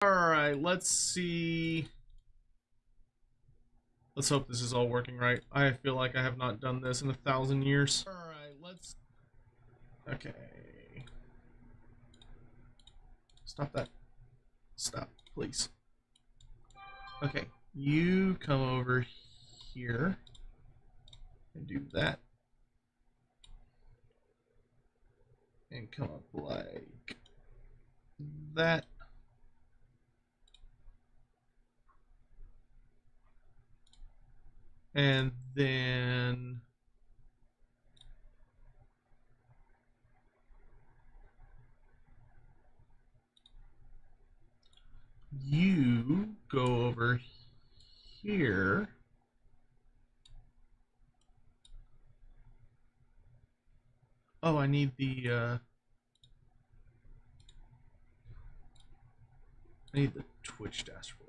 Alright, let's see. Let's hope this is all working right. I feel like I have not done this in 1,000 years. Alright, let's... Okay. Stop that. Stop, please. Okay, you come over here and do that. And come up like that. And then you go over here. Oh, I need the Twitch dashboard.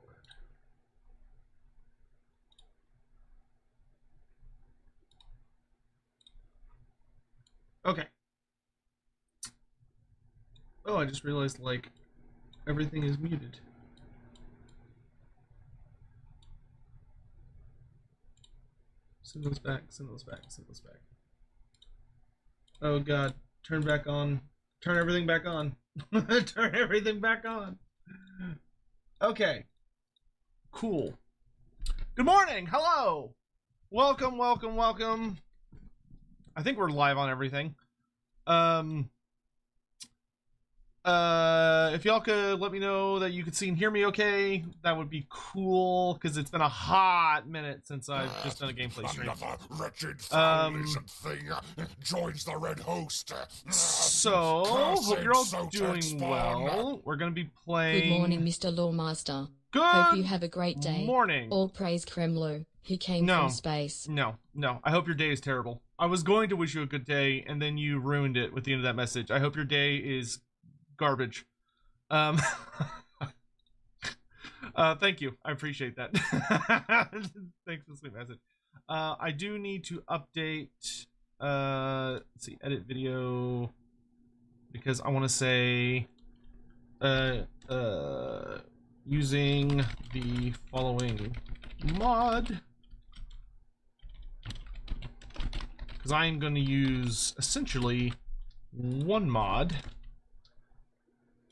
Okay. Oh, I just realized, like, everything is muted. Send those back, send those back, send those back. Oh god, turn back on. Turn everything back on. Turn everything back on. Okay. Cool. Good morning, hello! Welcome, welcome, welcome. I think we're live on everything. If y'all could let me know that you could see and hear me okay, that would be cool, because it's been a hot minute since I've just done a gameplay stream. Another wretched foul lizard thing joins the red host. So, hope you're all doing well. We're gonna be playing... Good morning, Mr. Lawmaster. Good Hope you have a great day. morning. All praise Kremlo, who came from space. No. I hope your day is terrible. I was going to wish you a good day, and then you ruined it with the end of that message. I hope your day is garbage. Thank you. I appreciate that. Thanks for the sweet message. I do need to update, let's see, edit video, because I want to say, using the following mod, because I am going to use essentially one mod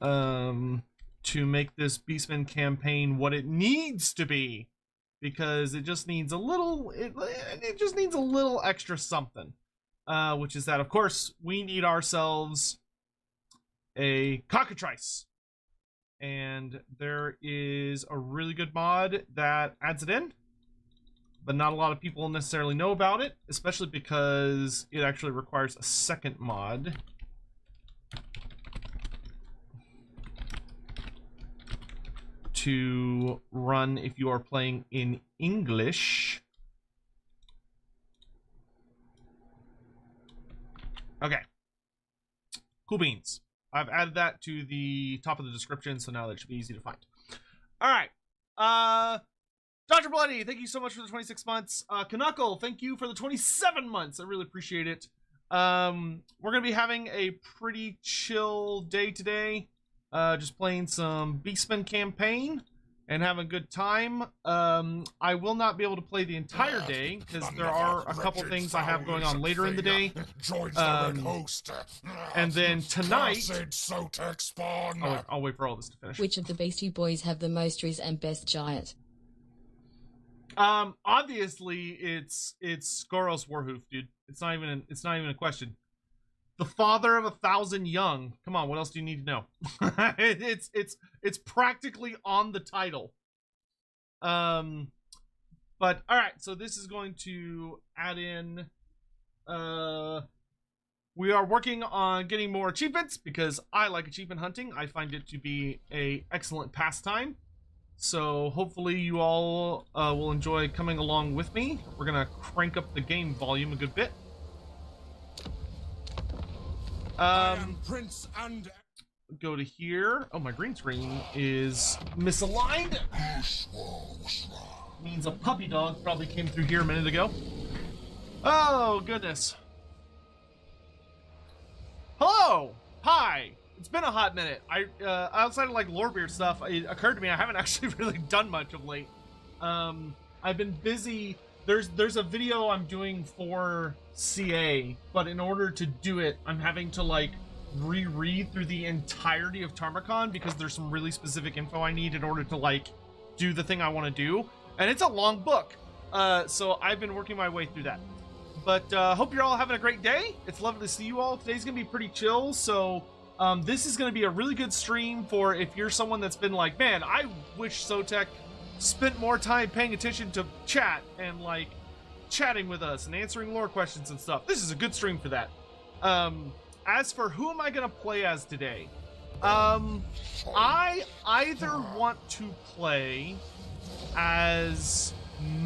to make this Beastmen campaign what it needs to be, because it just needs a little, it just needs a little extra something, which is that, of course, we need ourselves a cockatrice, and there is a really good mod that adds it in, but not a lot of people necessarily know about it, especially because it actually requires a second mod to run if you are playing in English. Okay. Cool beans. I've added that to the top of the description, so now that should be easy to find. All right. Dr. Bloody, thank you so much for the 26 months. Knuckle, thank you for the 27 months. I really appreciate it. We're going to be having a pretty chill day today. Just playing some Beastmen campaign and having a good time. I will not be able to play the entire day because there are a couple things I have going on later in the day. And then tonight, I'll wait for all this to finish. Which of the Beastie Boys have the most riz and best giant? Obviously it's Skoros Warhoof, dude. It's not even a question. The father of 1,000 young. Come on, what else do you need to know? It's practically on the title. But all right, so this is going to add in. We are working on getting more achievements because I like achievement hunting. I find it to be a excellent pastime. So hopefully you all will enjoy coming along with me. We're gonna crank up the game volume a good bit. Prince and Go to here. Oh, my green screen is misaligned. Means a puppy dog probably came through here a minute ago. Oh, goodness. Hello! Hi! it's been a hot minute. Outside of like Lorebeard stuff, it occurred to me I haven't actually really done much of late. I've been busy. There's a video I'm doing for CA, but in order to do it, I'm having to like reread through the entirety of Tarmacon because there's some really specific info I need in order to like do the thing I want to do, and it's a long book. So I've been working my way through that. But hope you're all having a great day. It's lovely to see you all. Today's gonna be pretty chill, so this is gonna be a really good stream for if you're someone that's been like, man, I wish Sotek spent more time paying attention to chat and like chatting with us and answering lore questions and stuff. This is a good stream for that. As for who am I gonna play as today, I either want to play as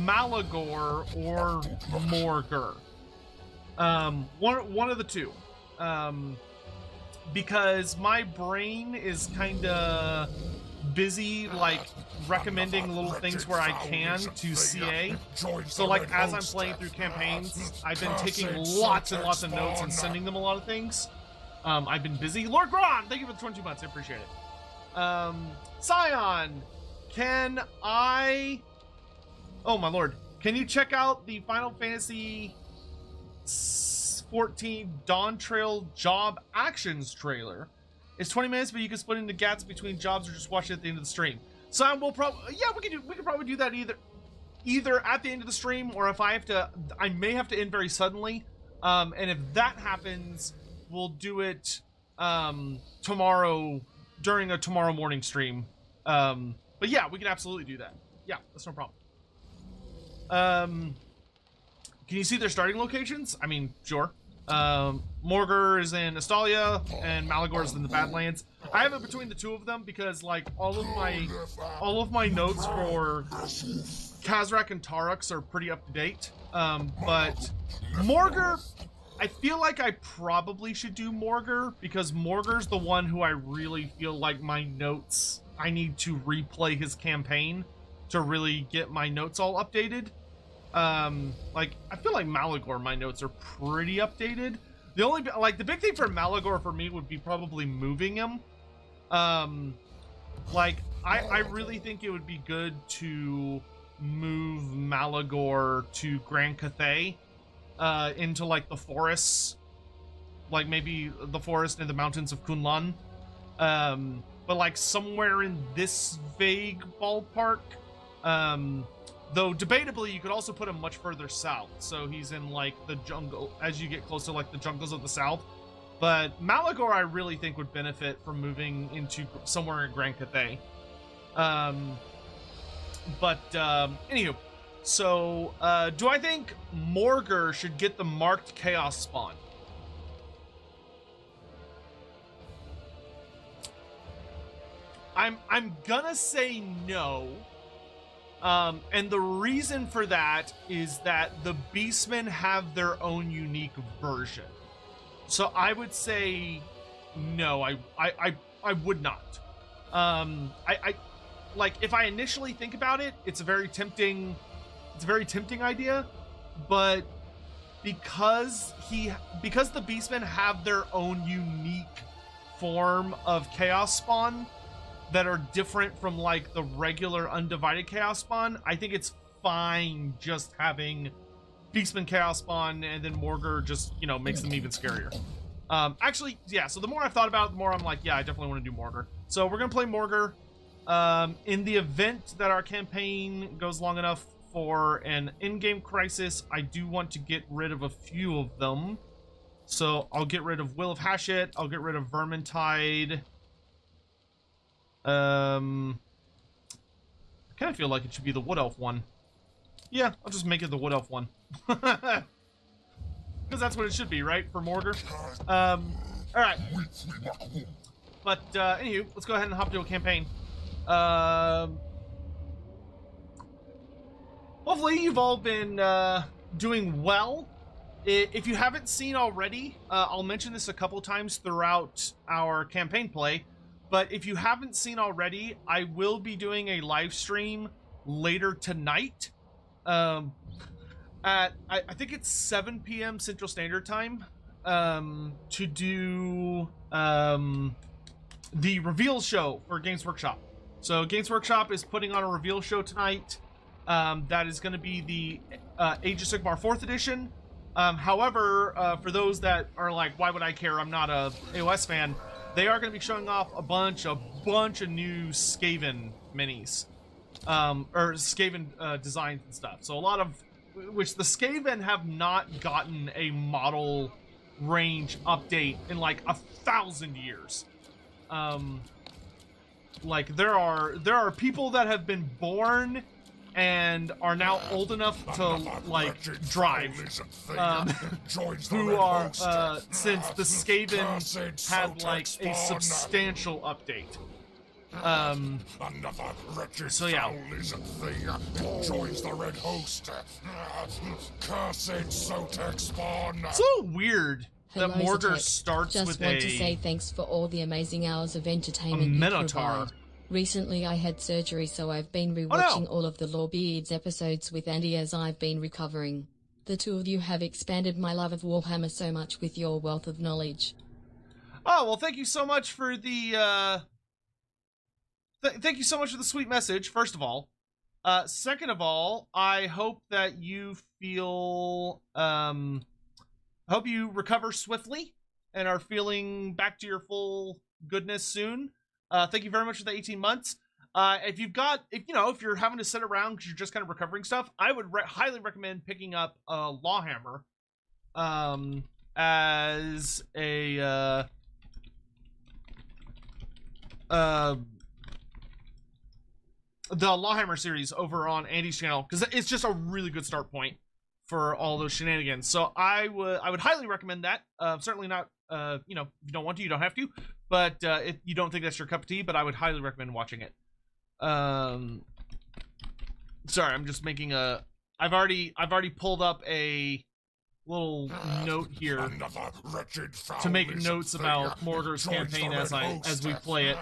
Malagor or Morghur. One of the two. Because my brain is kind of busy, like recommending little things where I can to CA. So like as I'm playing through campaigns, I've been taking lots and lots of notes and sending them a lot of things. I've been busy. Lord Gron, thank you for the 22 months. I appreciate it. Scion, can I... Oh my lord. Can you check out the Final Fantasy 14 Dawn Trail Job Actions trailer? It's 20 minutes, but you can split into gaps between jobs or just watch it at the end of the stream. So we'll probably, yeah, we could probably do that either at the end of the stream, or if I may have to end very suddenly. And if that happens, we'll do it tomorrow during a tomorrow morning stream. But yeah, we can absolutely do that. Yeah, that's no problem. Can you see their starting locations? I mean, sure. Morghur is in Astalia and Malagor is in the Badlands. I have it between the two of them because like all of my notes for Khazrak and Tarux are pretty up to date. But Morghur, I feel like I probably should do Morghur because Morghur's the one who I really feel like my notes, I need to replay his campaign to really get my notes all updated. Like I feel like Malagor, my notes are pretty updated. The only like the big thing for Malagor for me would be probably moving him. Like I really think it would be good to move Malagor to Grand Cathay, into like the forests, like maybe the forest in the mountains of Kunlan, but like somewhere in this vague ballpark. Though debatably, you could also put him much further south, so he's in like the jungle as you get close to like the jungles of the south. But Malagor, I really think would benefit from moving into somewhere in Grand Cathay. Anywho, so do I think Morghur should get the marked chaos spawn? I'm gonna say no. And the reason for that is that the Beastmen have their own unique version. So I would say no, I would not. I like if I initially think about it, it's a very tempting idea, but because the Beastmen have their own unique form of chaos spawn that are different from like the regular undivided chaos spawn, I think it's fine just having Beastman chaos spawn and then Morghur just, you know, makes them even scarier. Actually, yeah, so the more I've thought about it, the more I'm like, yeah, I definitely want to do Morghur. So we're gonna play Morghur. In the event that our campaign goes long enough for an in-game crisis, I do want to get rid of a few of them. So I'll get rid of Will of Hashit, I'll get rid of Vermintide. I kind of feel like it should be the Wood Elf one. Yeah, I'll just make it the Wood Elf one. Because that's what it should be, right? For Morghur. Alright. But, anywho, let's go ahead and hop to a campaign. Hopefully you've all been, doing well. If you haven't seen already, I'll mention this a couple times throughout our campaign play. But if you haven't seen already, I will be doing a live stream later tonight. At I think it's 7 p.m. Central Standard Time. To do the reveal show for Games Workshop. So Games Workshop is putting on a reveal show tonight. That is going to be the Age of Sigmar 4th edition. However, for those that are like, why would I care? I'm not a AOS fan. They are going to be showing off a bunch of new Skaven minis, or Skaven designs and stuff. So a lot of which the Skaven have not gotten a model range update in like 1,000 years. Like there are people that have been born and are now old enough to like drive, who are since the Skaven had like a substantial update. So yeah. Joins the red host. Cursed Sotek spawn. It's a little weird that Hello, Morghur Zatek. starts Just with want to say thanks for all the amazing hours of entertainment you Minotaur. provide. Recently I had surgery, so I've been rewatching all of the Lawbeards episodes with Andy as I've been recovering. The two of you have expanded my love of Warhammer so much with your wealth of knowledge. Oh, well, thank you so much for the, thank you so much for the sweet message, first of all. Second of all, I hope that you feel, I hope you recover swiftly and are feeling back to your full goodness soon. Thank you very much for the 18 months. If you're having to sit around because you're just kind of recovering stuff, I would highly recommend picking up Lawhammer as a the Lawhammer series over on Andy's channel, because it's just a really good start point for all those shenanigans. So I would highly recommend that. Certainly not, if you don't want to, you don't have to. But if you don't think that's your cup of tea, but I would highly recommend watching it. Sorry, I'm just making a. I've already pulled up a little note here to make notes about Morghur's campaign as we play it.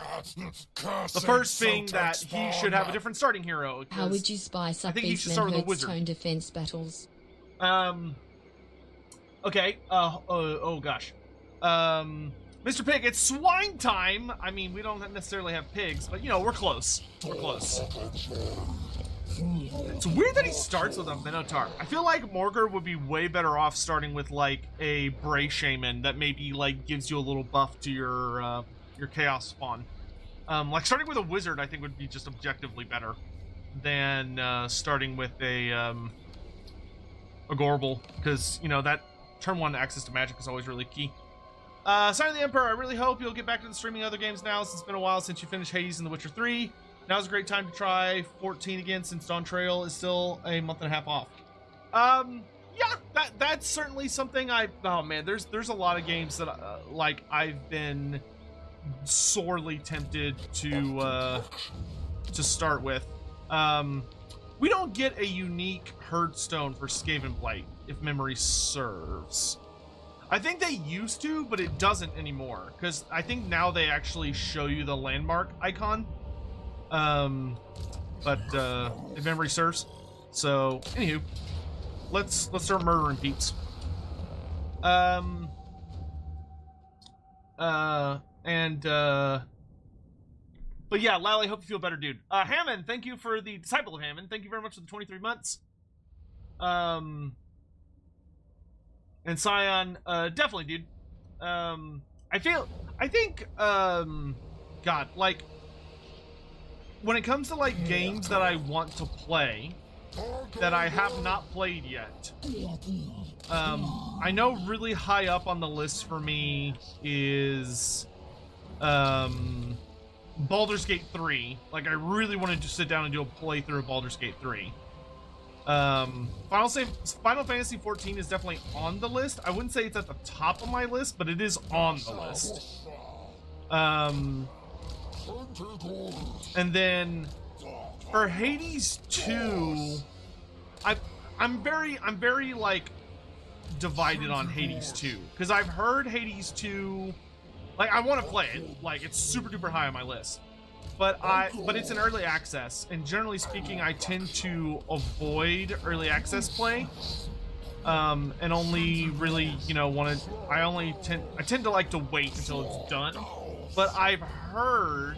The first being that he should have a different starting hero. How would you spice up Beastmen Herd's tone defense battles? Okay. Oh gosh. Mr. Pig, it's swine time. I mean, we don't necessarily have pigs, but we're close. We're close. It's weird that he starts with a Minotaur. I feel like Morghur would be way better off starting with like a Bray Shaman that maybe like gives you a little buff to your Chaos spawn. Like starting with a Wizard, I think would be just objectively better than starting with a Gorbel, because that turn 1 access to magic is always really key. Sign of the Emperor, I really hope you'll get back to the streaming other games now, since it's been a while since you finished Hades and The Witcher 3. Now's a great time to try 14 again, since Dawn Trail is still a month and a half off. Yeah, that's certainly something oh man, there's a lot of games that like I've been sorely tempted to start with. We don't get a unique Herdstone for Skaven Blight, if memory serves. I think they used to, but it doesn't anymore, because I think now they actually show you the landmark icon. But if memory serves. So, anywho, let's start murdering peeps. But yeah, Lally, hope you feel better, dude. Hammond, thank you for the Disciple of Hammond. Thank you very much for the 23 months. And Scion, definitely, dude. I think, God, like, when it comes to, like, games that I want to play, that I have not played yet, I know really high up on the list for me is, Baldur's Gate 3. Like, I really wanted to sit down and do a playthrough of Baldur's Gate 3. Final Fantasy 14 is definitely on the list. I wouldn't say it's at the top of my list, but it is on the list. And then for Hades 2, I'm very like divided on Hades 2, because I've heard Hades 2, like, I want to play it, like, it's super duper high on my list, but it's an early access, and generally speaking I tend to avoid early access play, and only really I tend to like to wait until it's done. but I've heard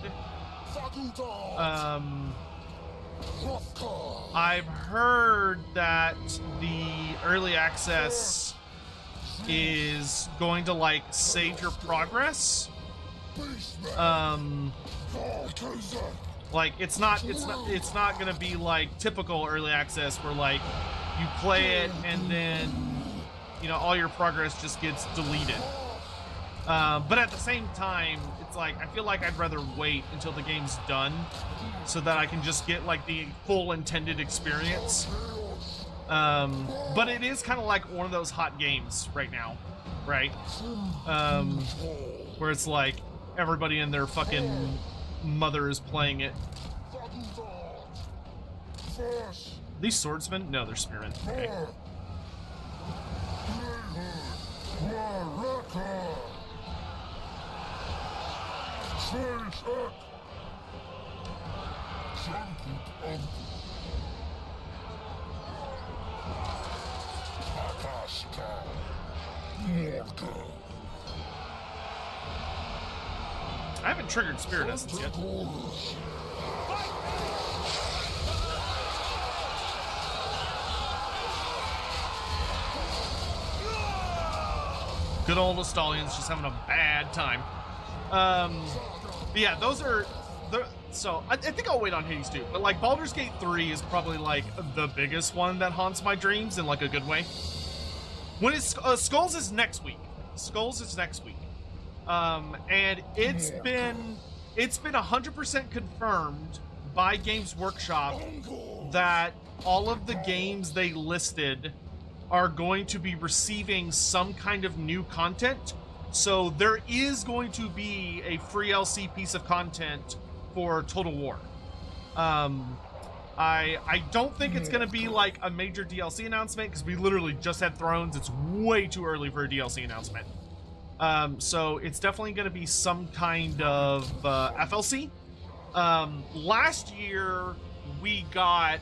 that the early access is going to like save your progress. Like it's not gonna be like typical early access where like you play it and then all your progress just gets deleted. But at the same time, it's like I feel like I'd rather wait until the game's done so that I can just get like the full intended experience. But it is kind of like one of those hot games right now, right? Where it's like everybody and their fucking mother is playing it. These swordsmen? No, they're spearmen. Okay. I haven't triggered Spirit Essence yet. Good old Astalians just having a bad time. But yeah, those are... So, I think I'll wait on Hades 2. But, like, Baldur's Gate 3 is probably, like, the biggest one that haunts my dreams in, like, a good way. When it's... Skulls is next week. Skulls is next week. And it's been 100% confirmed by Games Workshop that all of the games they listed are going to be receiving some kind of new content. So there is going to be a free LC piece of content for Total War. I don't think it's going to be like a major DLC announcement because we literally just had Thrones. It's way too early for a DLC announcement. So it's definitely going to be some kind of FLC. Last year we got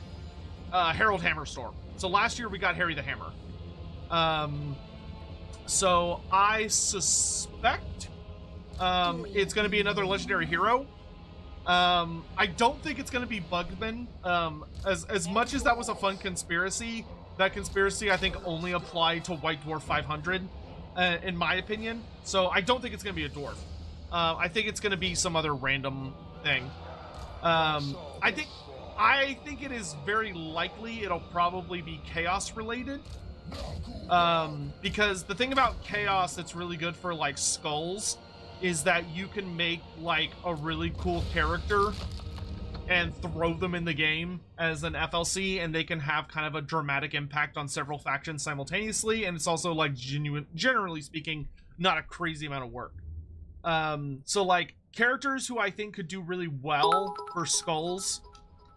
Harold Hammerstorm. So last year we got Harry the Hammer. So I suspect it's going to be another legendary hero. I don't think it's going to be Bugman. As much as that was a fun conspiracy, that conspiracy I think only applied to White Dwarf 500, in my opinion. So I don't think it's going to be a dwarf. I think it's going to be some other random thing. I think it is very likely it'll probably be chaos related. Because the thing about chaos that's really good for like skulls is that you can make like a really cool character and throw them in the game as an FLC, and they can have kind of a dramatic impact on several factions simultaneously, and it's also like generally speaking, not a crazy amount of work. So like characters who I think could do really well for skulls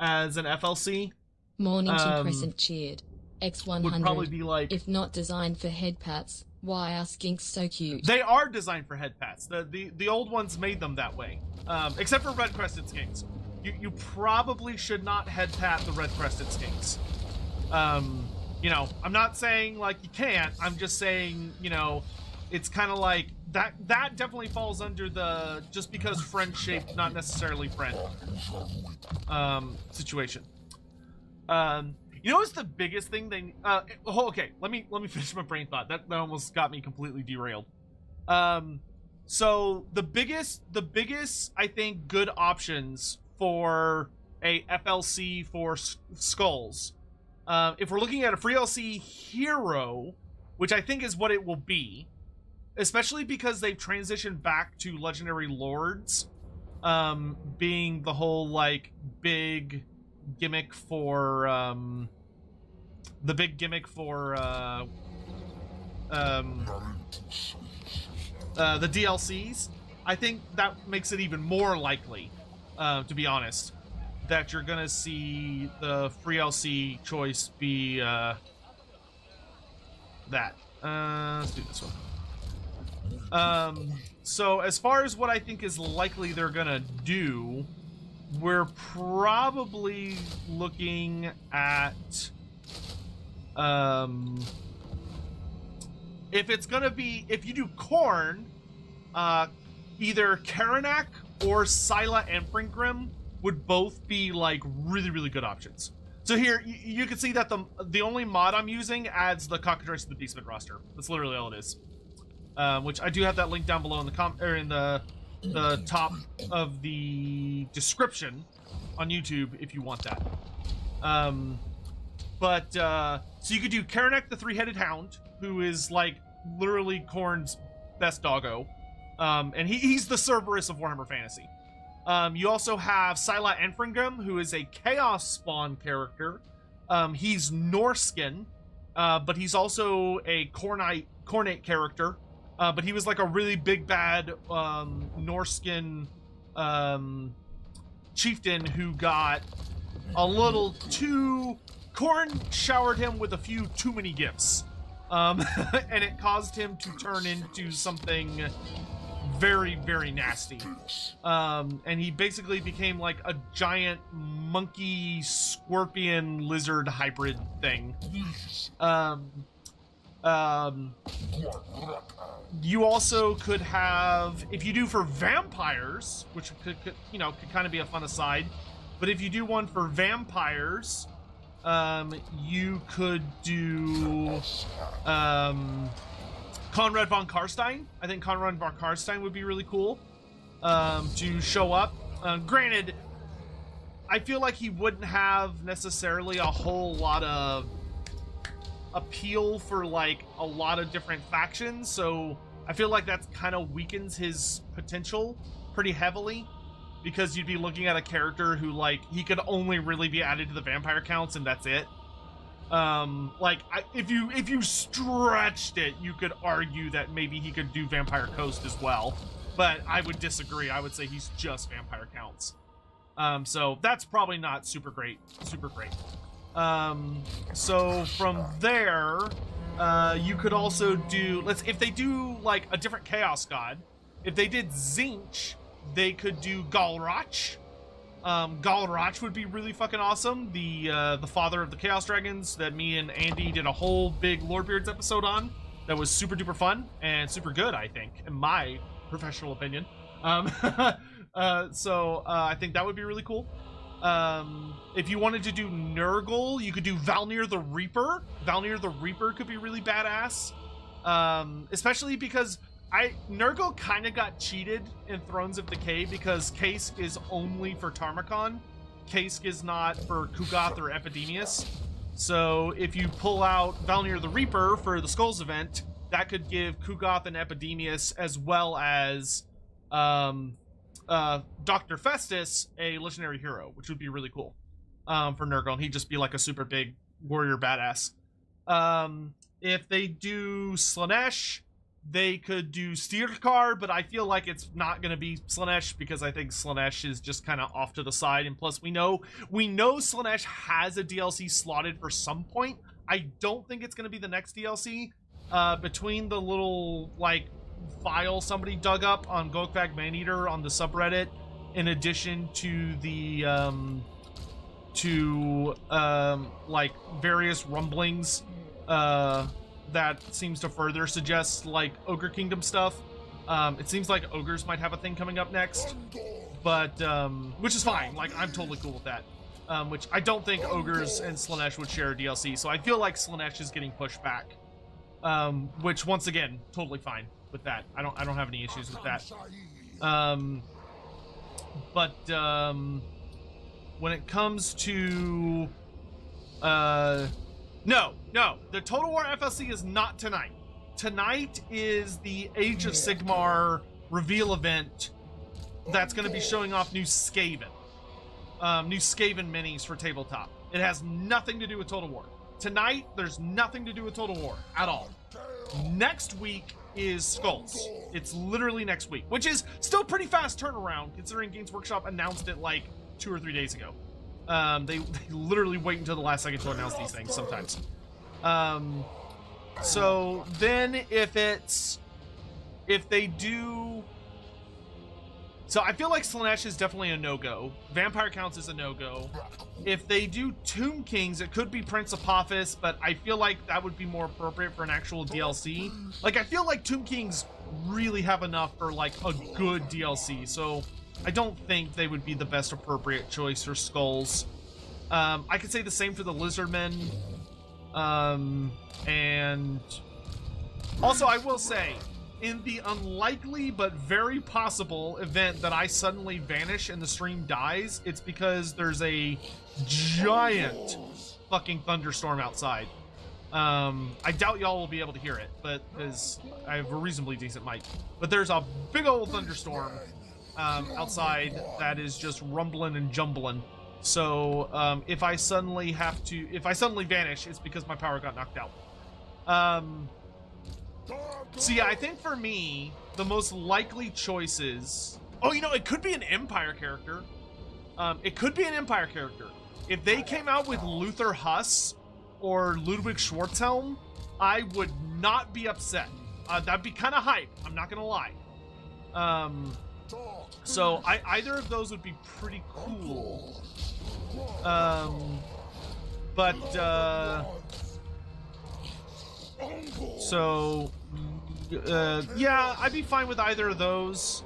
as an FLC. Mornington Crescent cheered. X100 would probably be like, if not designed for head pats, why are skinks so cute? They are designed for head pats. The old ones made them that way. Except for red crested skinks. You probably should not head pat the red crested skinks. I'm not saying like you can't. I'm just saying, it's kind of like that definitely falls under the just because friend shaped, not necessarily friend situation. What's the biggest thing they okay, let me finish my brain thought. That almost got me completely derailed. So the biggest I think good options for a FLC for skulls, if we're looking at a free LC hero, which I think is what it will be, especially because they've transitioned back to legendary lords, being the whole like big gimmick for the DLCs. I think that makes it even more likely, to be honest, that you're gonna see the free LC choice be that. Let's do this one. So as far as what I think is likely they're gonna do, we're probably looking at if you do Khorne, either Karanak or Scylla and Frinkgrim would both be like really, really good options. So here, you can see that the only mod I'm using adds the Cockatrice to the Beastmen roster. That's literally all it is. Which I do have that link down below in the the top of the description on YouTube if you want that. So you could do Karanak the Three-Headed Hound, who is like literally Khorne's best doggo. And he's the Cerberus of Warhammer Fantasy. You also have Scylla Enfringrim, who is a Chaos Spawn character. He's Norskin, but he's also a Khornate character. But he was like a really big bad Norskin chieftain who got a little too... Khorne showered him with a few too many gifts. And it caused him to turn into something very, very nasty. And he basically became like a giant monkey, scorpion, lizard hybrid thing. You also could have, if you do for vampires, which could kind of be a fun aside, but if you do one for vampires, you could do Conrad von Karstein. I think Conrad von Karstein would be really cool to show up. Granted, I feel like he wouldn't have necessarily a whole lot of appeal for like a lot of different factions, so I feel like that kind of weakens his potential pretty heavily, because you'd be looking at a character who like he could only really be added to the vampire counts and that's it. If you stretched it, you could argue that maybe he could do Vampire Coast as well, but I would disagree. I would say he's just vampire counts. So that's probably not super great. So from there, you could also do, if they do like a different Chaos God, if they did Tzeentch, they could do Galrach. Galrach would be really fucking awesome. The father of the Chaos Dragons that me and Andy did a whole big Lordbeards episode on. That was super duper fun and super good, I think, in my professional opinion. So I think that would be really cool. If you wanted to do Nurgle, you could do Valnir the Reaper. Valnir the Reaper could be really badass. Especially because Nurgle kind of got cheated in Thrones of Decay because Kaisk is only for Tarmacon. Kaisk is not for Kugoth or Epidemius. So if you pull out Valnir the Reaper for the Skulls event, that could give Kugoth and Epidemius as well as Dr. Festus a legendary hero, which would be really cool for Nurgle, and he'd just be like a super big warrior badass. If they do Slaanesh, they could do Stirkar, but I feel like it's not going to be Slaanesh because I think Slaanesh is just kind of off to the side, and plus we know Slaanesh has a DLC slotted for some point. I don't think it's going to be the next DLC. Between the little like file somebody dug up on Gokvag Maneater on the subreddit, in addition to the like various rumblings that seems to further suggest like Ogre Kingdom stuff. It seems like ogres might have a thing coming up next, but which is fine. Like, I'm totally cool with that. Which I don't think ogres and Slaanesh would share a DLC, so I feel like Slaanesh is getting pushed back. Which once again, totally fine with that. I don't have any issues with that. When it comes to no, the Total War FLC is not tonight. Tonight is the Age of Sigmar reveal event that's going to be showing off new Skaven minis for tabletop. It has nothing to do with Total War. Tonight, there's nothing to do with Total War at all. Next week is Skulls. It's literally next week, which is still pretty fast turnaround considering Games Workshop announced it like 2 or 3 days ago. They literally wait until the last second to announce these things sometimes. So then if they do, so I feel like Slaanesh is definitely a no-go. Vampire Counts is a no-go. If they do Tomb Kings, it could be Prince of Apophis, but I feel like that would be more appropriate for an actual DLC. Like, I feel like Tomb Kings really have enough for like a good DLC. So I don't think they would be the best appropriate choice for skulls. I could say the same for the Lizardmen. And also I will say, in the unlikely but very possible event that I suddenly vanish and the stream dies, it's because there's a giant fucking thunderstorm outside. I doubt y'all will be able to hear it, but because I have a reasonably decent mic. But there's a big old thunderstorm outside that is just rumbling and jumbling. So if I suddenly vanish, it's because my power got knocked out. So yeah, I think for me, the most likely choices... Oh, you know, it could be an Empire character. It could be an Empire character. If they came out with Luther Huss or Ludwig Schwarzhelm, I would not be upset. That'd be kind of hype, I'm not gonna lie. So either of those would be pretty cool. Yeah, I'd be fine with either of those.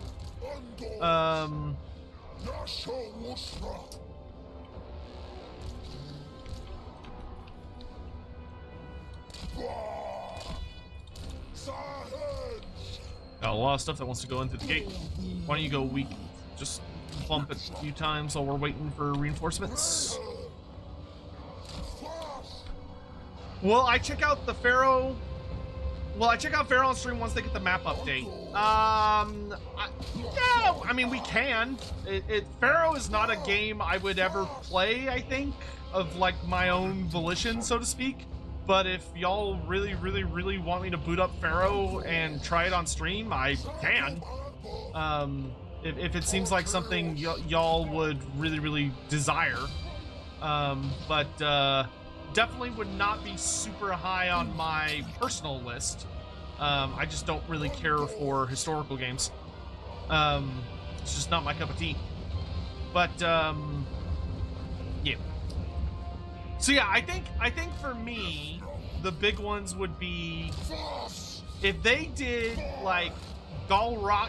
Got a lot of stuff that wants to go in through the gate. Why don't you go weak? Just bump it a few times while we're waiting for reinforcements. Well, I check out the Pharaoh. Well, I check out Pharaoh on stream once they get the map update. Yeah, I mean, we can. Pharaoh is not a game I would ever play, I think, of like my own volition, so to speak. But if y'all really, really, really want me to boot up Pharaoh and try it on stream, I can. If it seems like something y'all would really, really desire. Definitely would not be super high on my personal list. I just don't really care for historical games. It's just not my cup of tea. But yeah. So yeah, I think for me, the big ones would be if they did like Galroch,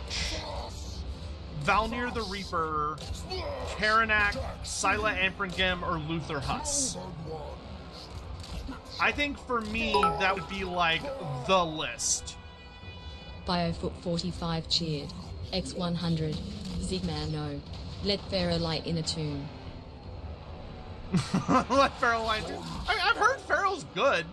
Valnir the Reaper, Karanak, Scylla Anfringem, or Luther Huss. I think for me, that would be like the list. Biofoot 45 cheered. X100. Zigman no. Let Pharaoh lie in a tomb. Let Pharaoh lie in a tomb. I've heard Pharaoh's good.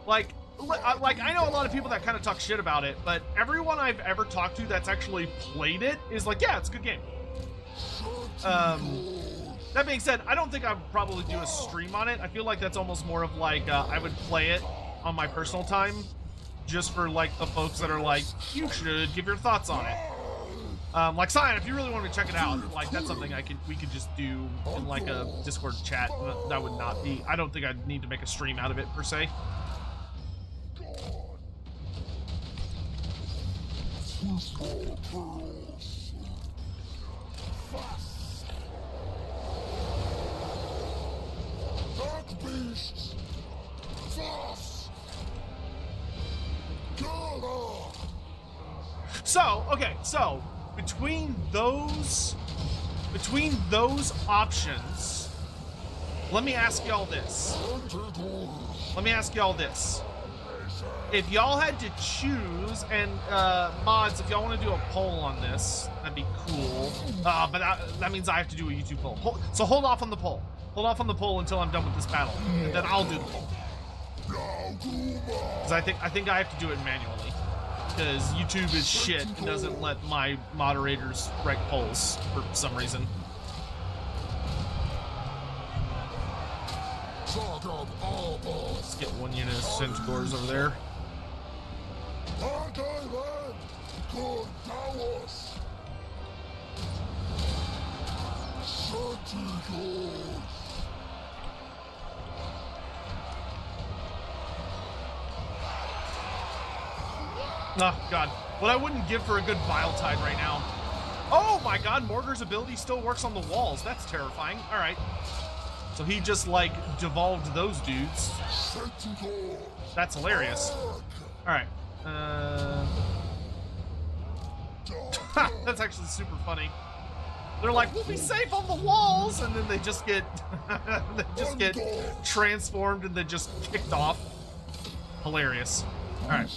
Like I know a lot of people that kind of talk shit about it, but everyone I've ever talked to that's actually played it is like, yeah, it's a good game. That being said, I don't think I would probably do a stream on it. I feel like that's almost more of like, I would play it on my personal time, just for like the folks that are like, you should give your thoughts on it. Like Cyan, if you really want to check it out, like that's something we could just do in like a Discord chat. That would not be, I don't think I'd need to make a stream out of it per se. Beasts! Fast! So, okay, so between those options, let me ask y'all this. If y'all had to choose, and mods, if y'all want to do a poll on this, that'd be cool. But that means I have to do a YouTube poll. So hold off on the poll. Hold off on the poll until I'm done with this battle, and then I'll do the poll. Because I think I have to do it manually. Because YouTube is shit and doesn't let my moderators write polls for some reason. Let's get one unit of Centaurs over there. Oh, God. What I wouldn't give for a good Viletide right now. Oh, my God. Morghur's ability still works on the walls. That's terrifying. All right. So he just, like, devolved those dudes. That's hilarious. All right. That's actually super funny. They're like, we'll be safe on the walls, and then they just get transformed and then just kicked off. Hilarious. All right,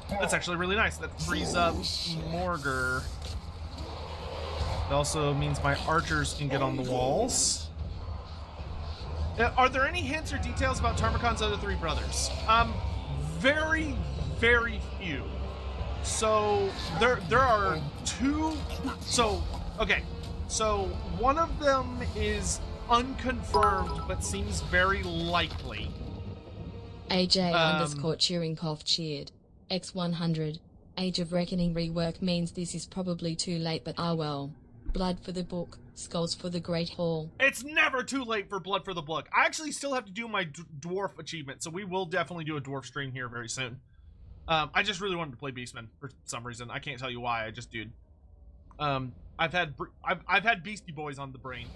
that's actually really nice. That frees up Morghur. It also means my archers can get on the walls. Are there any hints or details about Tarmokon's other three brothers? Very, very few. So there are two. So okay, so one of them is unconfirmed but seems very likely. AJ underscore Cheeringkoff cheered. X100. Age of Reckoning rework means this is probably too late, but ah well. Blood for the book, skulls for the Great Hall. It's never too late for Blood for the book. I actually still have to do my dwarf achievement, so we will definitely do a dwarf stream here very soon. I just really wanted to play Beastmen for some reason. I can't tell you why. I just did. I've had Beastie Boys on the brain.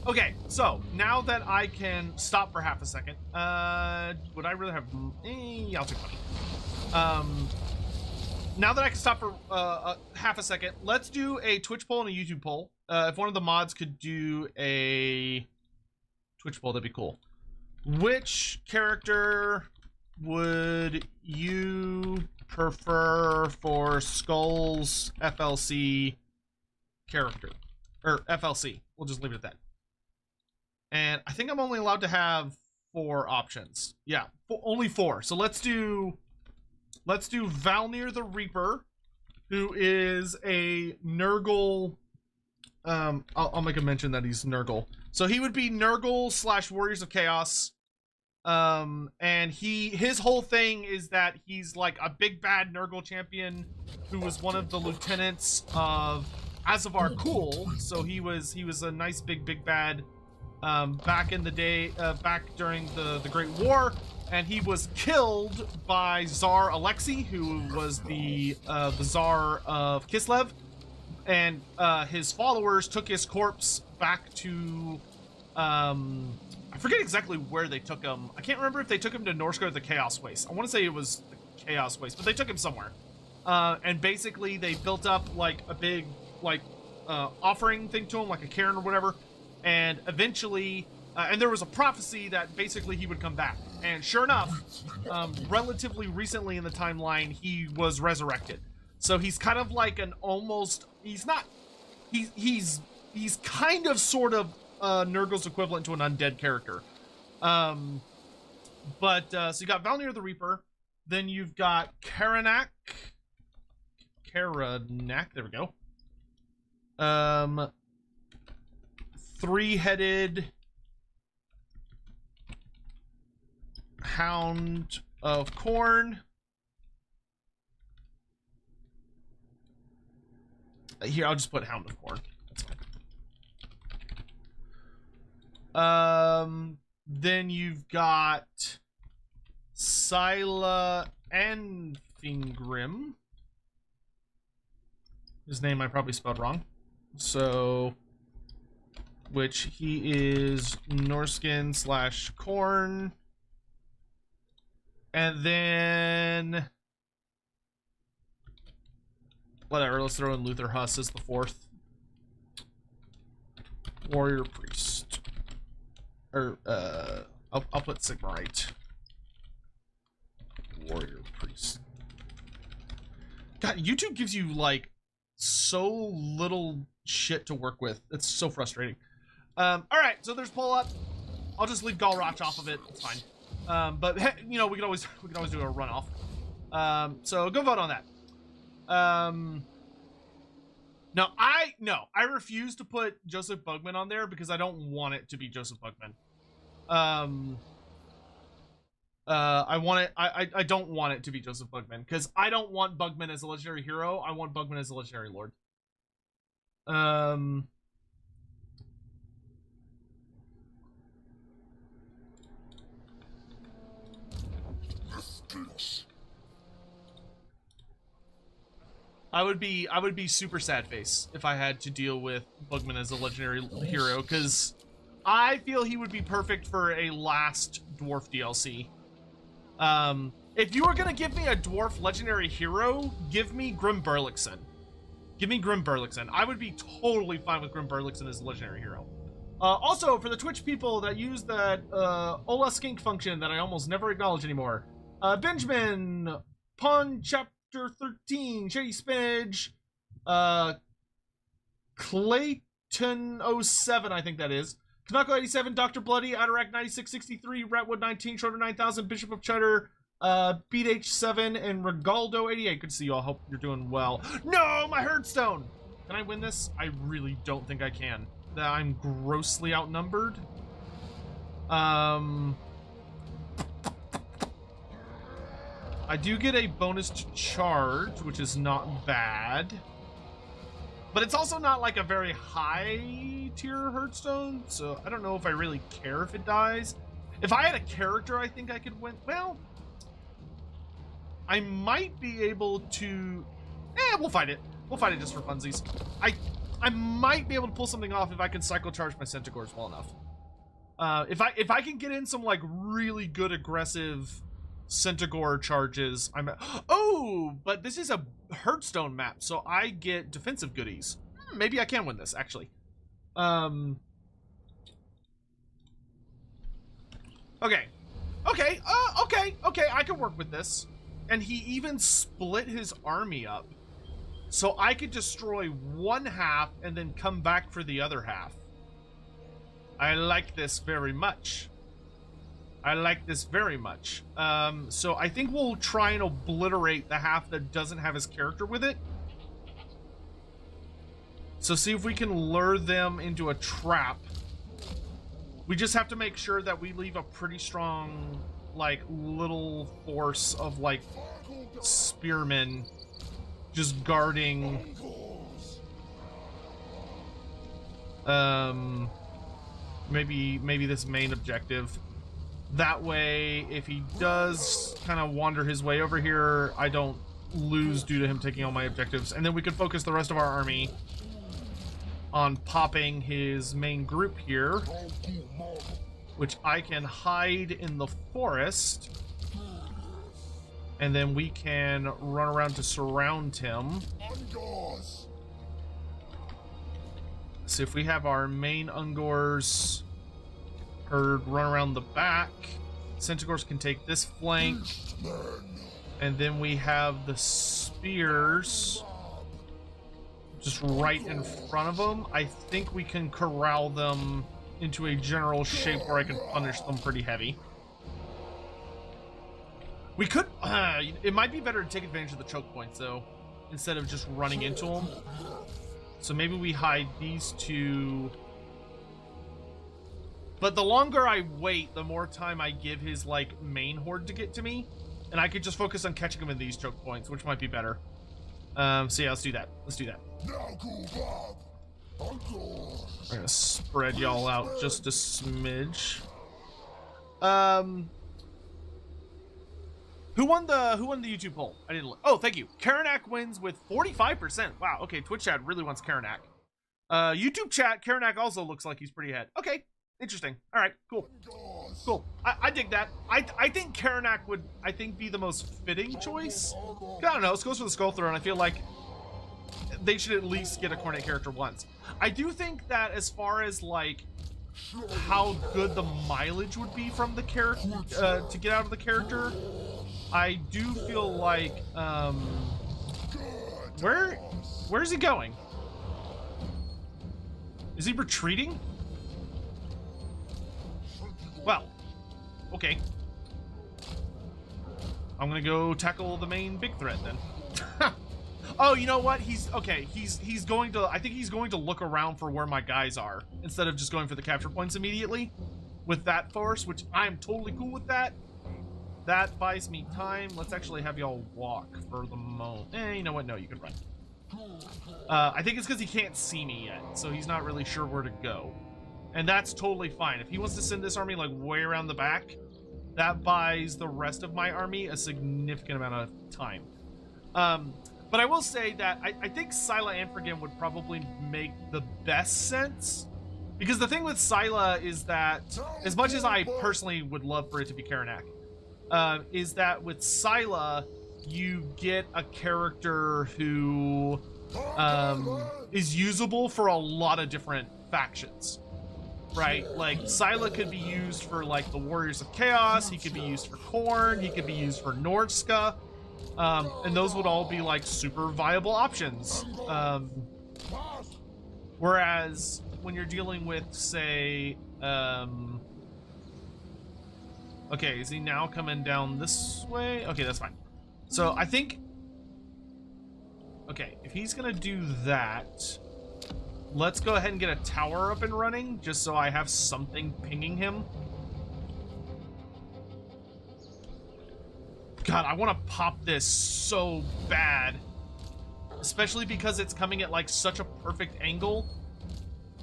Okay, so now that I can stop for half a second, would I really have? I'll take money. Now that I can stop for half a second, let's do a Twitch poll and a YouTube poll. If one of the mods could do a Twitch poll, that'd be cool. Which character would you prefer for Skull's FLC character? Or FLC. We'll just leave it at that. And I think I'm only allowed to have 4 options. Yeah, only 4. So let's do Valnir the Reaper, who is a Nurgle. I'll make a mention that he's Nurgle. So he would be Nurgle / Warriors of Chaos. And his whole thing is that he's like a big bad Nurgle champion who was one of the lieutenants of Azavar Kul. So he was a nice big bad back in the day, back during the Great War. And he was killed by Tsar Alexei, who was the Tsar of Kislev, and his followers took his corpse back to I forget exactly where they took him. I can't remember if they took him to Norsca or the Chaos Waste. I want to say it was the Chaos Waste, but they took him somewhere. And basically they built up like a big offering thing to him, like a cairn or whatever. And eventually, and there was a prophecy that basically he would come back. And sure enough, relatively recently in the timeline, he was resurrected. So he's kind of like an almost, he's kind of sort of Nurgle's equivalent to an undead character. So you got Valnir the Reaper, then you've got Karanak, there we go. 3-headed Hound of Corn. Here, I'll just put Hound of Corn. That's fine. Then you've got Scylla Enfingrim. His name I probably spelled wrong. So, which he is Norskin / Corn. And then whatever, let's throw in Luther Huss as the 4th. Warrior Priest. Or I'll put Sigmarite. Warrior Priest. God, YouTube gives you like so little shit to work with. It's so frustrating. Alright, so there's pull up. I'll just leave Galroch off of it. It's fine. But you know, we can always do a runoff. So go vote on that. No, I refuse to put Joseph Bugman on there because I don't want it to be Joseph Bugman. I don't want it to be Joseph Bugman because I don't want Bugman as a legendary hero. I want Bugman as a legendary lord. I would be super sad face if I had to deal with Bugman as a legendary hero because I feel he would be perfect for a last dwarf DLC. If you were gonna give me a dwarf legendary hero, give me Grim Burlixon. Give me Grim Burlixon. I would be totally fine with Grim Burlixon as a legendary hero. Also, for the Twitch people that use that Ola Skink function that I almost never acknowledge anymore, Benjamin, Pun Chapter 13, Shady Spinach, Clayton07, I think that is, Kanako87, Dr. Bloody, Adarak 9663, Ratwood 19, Shorter 9000, Bishop of Cheddar, Beat H7, and Regaldo 88. Good to see you all. Hope you're doing well. No, my Herdstone! Can I win this? I really don't think I can. I'm grossly outnumbered. I do get a bonus to charge, which is not bad. But it's also not like a very high tier Herdstone, so I don't know if I really care if it dies. If I had a character, I think I could win. Well, I might be able to... we'll fight it. We'll fight it just for funsies. I might be able to pull something off if I can cycle charge my Centaurs well enough. If I can get in some like really good aggressive Centaur charges, oh, but this is a Herdstone map, so I get defensive goodies. Maybe I can win this actually. Okay, I can work with this. And he even split his army up, so I could destroy one half and then come back for the other half. I like this very much. So I think we'll try and obliterate the half that doesn't have his character with it. So see if we can lure them into a trap. We just have to make sure that we leave a pretty strong, like, little force of, like, spearmen just guarding maybe this main objective. That way, if he does kind of wander his way over here, I don't lose due to him taking all my objectives, and then we could focus the rest of our army on popping his main group here, which I can hide in the forest, and then we can run around to surround him. So if we have our main Ungors herd run around the back, Centaurs can take this flank, and then we have the spears just right in front of them. I think we can corral them into a general shape where I can punish them pretty heavy. We could, it might be better to take advantage of the choke points though, instead of just running into them. So maybe we hide these two. But the longer I wait, the more time I give his like main horde to get to me, and I could just focus on catching him in these choke points, which might be better. So yeah, let's do that. We're gonna spread y'all out just a smidge. Who won the YouTube poll? I didn't look. Oh, thank you. Karanak wins with 45%. Wow. Okay, Twitch chat really wants Karanak. YouTube chat, Karanak also looks like he's pretty ahead. Okay, interesting. All right, cool. I dig that. I think Karanak would, be the most fitting choice. I don't know. This goes for the Skull Throne. I feel like they should at least get a Cornet character once. I do think that as far as like how good the mileage would be from the character to get out of the character, I do feel like where's he going? Is he retreating? Well, okay. I'm gonna go tackle the main big threat then. Oh, you know what? He's going to, I think he's going to look around for where my guys are instead of just going for the capture points immediately with that force, which I'm totally cool with that. That buys me time. Let's actually have y'all walk for the moment. You know what? No, you can run. I think it's because he can't see me yet, so he's not really sure where to go. And that's totally fine. If he wants to send this army like way around the back, that buys the rest of my army a significant amount of time. But I will say that I think Scylla Anfragan would probably make the best sense. Because the thing with Scylla is that, as much as I personally would love for it to be Karanak, is that with Scylla, you get a character who is usable for a lot of different factions, right? Like Scylla could be used for like the Warriors of Chaos, he could be used for Khorne, he could be used for Nordska, and those would all be like super viable options. Whereas when you're dealing with, say, okay, is he now coming down this way? Okay, that's fine. So I think, okay, if he's gonna do that, let's go ahead and get a tower up and running, just so I have something pinging him. God, I want to pop this so bad. Especially because it's coming at like such a perfect angle.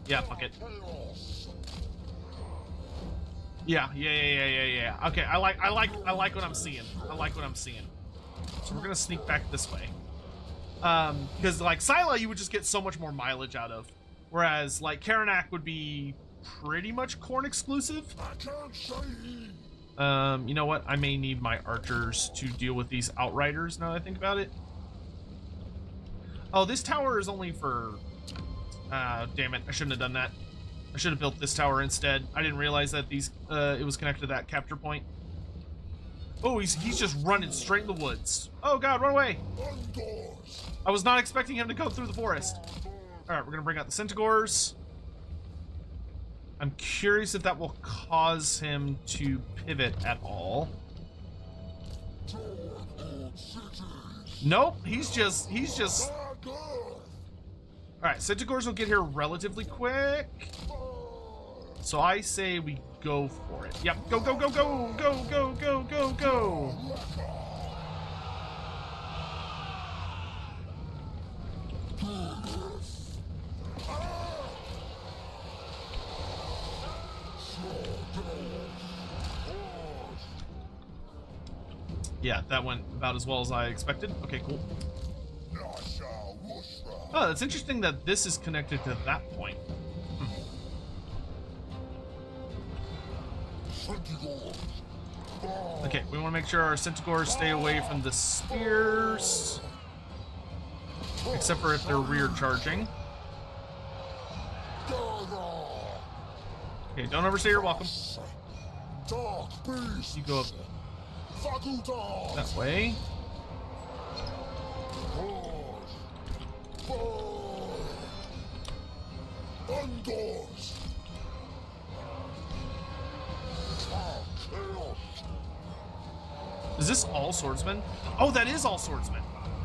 Yeah, fuck it. Yeah. Okay, I like what I'm seeing. I like what I'm seeing. So we're gonna sneak back this way. Because like Scylla, you would just get so much more mileage out of. Whereas like Karanak would be pretty much Khorne exclusive. You know what? I may need my archers to deal with these outriders now that I think about it. Oh, this tower is only for... damn it. I shouldn't have done that. I should have built this tower instead. I didn't realize that these it was connected to that capture point. Oh, he's just running straight in the woods. Oh god, run away! I was not expecting him to go through the forest. Alright, we're gonna bring out the Centaurs. I'm curious if that will cause him to pivot at all. Nope, he's just... Alright, Centaurs will get here relatively quick. So I say we go for it. Yep, go, go, go, go, go, go, go, go, go. Yeah, that went about as well as I expected. Okay, cool. Oh, that's interesting that this is connected to that point. Okay, we want to make sure our Centaurs stay away from the spears. Except for if they're rear charging. Okay, don't overstay your welcome. You go up that way. Is this all swordsmen? Oh, that is all swordsmen.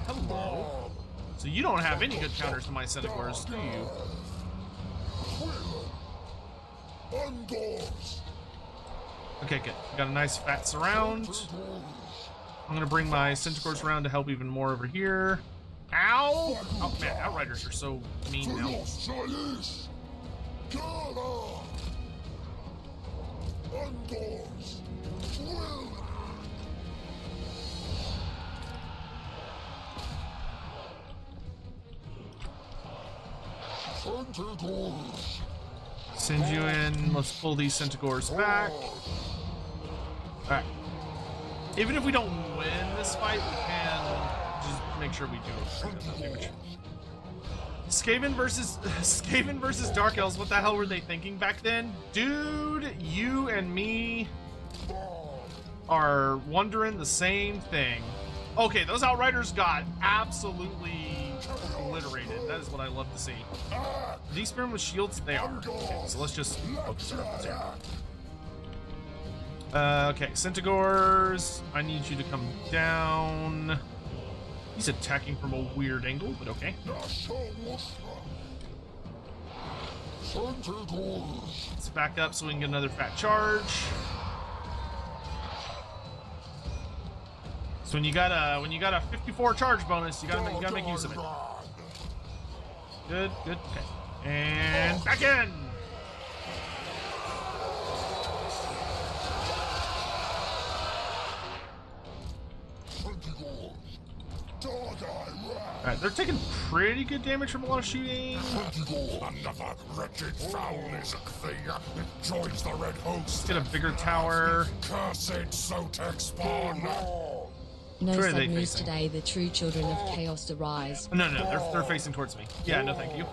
Hello. So you don't have any good counters to my Centaurs, do you? Okay, good. We got a nice fat surround. I'm gonna bring my Centaurs around to help even more over here. Ow! Oh man, Outriders are so mean now. Send you in. Let's pull these Centaurs back. Alright. Even if we don't win this fight, we can just make sure we do enough damage. Skaven versus Dark Elves, what the hell were they thinking back then? Dude, you and me are wondering the same thing. Okay, those Outriders got absolutely obliterated. That is what I love to see. Are these spearmen with shields? They are. Okay, so let's just focus our efforts here. Okay, Centaurs, I need you to come down. He's attacking from a weird angle, but okay. Let's back up so we can get another fat charge. So when you got a 54 charge bonus, you gotta make use of it. Good, good, okay. And back in! Alright, they're taking pretty good damage from a lot of shooting. Another wretched foul lizard thing joins the red host. Let's get a bigger tower. Cursed Sotek spawn. No Where are sub they news facing? today, the true children of chaos arise. No, they're facing towards me. Yeah, no thank you.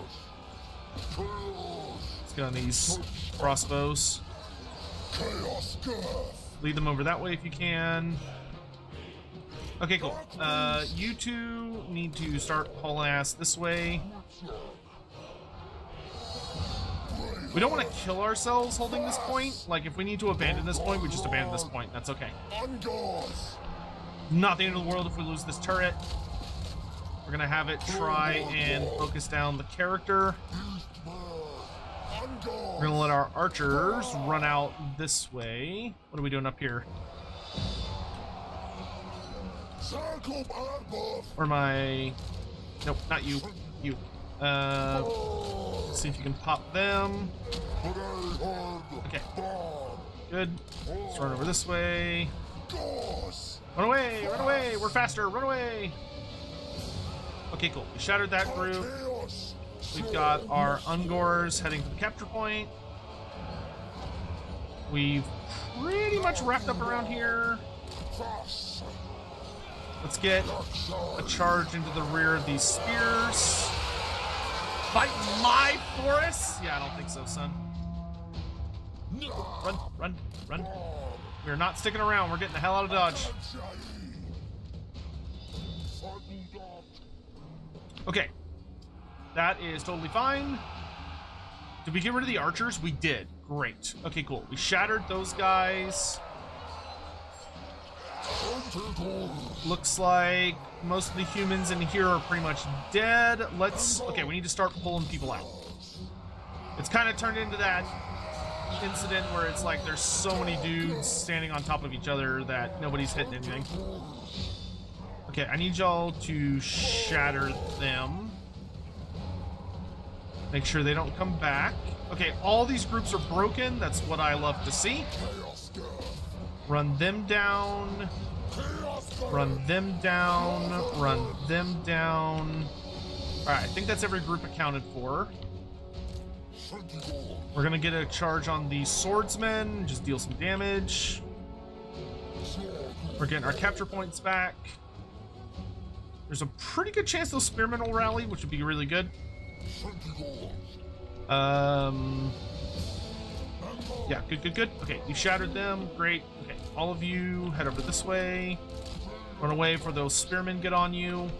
Let's get on these crossbows. Chaos girth. Lead them over that way if you can. Okay, cool. You two need to start hauling ass this way. We don't want to kill ourselves holding this point. Like, if we need to abandon this point, we just abandon this point. That's okay. Not the end of the world if we lose this turret. We're gonna have it try and focus down the character. We're gonna let our archers run out this way. What are we doing up here? Or my... Nope, not you. You. Let's see if you can pop them. Okay. Good. Let's run over this way. Run away! Run away! We're faster! Run away! Okay, cool. We shattered that group. We've got our Ungors heading to the capture point. We've pretty much wrapped up around here. Let's get a charge into the rear of these spears. Fight my forests? Yeah, I don't think so, son. Run, run, run. We're not sticking around. We're getting the hell out of Dodge. Okay. That is totally fine. Did we get rid of the archers? We did. Great. Okay, cool. We shattered those guys. Looks like most of the humans in here are pretty much dead. Okay, we need to start pulling people out. It's kind of turned into that incident where it's like there's so many dudes standing on top of each other that nobody's hitting anything. Okay, I need y'all to shatter them. Make sure they don't come back. Okay, all these groups are broken. That's what I love to see. Run them down. Run them down. Run them down. Alright, I think that's every group accounted for. We're gonna get a charge on the swordsmen, just deal some damage. We're getting our capture points back. There's a pretty good chance those spearmen will rally, which would be really good. Yeah, good. Okay, we shattered them. Great. Okay, all of you head over this way. Run away before those spearmen get on you.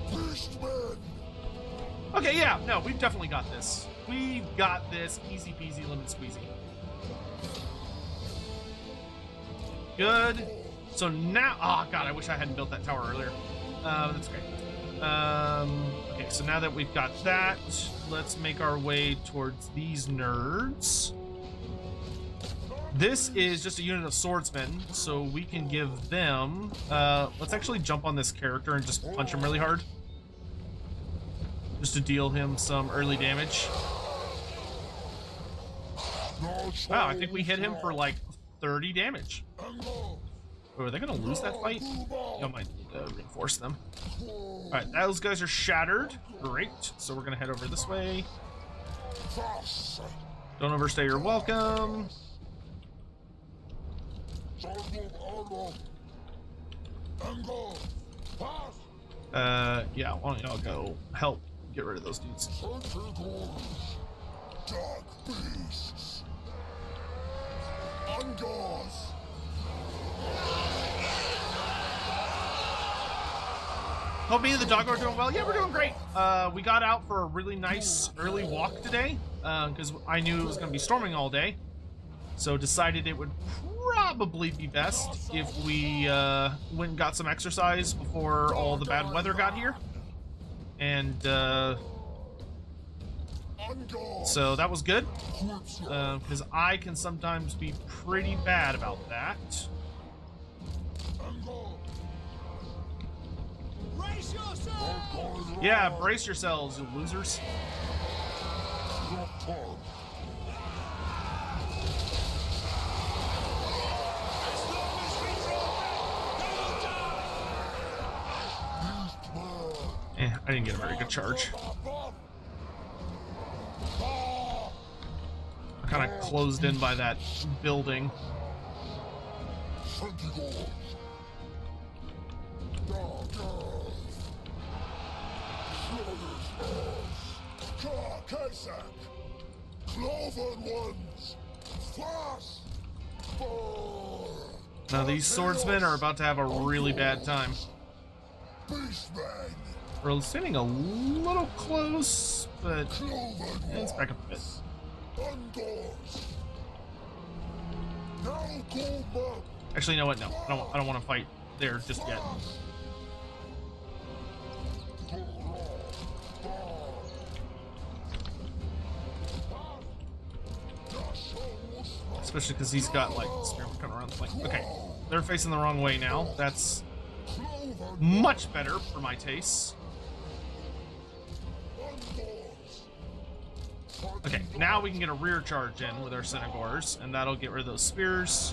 Beastmen. Okay, yeah, no, we've definitely got this. We've got this. Easy peasy, lemon squeezy. Good. So now, oh god, I wish I hadn't built that tower earlier. That's great. Okay, so now that we've got that, let's make our way towards these nerds. This is just a unit of swordsmen, so we can give them... let's actually jump on this character and just punch him really hard. Just to deal him some early damage. Wow, I think we hit him for like 30 damage. Oh, are they gonna lose that fight? I might reinforce them. Alright, those guys are shattered. Great. So we're gonna head over this way. Don't overstay your welcome. Yeah, why don't y'all go help get rid of those dudes? Dark beasts. Ungors. Hope me and the dog are doing well. Yeah, we're doing great. We got out for a really nice early walk today because I knew it was going to be storming all day. So decided it would probably be best if we went and got some exercise before all the bad weather got here. And so that was good because I can sometimes be pretty bad about that. Yeah, brace yourselves, you losers. didn't get a very good charge. Kind of closed in by that building. Now these swordsmen are about to have a really bad time. Beastmen. We're sitting a little close, but let's back up a bit. Actually, you know what? No, I don't want to fight there just yet. Especially because he's got like spearmen coming around the flank. Okay, they're facing the wrong way now. That's much better for my tastes. Okay, now we can get a rear charge in with our Centaurs, and that'll get rid of those spears.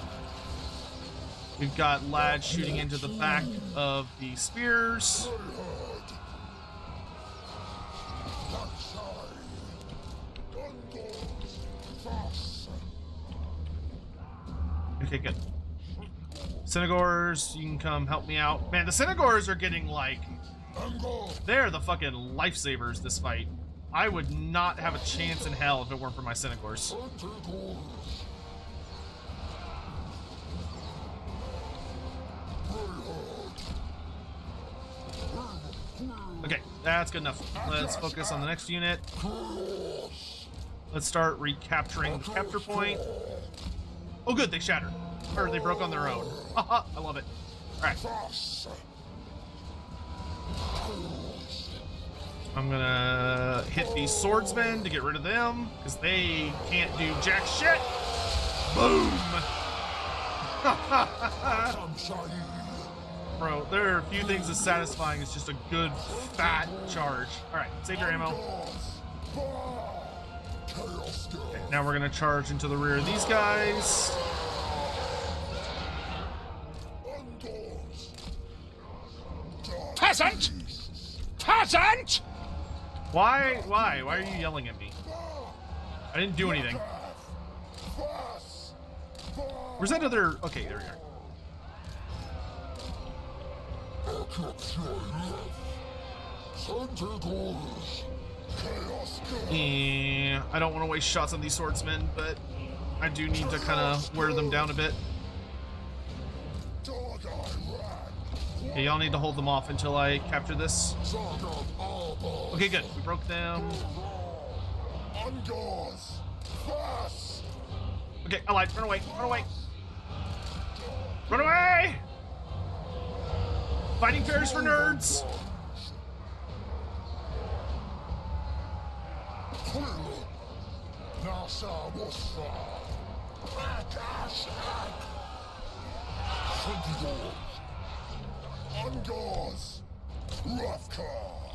We've got lads shooting into the back of the spears. Okay, good. Centaurs, you can come help me out. Man, the Centaurs are getting like... They're the fucking lifesavers this fight. I would not have a chance in hell if it weren't for my Centaurs. Okay, that's good enough. Let's focus on the next unit. Let's start recapturing the capture point. Oh good, they shattered. Or they broke on their own. Haha, I love it. Alright. I'm gonna hit these swordsmen to get rid of them, because they can't do jack shit. Boom! Bro, there are a few things as satisfying as just a good fat charge. Alright, save your ammo. Okay, now we're gonna charge into the rear of these guys. Peasant! Peasant! Why are you yelling at me? I didn't do anything. Where's that other... Okay, there we are. Yeah, I don't want to waste shots on these swordsmen, but I do need to kind of wear them down a bit. Yeah, y'all need to hold them off until I capture this. Okay, good. We broke them. Okay, I lied. Run away. Run away. Run away! Fighting fairs for nerds.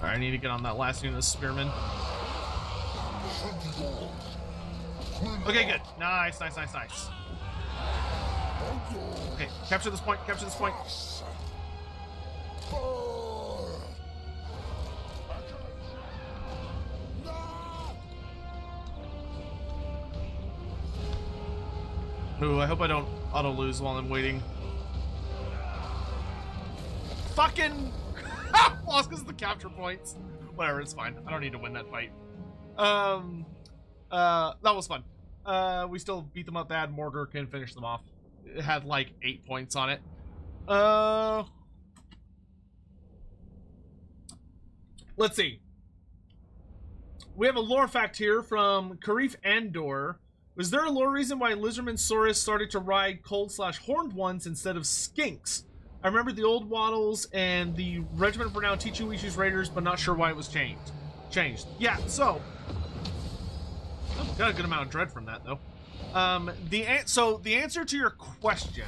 Alright, I need to get on that last unit of spearmen. Okay, good. Nice, nice, nice, nice. Okay, capture this point, capture this point. Ooh, I hope I don't auto-lose while I'm waiting. Fucking lost because of the capture points. Whatever, it's fine. I don't need to win that fight. That was fun. We still beat them up bad. Morghur can finish them off. It had like 8 points on it. Let's see. We have a lore fact here from Karif Andor. Was there a lore reason why Lizardmen Saurus started to ride cold/horned ones instead of skinks? I remember the old Waddles and the regiment were now Tichu-Ishu's Raiders, but not sure why it was changed. Yeah, so got a good amount of dread from that though. The answer to your question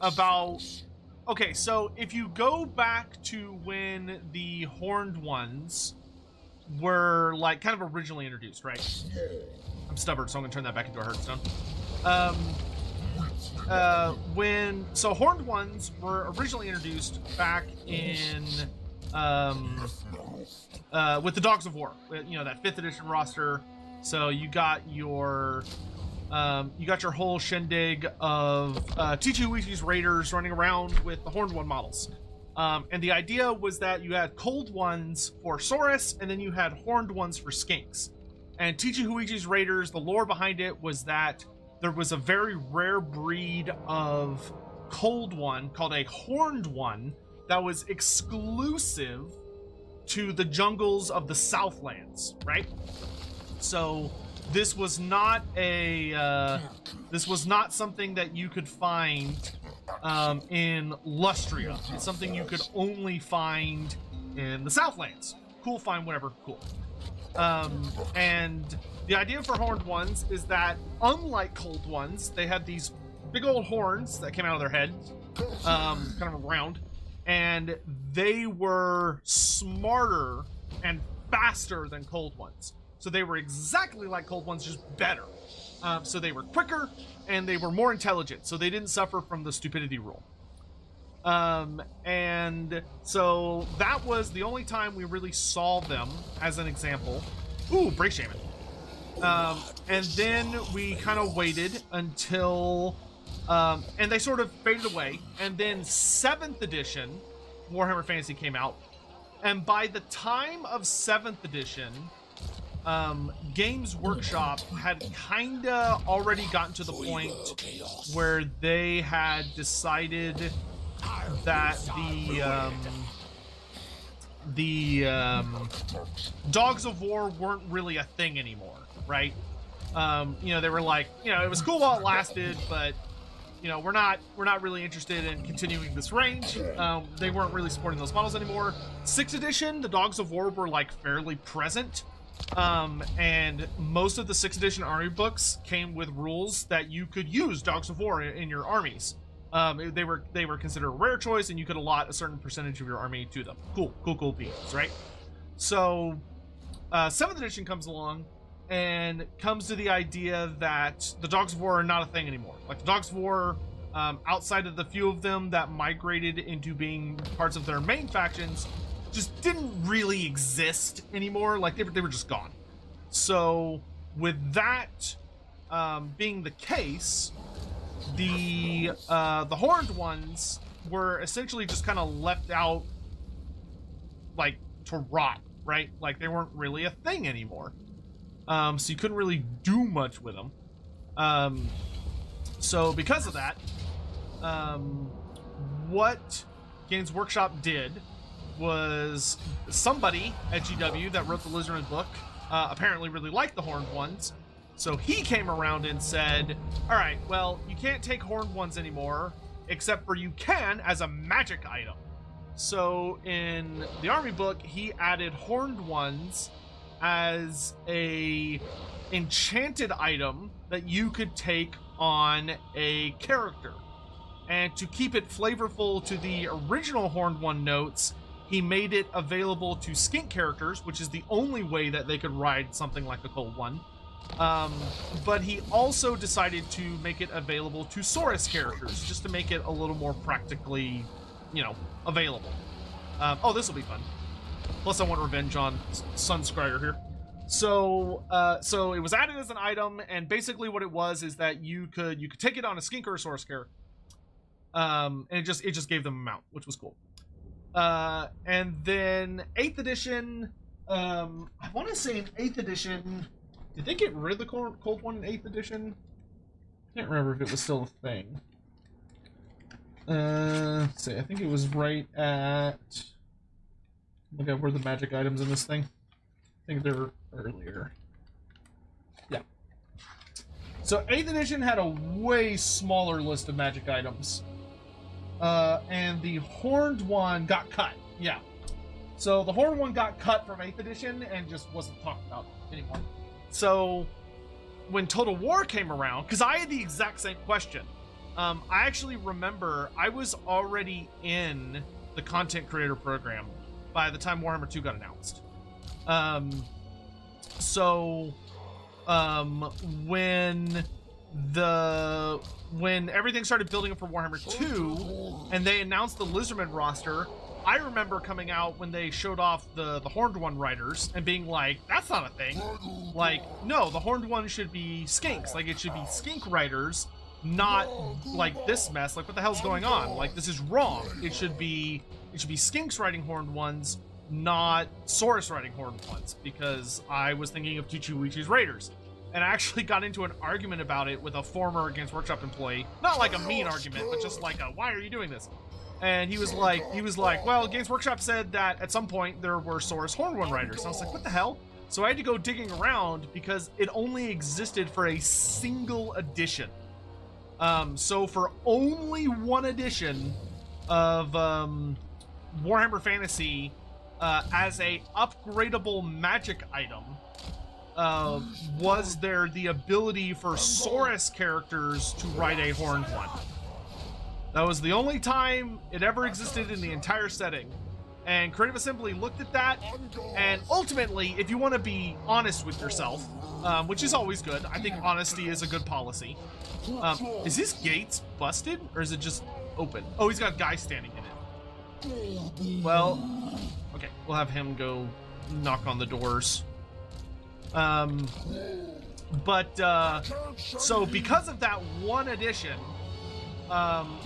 about okay, so if you go back to when the horned ones were like kind of originally introduced, right? I'm stubborn, so I'm gonna turn that back into a Hearthstone. Horned Ones were originally introduced back in with the Dogs of War, you know, that 5th edition roster. So you got your whole shindig of T2Wiki's Raiders running around with the Horned One models. And the idea was that you had Cold Ones for Saurus, and then you had Horned Ones for Skinks. And T2Wiki's Raiders, the lore behind it was that there was a very rare breed of Cold One called a Horned One that was exclusive to the jungles of the Southlands, right? So this was not something that you could find in Lustria. It's something you could only find in the Southlands. Cool, fine, whatever, cool. And the idea for Horned Ones is that, unlike Cold Ones, they had these big old horns that came out of their head, kind of round, and they were smarter and faster than Cold Ones. So they were exactly like Cold Ones, just better. So they were quicker, and they were more intelligent, so they didn't suffer from the stupidity rule. And so that was the only time we really saw them as an example. Ooh, Bray Shaman. And then we kind of waited until, and they sort of faded away. And then 7th edition Warhammer Fantasy came out. And by the time of 7th edition, Games Workshop had kinda already gotten to the point where they had decided that the Dogs of War weren't really a thing anymore, right? You know, they were like, you know, it was cool while it lasted, but you know, we're not really interested in continuing this range. They weren't really supporting those models anymore. 6th edition, the Dogs of War were like fairly present. And most of the 6th edition army books came with rules that you could use Dogs of War in your armies. They were considered a rare choice, and you could allot a certain percentage of your army to them. Cool beans, right? So 7th edition comes along and comes to the idea that the Dogs of War are not a thing anymore. Like, the Dogs of War, outside of the few of them that migrated into being parts of their main factions, just didn't really exist anymore. Like, they were just gone. So with that being the case, the Horned Ones were essentially just kind of left out, like, to rot, right? Like, they weren't really a thing anymore. So you couldn't really do much with them. So because of that, what Games Workshop did was, somebody at GW that wrote the Lizardmen book apparently really liked the Horned Ones. So he came around and said, all right, well, you can't take Horned Ones anymore, except for you can as a magic item. So in the army book, he added Horned Ones as a enchanted item that you could take on a character. And to keep it flavorful to the original Horned One notes, he made it available to skink characters, which is the only way that they could ride something like a Cold One. But he also decided to make it available to Saurus characters, just to make it a little more practically, you know, available. Oh, this will be fun. Plus, I want revenge on Sunscryer here. So it was added as an item, and basically what it was is that you could take it on a skink or a Saurus character. And it just gave them a mount, which was cool. And then 8th edition, I want to say in 8th edition, did they get rid of the Cold One in 8th edition? I can't remember if it was still a thing. Let's see, I think it was right at... Look at where the magic items in this thing. I think they're earlier. Yeah. So 8th edition had a way smaller list of magic items. And the Horned One got cut. Yeah. So the Horned One got cut from 8th edition and just wasn't talked about anymore. So when Total War came around, because I had the exact same question. I actually remember I was already in the content creator program by the time Warhammer 2 got announced. When when everything started building up for Warhammer 2 and they announced the Lizardmen roster, I remember coming out when they showed off the Horned One riders and being like, that's not a thing. Like, no, the Horned One should be skinks. Like, it should be skink riders, not like this mess. Like, what the hell's going on? Like, this is wrong. It should be skinks riding Horned Ones, not Saurus riding Horned Ones, because I was thinking of Chichiwichi's Raiders. And I actually got into an argument about it with a former Games Workshop employee. Not like a mean argument, but just like a, why are you doing this? And he was like, well, Games Workshop said that at some point there were Saurus Horned One riders. And I was like, what the hell? So I had to go digging around because it only existed for a single edition. So for only one edition of Warhammer Fantasy, as a upgradable magic item, was there the ability for Saurus characters to ride a Horned One. That was the only time it ever existed in the entire setting. And Creative Assembly looked at that, and ultimately, if you want to be honest with yourself, which is always good, I think honesty is a good policy. Is his gates busted, or is it just open? Oh, he's got a guy standing in it. Well, okay, we'll have him go knock on the doors. So because of that one edition,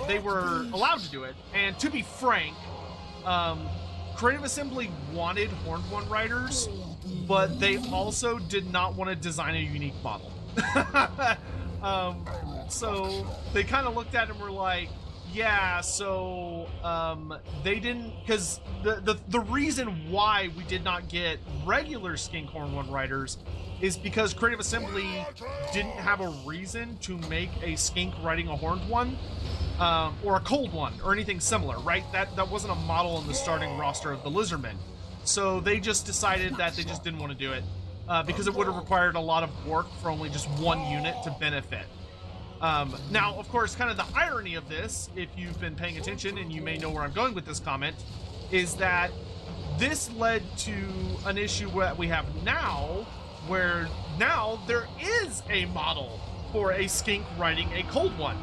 they were allowed to do it. And to be frank, Creative Assembly wanted Horned One riders, but they also did not want to design a unique model. So they kind of looked at it and were like, yeah, so they didn't, because the reason why we did not get regular skink Horned One riders is because Creative Assembly didn't have a reason to make a skink riding a Horned One, or a cold one, or anything similar, right? That wasn't a model in the starting roster of the Lizardmen. So they just decided that they just didn't want to do it, because it would have required a lot of work for only just one unit to benefit. Now, of course, kind of the irony of this, if you've been paying attention, and you may know where I'm going with this comment, is that this led to an issue that we have now, where now there is a model for a skink riding a cold one,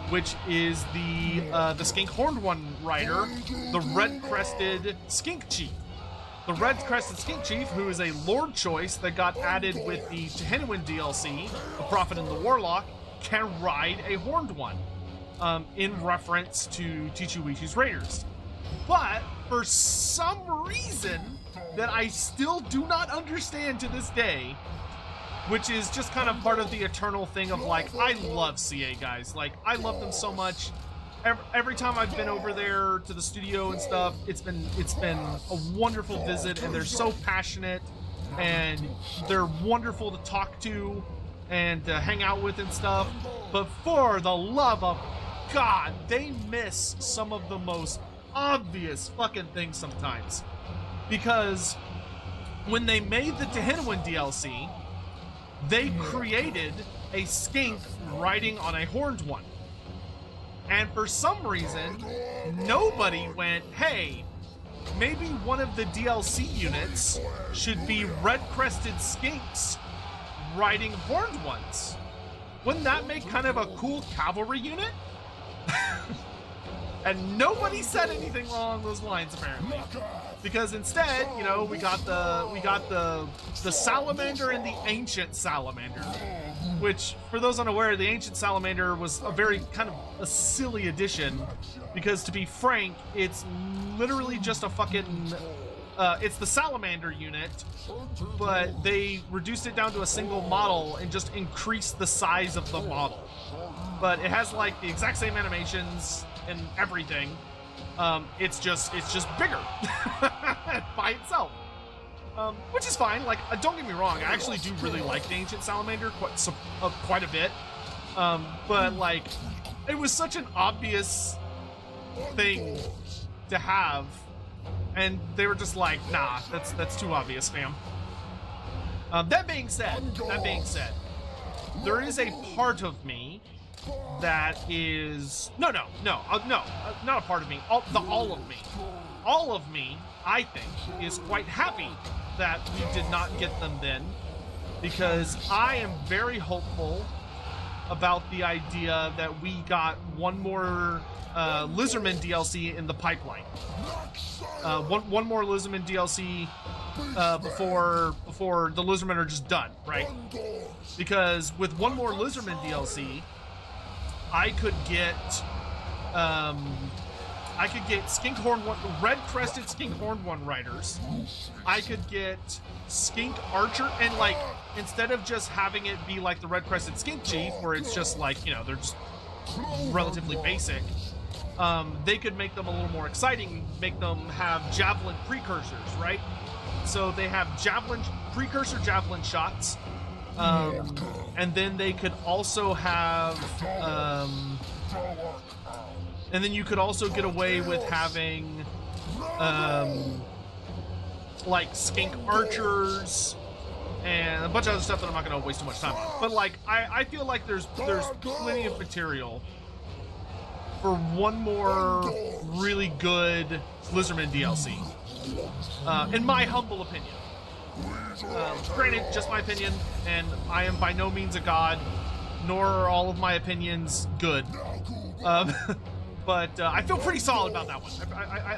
which is the skink Horned One rider, the red-crested skink chief. The red-crested skink chief, who is a lord choice that got added with the Tehenwin DLC, the Prophet and the Warlock, can ride a Horned One, in reference to Chichiwichi's Raiders. But for some reason that I still do not understand to this day, which is just kind of part of the eternal thing of like, I love CA guys. Like, I love them so much. Every time I've been over there to the studio and stuff, it's been a wonderful visit, and they're so passionate, and they're wonderful to talk to and to hang out with and stuff. But for the love of God, they miss some of the most obvious fucking things sometimes. Because when they made the Tehenwin DLC, they created a skink riding on a Horned One. And for some reason, nobody went, hey, maybe one of the DLC units should be red-crested skinks riding Horned Ones. Wouldn't that make kind of a cool cavalry unit? And nobody said anything along those lines, apparently. Because instead, you know, we got the Salamander and the Ancient Salamander. Which, for those unaware, the Ancient Salamander was a very kind of a silly addition, because to be frank, it's literally just a fucking it's the Salamander unit, but they reduced it down to a single model and just increased the size of the model. But it has like the exact same animations and everything. It's just bigger by itself. Which is fine. Like, don't get me wrong, I actually do really like the Ancient Salamander quite a bit. But like, it was such an obvious thing to have, and they were just like, nah, that's too obvious, fam. That being said, there is a part of me that is not a part of me. All of me, I think, is quite happy that we did not get them then, because I am very hopeful about the idea that we got one more Lizardmen DLC in the pipeline. One more Lizardmen DLC before the Lizardmen are just done, right? Because with one more Lizardmen DLC, I could get Skinkhorn one, red-crested Skinkhorn one riders. I could get Skink Archer, and like instead of just having it be like the red-crested Skink Chief, where it's just like, you know, they're just relatively basic. They could make them a little more exciting, make them have javelin precursors, right? So they have precursor javelin shots, and then they could also have, and then you could also get away with having, like skink archers and a bunch of other stuff that I'm not going to waste too much time on. But like, I feel like there's plenty of material for one more really good Lizardmen DLC, in my humble opinion. Granted, just my opinion, and I am by no means a god, nor are all of my opinions good. But I feel pretty solid about that one.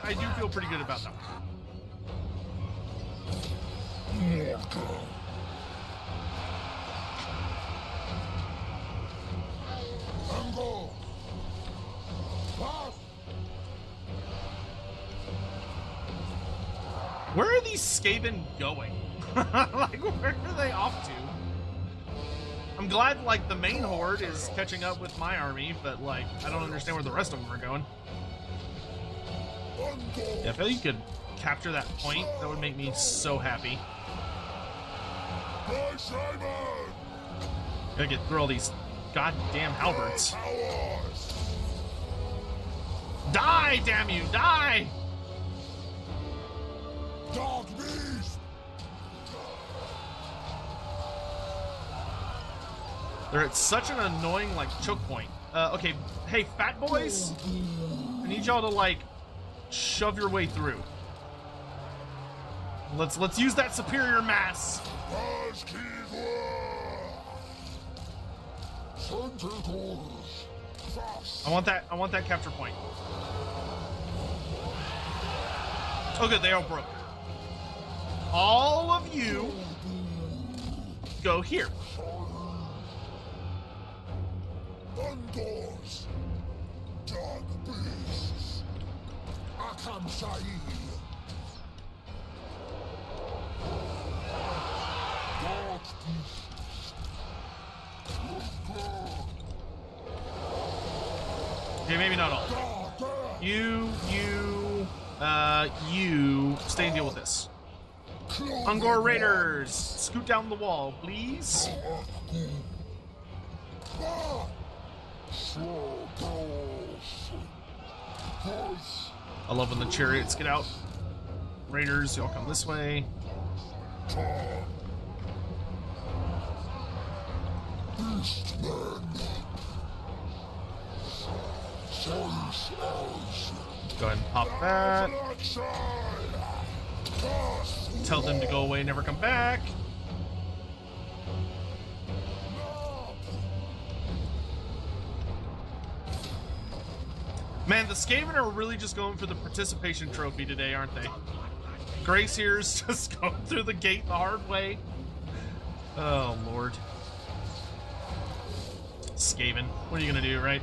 I do feel pretty good about that one. Where are these Skaven going? Like, where are they off to? I'm glad, like, the main horde is catching up with my army, but, like, I don't understand where the rest of them are going. Yeah, I feel like you could capture that point. That would make me so happy. Gotta get through all these goddamn halberds. Die, damn you, die! Dark beast! They're at such an annoying, like, choke point. Okay, hey, fat boys, I need y'all to, like, shove your way through. Let's use that superior mass. I want that capture point. Oh, good, they all broke. All of you go here. Undoors, dark beasts, Akam Saeed. Dark beasts. Okay, maybe not all. You stay and deal with this. Morghur Raiders, scoot down the wall, please. I love when the chariots get out. Raiders, y'all come this way. Go ahead and pop that. Tell them to go away, never come back. Man, the Skaven are really just going for the participation trophy today, aren't they? Grace here's just going through the gate the hard way. Oh, Lord. Skaven, what are you gonna do, right?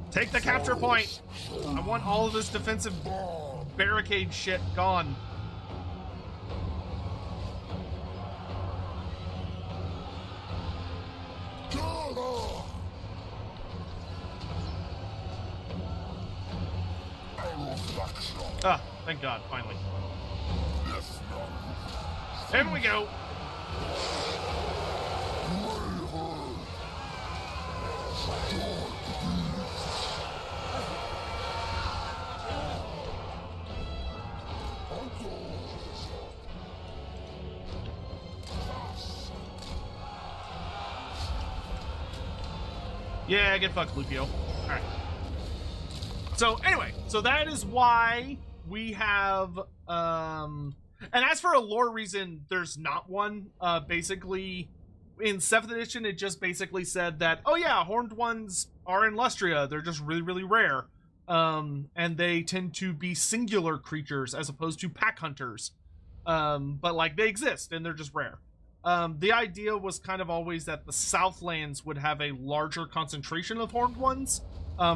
Take the capture point! I want all of this defensive barricade shit gone. Ah, thank God, finally. In we go. Yeah, get fucked, Lupio. Alright. So, anyway, so that is why we have, and as for a lore reason, there's not one. Basically, in 7th edition, it just basically said that, oh yeah, horned ones are in Lustria. They're just really, really rare. And they tend to be singular creatures as opposed to pack hunters. But like they exist and they're just rare. The idea was kind of always that the Southlands would have a larger concentration of horned ones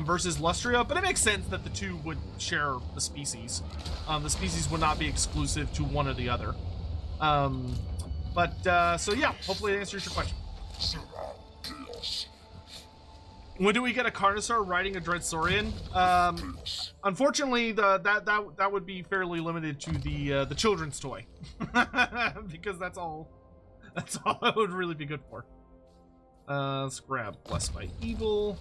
versus Lustria, but it makes sense that the two would share the species. The species would not be exclusive to one or the other. So yeah, hopefully it answers your question. When do we get a Carnosaur riding a Dreadsaurian? Unfortunately, that would be fairly limited to the children's toy, because that's all it would really be good for. Let's grab Blessed by Evil.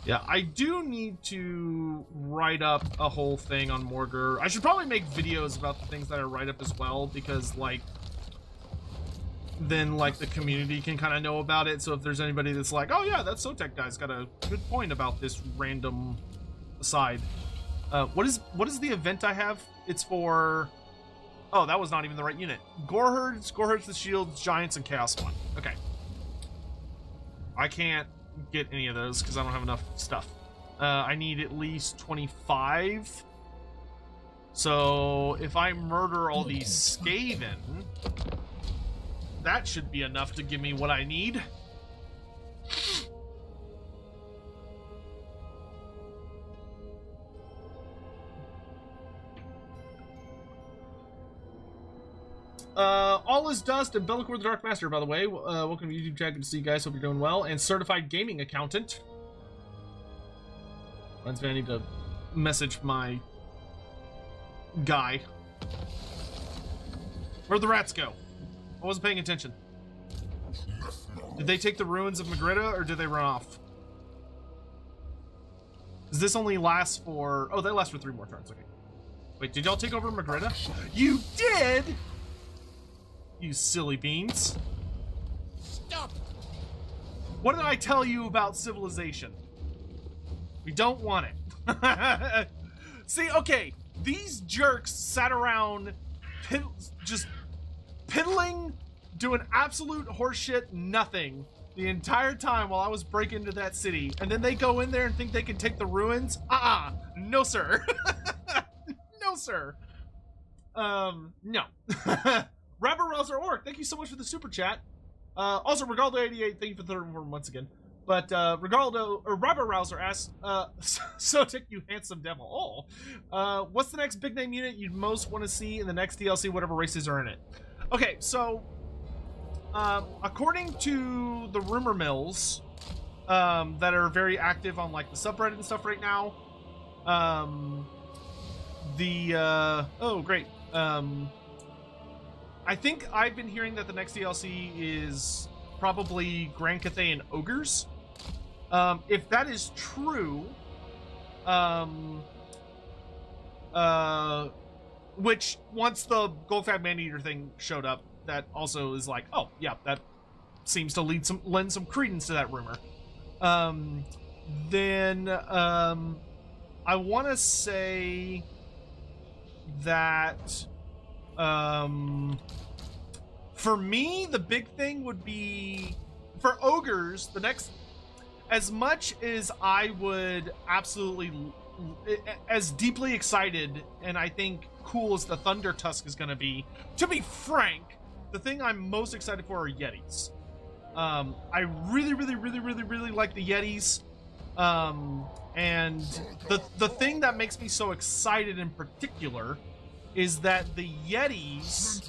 Yeah, I do need to write up a whole thing on Morghur. I should probably make videos about the things that I write up as well, because like then like the community can kind of know about it. So if there's anybody that's like, oh yeah, that Sotek guy's got a good point about this random aside. What is the event I have? It's for, oh, that was not even the right unit. Goreherds, the Shields, Giants, and Chaos Spawn. Okay. I can't get any of those because I don't have enough stuff. I need at least 25. So if I murder all these Skaven, that should be enough to give me what I need. All is Dust and Bellicor the Dark Master, by the way. Welcome to YouTube chat. Good to see you guys. Hope you're doing well. And Certified Gaming Accountant. Reminds me I need to message my guy. Where'd the rats go? I wasn't paying attention. Did they take the ruins of Magritta, or did they run off? Does this only last for... Oh, they last for 3 more turns. Okay. Wait, did y'all take over Magritta? You did?! You silly beans. Stop! What did I tell you about civilization? We don't want it. See, okay, these jerks sat around just piddling, doing absolute horseshit nothing the entire time while I was breaking into that city, and then they go in there and think they can take the ruins? No sir. No sir. No. Rabber Rouser Orc, thank you so much for the super chat. Also, Regaldo88, thank you for the 3rd one once again. But Rabber Rouser asks, Sotik, you handsome devil. Oh, what's the next big name unit you'd most want to see in the next DLC, whatever races are in it? Okay, so according to the rumor mills that are very active on like the subreddit and stuff right now, oh great, I think I've been hearing that the next DLC is probably Grand Cathay and Ogres. If that is true, which once the Goldfab Maneater thing showed up, that also is like, oh yeah, that seems to lend some credence to that rumor. Then I want to say that for me, the big thing would be for Ogres, the next, as much as I would absolutely, as deeply excited and I think cool as the Thunder Tusk is going to be frank, the thing I'm most excited for are Yetis. I really like the Yetis. And the thing that makes me so excited in particular is that the Yetis,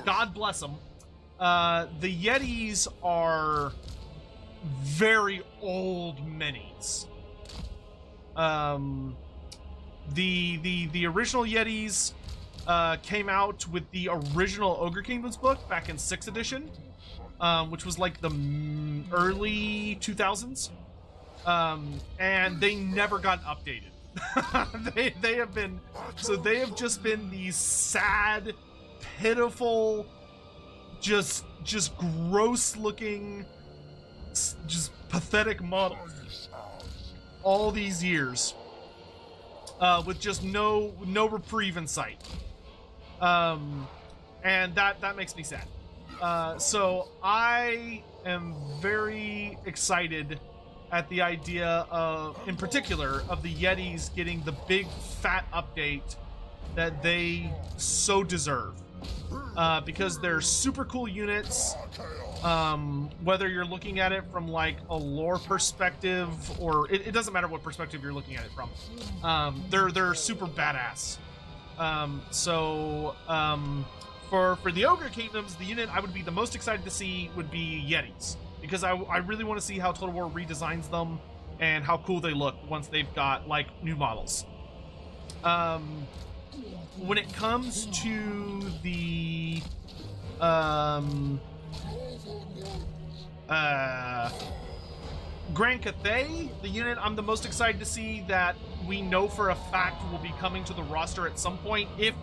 God bless them, the Yetis are very old minis. The original Yetis came out with the original Ogre Kingdoms book back in 6th edition, which was like the early 2000s, and they never got updated. they have just been these sad, pitiful, just gross looking, just pathetic models all these years, with just no reprieve in sight, and that makes me sad. So I am very excited at the idea of, in particular, of the Yetis getting the big fat update that they so deserve. Because they're super cool units, whether you're looking at it from like a lore perspective, or it doesn't matter what perspective you're looking at it from. They're super badass. For the Ogre Kingdoms, the unit I would be the most excited to see would be Yetis, because I really want to see how Total War redesigns them and how cool they look once they've got like new models. When it comes to the Grand Cathay, the unit I'm the most excited to see, that we know for a fact will be coming to the roster at some point, if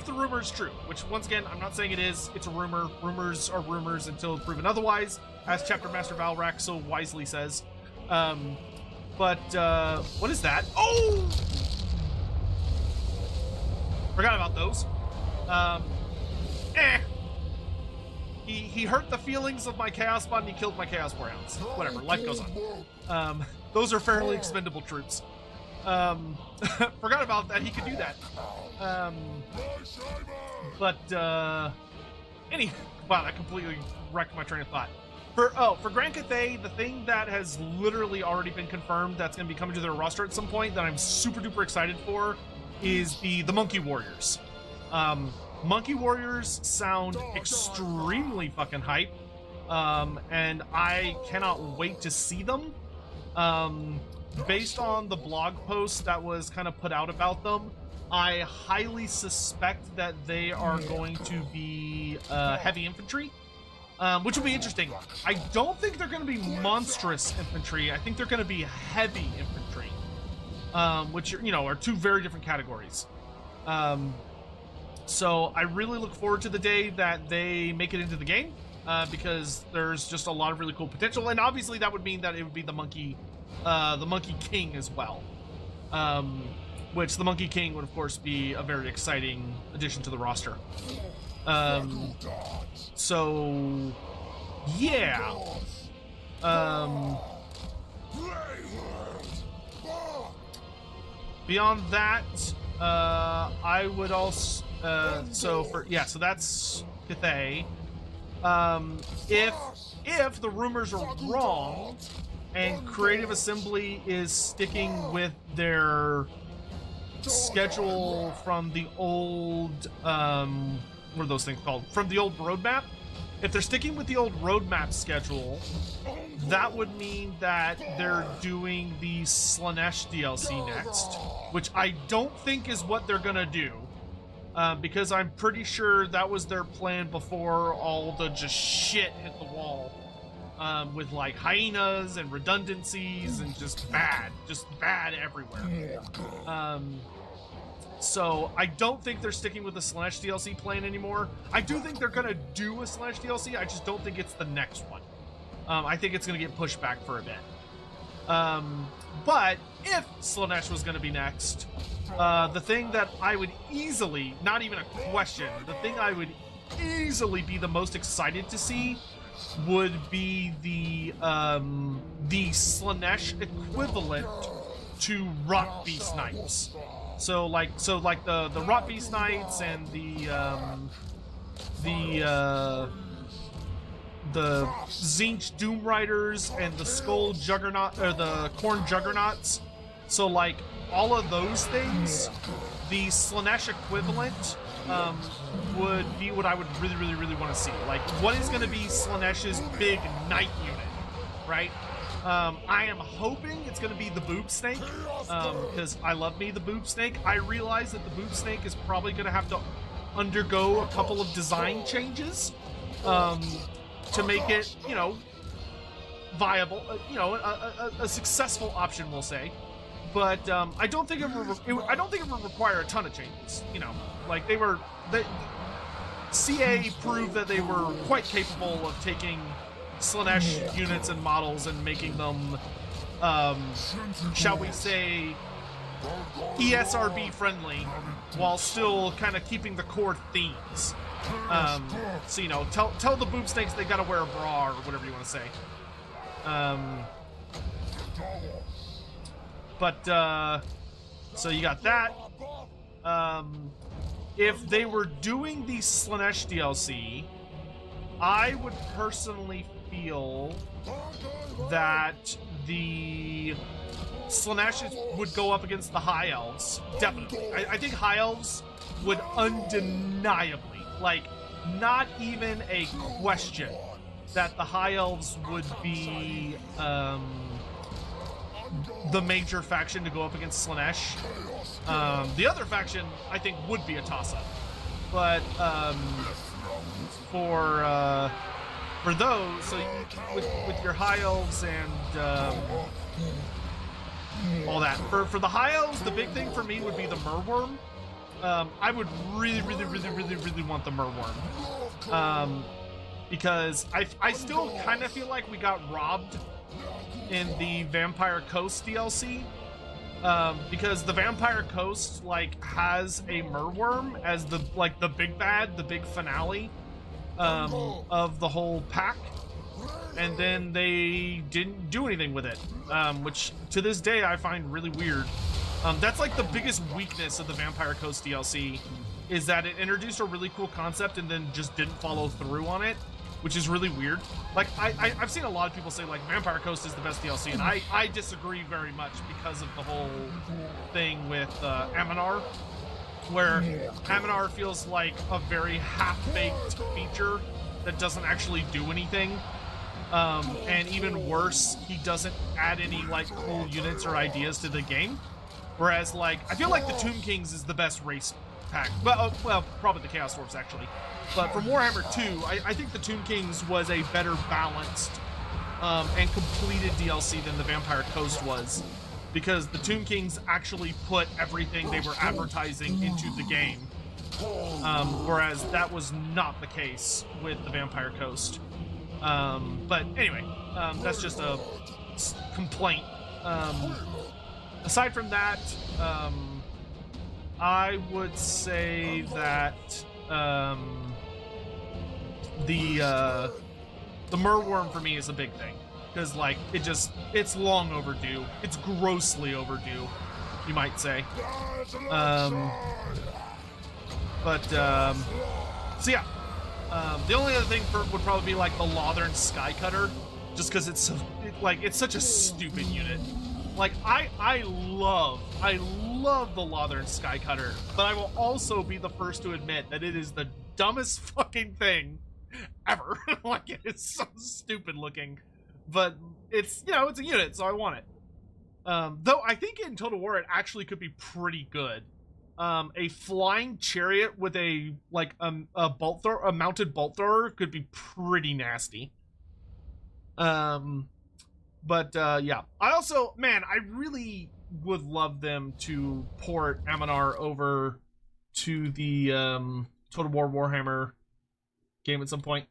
the rumor is true, which once again, I'm not saying it is, it's a rumor. Rumors are rumors until proven otherwise, as Chapter Master Valrak so wisely says. What is that? Oh! Forgot about those. He hurt the feelings of my Chaos Bond and he killed my Chaos Warhounds. Whatever, life goes on. Those are fairly expendable troops. Forgot about that, he could do that. Wow, that completely wrecked my train of thought. For Grand Cathay, the thing that has literally already been confirmed that's going to be coming to their roster at some point that I'm super duper excited for is the Monkey Warriors. Monkey Warriors sound extremely fucking hype, and I cannot wait to see them. Based on the blog post that was kind of put out about them, I highly suspect that they are going to be heavy infantry, which will be interesting. I don't think they're going to be monstrous infantry. I think they're going to be heavy infantry, which are two very different categories. So I really look forward to the day that they make it into the game, because there's just a lot of really cool potential, and obviously that would mean that it would be the Monkey King as well. Which the Monkey King would of course be a very exciting addition to the roster. So yeah. Beyond that, I would also so that's Cathay. If the rumors are wrong and Creative Assembly is sticking with their schedule from the old what are those things called? From the old roadmap. If they're sticking with the old roadmap schedule, that would mean that they're doing the Slaanesh DLC next, which I don't think is what they're gonna do, because I'm pretty sure that was their plan before all the just shit hit the wall, with like hyenas and redundancies and just bad everywhere. So I don't think they're sticking with the Slaanesh DLC plan anymore. I do think they're gonna do a Slaanesh DLC, I just don't think it's the next one. I think it's gonna get pushed back for a bit. But if Slaanesh was gonna be next, the thing that I would easily, not even a question, the thing I would easily be the most excited to see would be the Slaanesh equivalent to Rot Beast Knights. So like the Rot Beast Knights and the Tzeentch Doom Riders and the Skull Juggernaut, or the Khorne Juggernauts. So like all of those things, the Slaanesh equivalent would be what I would really want to see. Like, what is going to be Slaanesh's big knight unit, right? I am hoping it's going to be the Boob Snake, because I love me the Boob Snake. I realize that the Boob Snake is probably going to have to undergo a couple of design changes to make it, viable, a successful option, we'll say. But I don't think it would require a ton of changes. Like CA proved that they were quite capable of taking Slaanesh units and models and making them, shall we say, ESRB friendly, while still kind of keeping the core themes. So, you know, tell the boob snakes they gotta wear a bra or whatever you want to say. So you got that. If they were doing the Slaanesh DLC, I would personally feel that the Slaanesh would go up against the High Elves. Definitely. I think High Elves would undeniably, like, not even a question, that the High Elves would be the major faction to go up against Slaanesh. The other faction, I think, would be a toss-up. But for those, so with your High Elves and all that, for the High Elves, the big thing for me would be the Merworm. I would really want the Merworm. Because I still kind of feel like we got robbed in the Vampire Coast DLC. Because the Vampire Coast, like, has a Merworm as the big bad, the big finale of the whole pack. And then they didn't do anything with it, which to this day I find really weird. That's like the biggest weakness of the Vampire Coast DLC, is that it introduced a really cool concept and then just didn't follow through on it, which is really weird. Like, I've seen a lot of people say, like, Vampire Coast is the best DLC, and I disagree very much because of the whole thing with Aminar, where Aminar feels like a very half-baked feature that doesn't actually do anything. And even worse, he doesn't add any, like, cool units or ideas to the game. Whereas, like, I feel like the Tomb Kings is the best race pack. Well, probably the Chaos Dwarfs, actually. But from Warhammer 2, I think the Tomb Kings was a better balanced and completed DLC than the Vampire Coast was. Because the Tomb Kings actually put everything they were advertising into the game. Whereas that was not the case with the Vampire Coast. But anyway, that's just a complaint. Aside from that, I would say that the Merworm for me is a big thing, because, like, it's long overdue. It's grossly overdue, you might say. So yeah. The only other thing would probably be, like, the Lothern Skycutter, just because it's such a stupid unit. Like, I love the Lothern Skycutter, but I will also be the first to admit that it is the dumbest fucking thing ever. Like, it is so stupid looking, but it's, you know, it's a unit, so I want it. Though I think in Total War it actually could be pretty good. A flying chariot with a mounted bolt thrower could be pretty nasty. Yeah. I also, man, I really would love them to port Aminar over to the Total War Warhammer game at some point.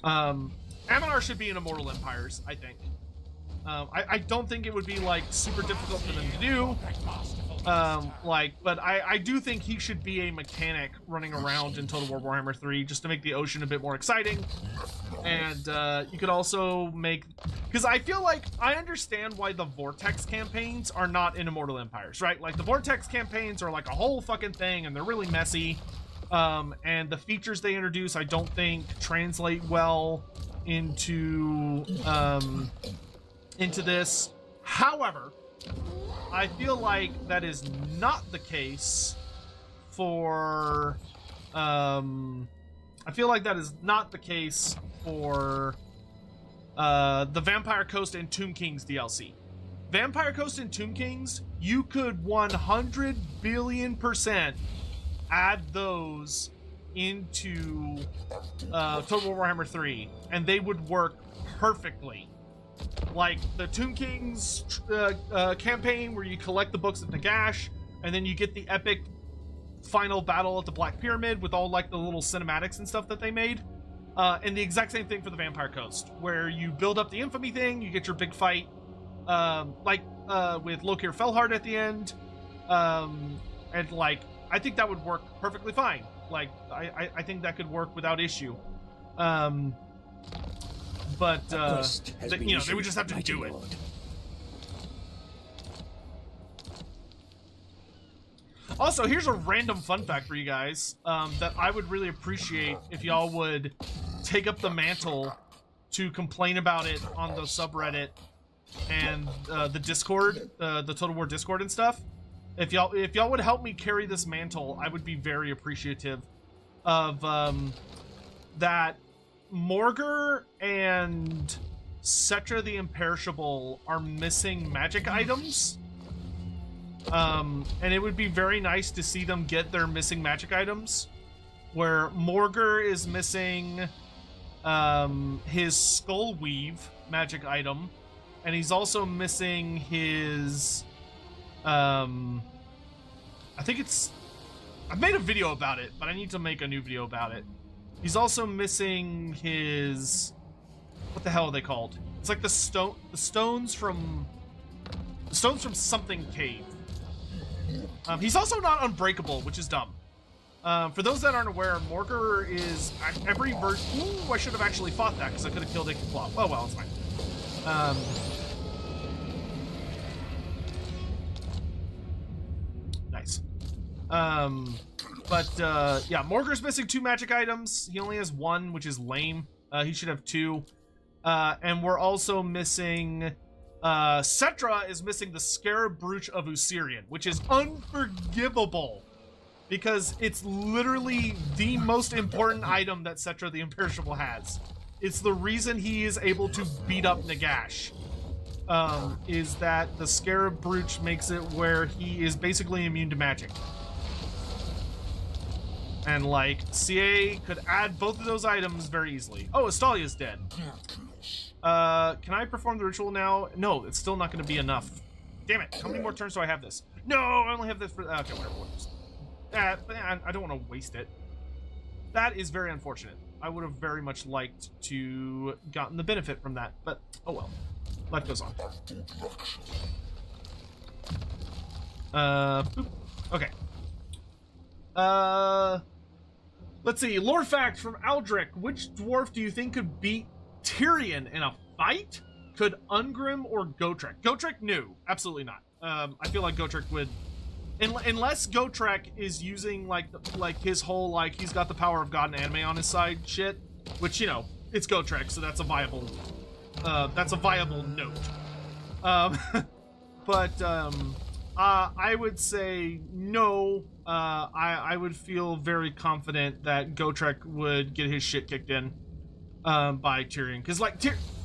Aminar should be in Immortal Empires, I think. I don't think it would be, like, super difficult for them to do. But I do think he should be a mechanic running around in Total War Warhammer 3 just to make the ocean a bit more exciting. And you could also make, because I feel like I understand why the Vortex campaigns are not in Immortal Empires, right? Like, the Vortex campaigns are like a whole fucking thing and they're really messy. And the features they introduce I don't think translate well into this. However, I feel like that is not the case for the Vampire Coast and Tomb Kings DLC. Vampire Coast and Tomb Kings, you could 100 billion% add those into Total War Warhammer 3, and they would work perfectly. Like the Tomb Kings campaign, where you collect the books of Nagash, and then you get the epic final battle at the Black Pyramid with all, like, the little cinematics and stuff that they made. And the exact same thing for the Vampire Coast, where you build up the infamy thing, you get your big fight, with Lokir Felhard at the end, And like, I think that would work perfectly fine. Like, I think that could work without issue. But you know, they would just have to do it. Also, here's a random fun fact for you guys that I would really appreciate if y'all would take up the mantle to complain about it on the subreddit and the Discord, the Total War Discord and stuff. If y'all would help me carry this mantle, I would be very appreciative of that. Morghur and Cetra the Imperishable are missing magic items. And it would be very nice to see them get their missing magic items. Where Morghur is missing his Skull Weave magic item, and he's also missing his I think it's, I've made a video about it, but I need to make a new video about it. He's also missing his, what the hell are they called? It's like the stones from something cave. He's also not unbreakable, which is dumb. For those that aren't aware, Morghur is every version. Ooh, I should have actually fought that because I could have killed Ickplop. Oh well, it's fine. Nice. Yeah, Morghur's missing 2 magic items. He only has 1, which is lame. He should have 2. And we're also missing... Cetra is missing the Scarab Brooch of Usirian, which is unforgivable. Because it's literally the most important item that Cetra the Imperishable has. It's the reason he is able to beat up Nagash. Is that the Scarab Brooch makes it where he is basically immune to magic. And, like, CA could add both of those items very easily. Oh, Astalia's dead. Can I perform the ritual now? No, it's still not going to be enough. Damn it. How many more turns do I have this? No, I only have this for... Okay, whatever. I don't want to waste it. That is very unfortunate. I would have very much liked to gotten the benefit from that, but oh well. Life goes on. Boop. Okay. Let's see. Lore fact from Aldrich. Which dwarf do you think could beat Tyrion in a fight? Could Ungrim or Gotrek? Gotrek, no. Absolutely not. I feel like Gotrek would... Unless Gotrek is using, like his whole, like, he's got the power of God and anime on his side shit. Which, you know, it's Gotrek, so that's a viable... note. I would say no. I would feel very confident that Gotrek would get his shit kicked in by Tyrion, because like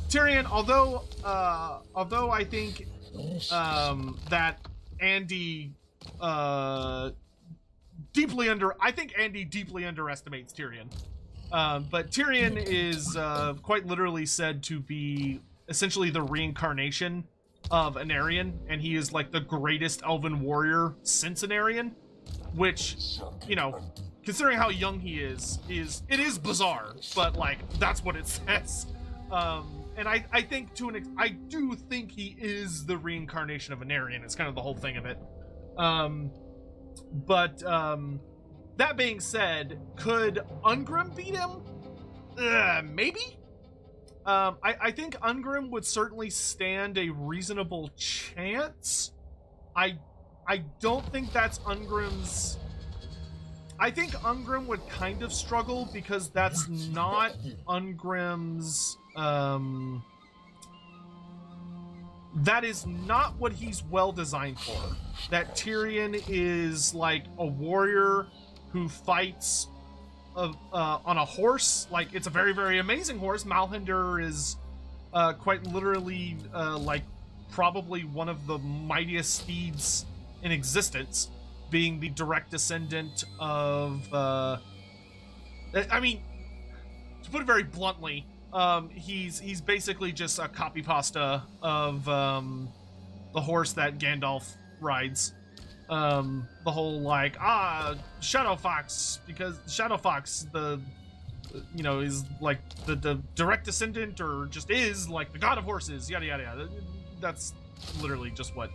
Tyrion, although I think that Andy Andy deeply underestimates Tyrion. But Tyrion is quite literally said to be essentially the reincarnation of Anarion, and he is like the greatest elven warrior since Anarion, which, you know, considering how young he is bizarre, but like that's what it says. And I think I do think he is the reincarnation of Anarion. It's kind of the whole thing of it. That being said, could Ungrim beat him? Maybe. I think Ungrim would certainly stand a reasonable chance. I don't think that's Ungrim's... I think Ungrim would kind of struggle because that's not Ungrim's... that is not what he's well designed for. That Tyrion is like a warrior who fights on a horse. Like, it's a very, very amazing horse. Malhinder is quite literally like probably one of the mightiest steeds in existence, being the direct descendant of I mean, to put it very bluntly, he's basically just a copy pasta of the horse that Gandalf rides. The whole like Shadow Fox, because Shadow Fox, you know, is like the direct descendant, or just is like the god of horses, yada yada yada. That's literally just what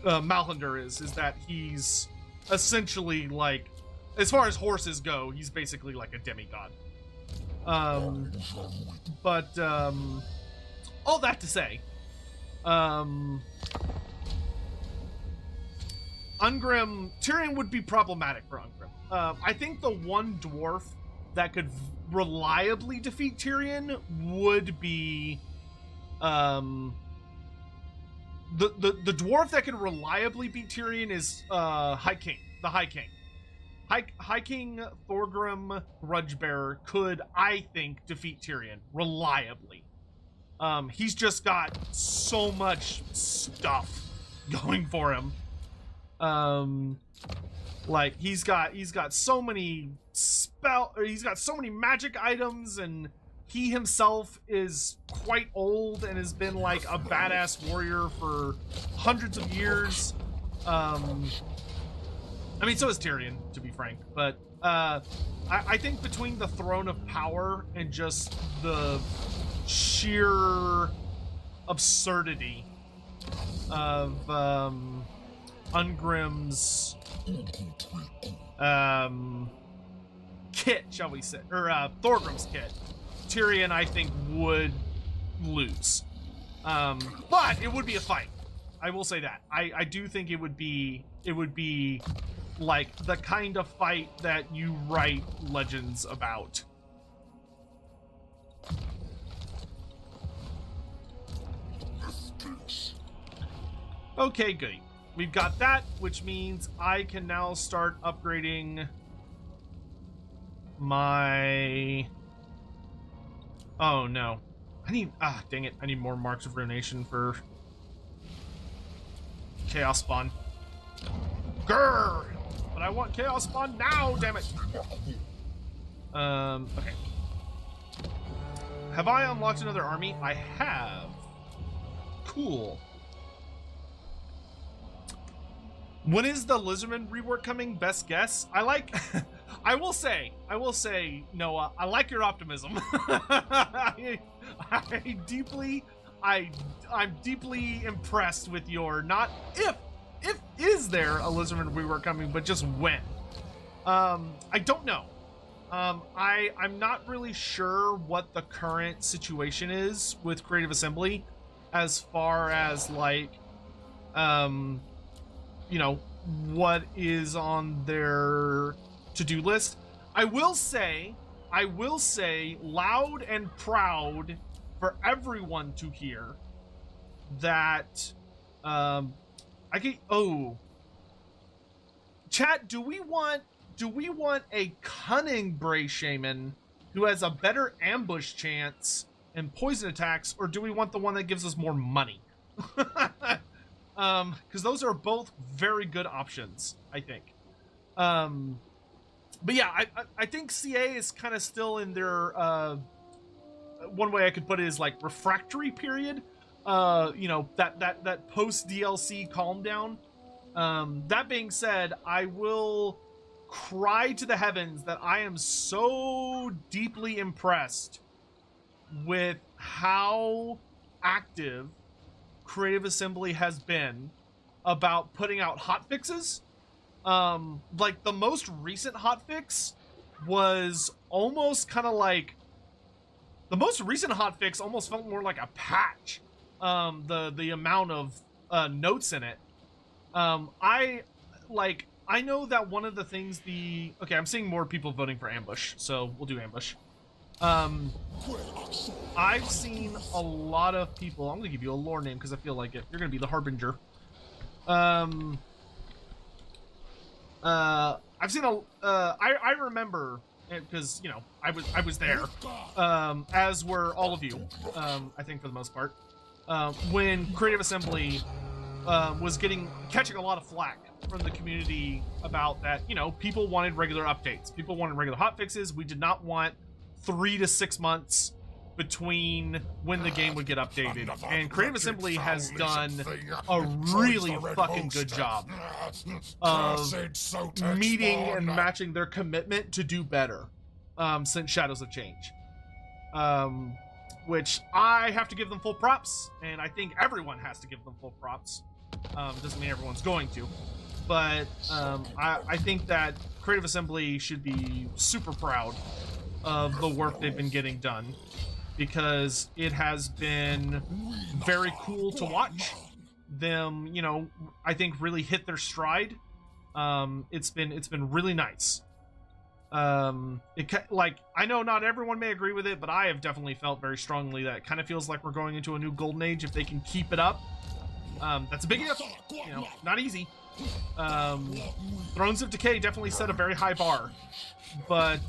Malhinder is that he's essentially like, as far as horses go, he's basically like a demigod. But all that to say, Ungrim, Tyrion would be problematic for Ungrim. I think the one dwarf that could reliably defeat Tyrion would be the dwarf that could reliably beat Tyrion is the High King. High King Thorgrim Grudgebearer could, I think, defeat Tyrion reliably. He's just got so much stuff going for him. Like he's got so many he's got so many magic items, and he himself is quite old and has been like a badass warrior for hundreds of years. I mean, so is Tyrion, to be frank, but I think between the Throne of Power and just the sheer absurdity of Ungrim's kit, shall we say, or Thorgrim's kit, Tyrion, I think, would lose. But it would be a fight. I will say that. I do think it would be like the kind of fight that you write legends about. Okay, goody. We've got that, which means I can now start upgrading my... Oh, no. Dang it. I need more Marks of Ruination for Chaos Spawn. Grrr! But I want Chaos Spawn now, damn it! Okay. Have I unlocked another army? I have. Cool. When is the Lizardmen rework coming? Best guess? I will say, Noah, I like your optimism. I'm deeply impressed with your, not if is there a Lizardmen rework coming, but just when. I don't know. I'm not really sure what the current situation is with Creative Assembly as far as like, you know, what is on their to-do list. I will say loud and proud for everyone to hear that chat, do we want a cunning Bray Shaman who has a better ambush chance and poison attacks, or do we want the one that gives us more money? Because those are both very good options, I think. But yeah, I think CA is kind of still in their, one way I could put it is like refractory period. You know, that post DLC calm down. That being said, I will cry to the heavens that I am so deeply impressed with how active Creative Assembly has been about putting out hotfixes. Like the most recent hotfix was almost kind of like, the most recent hotfix almost felt more like a patch. The amount of notes in it. I know that one of the things okay, I'm seeing more people voting for ambush, so we'll do ambush. I've seen a lot of people, I'm gonna give you a lore name because I feel like it. You're gonna be the Harbinger. I've seen I remember, because, you know, I was there, as were all of you, I think for the most part, when Creative Assembly was catching a lot of flack from the community about that. You know, people wanted regular updates. People wanted regular hotfixes. We did not want 3 to 6 months between when the game would get updated. And Creative Assembly has done a really fucking good job of meeting and matching their commitment to do better since Shadows of Change. Which I have to give them full props, and I think everyone has to give them full props. Doesn't mean everyone's going to, but I think that Creative Assembly should be super proud of the work they've been getting done, because it has been very cool to watch them, you know, I think really hit their stride. It's been really nice. Like, I know not everyone may agree with it, but I have definitely felt very strongly that it kind of feels like we're going into a new golden age if they can keep it up. That's a big if, you know, not easy. Thrones of Decay definitely set a very high bar, but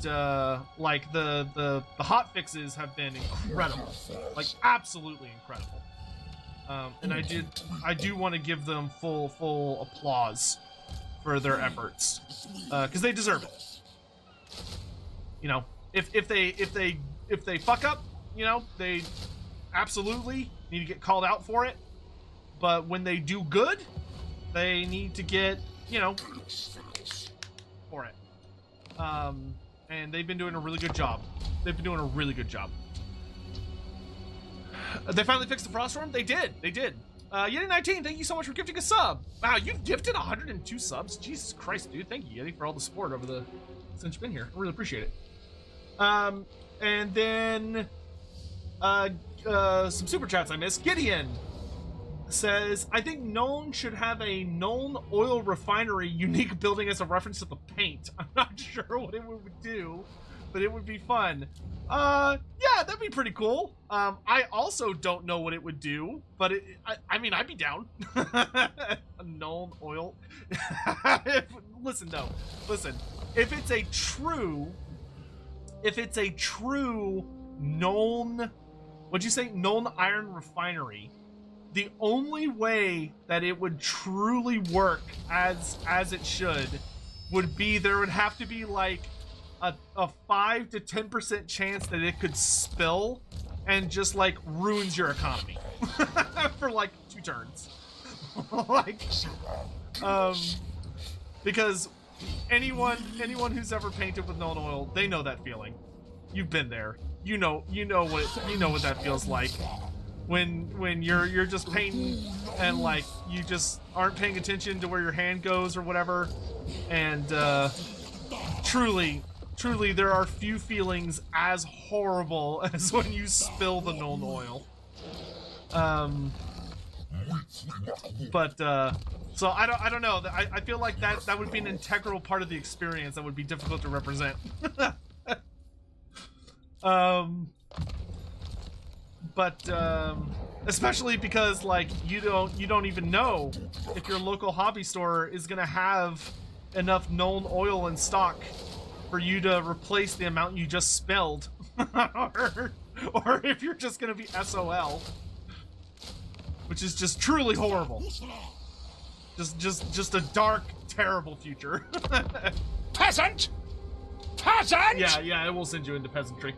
like the hot fixes have been incredible, like absolutely incredible. And I do want to give them full applause for their efforts, because they deserve it. You know, if they fuck up, you know, they absolutely need to get called out for it. But when they do good, they need to get, you know, for it. And they've been doing a really good job. They've been doing a really good job. They finally fixed the Froststorm? They did. Yeti19, thank you so much for gifting a sub. Wow, you've gifted 102 subs? Jesus Christ, dude. Thank you, Yeti, for all the support over since you've been here. I really appreciate it. And then some super chats I missed. Gideon says, I think Nuln should have a Nuln oil refinery unique building as a reference to the paint. I'm not sure what it would do, but it would be fun. Yeah, that'd be pretty cool. I also don't know what it would do, but I mean, I'd be down. A Nuln oil. Listen, if it's a true Nuln, what'd you say? Nuln iron refinery. The only way that it would truly work as it should would be there would have to be like a 5 to 10% chance that it could spill and just like ruins your economy for like 2 turns. Like, because anyone who's ever painted with Nuln oil, they know that feeling. You've been there. You know what that feels like. When you're just painting and like you just aren't paying attention to where your hand goes or whatever, and truly there are few feelings as horrible as when you spill the Nuln oil. So I don't know. I feel like that would be an integral part of the experience that would be difficult to represent. Especially because like you don't even know if your local hobby store is gonna have enough Nuln oil in stock for you to replace the amount you just spilled, or if you're just gonna be SOL, which is just truly horrible. Just a dark, terrible future. Peasant! Yeah, it will send you into peasantry.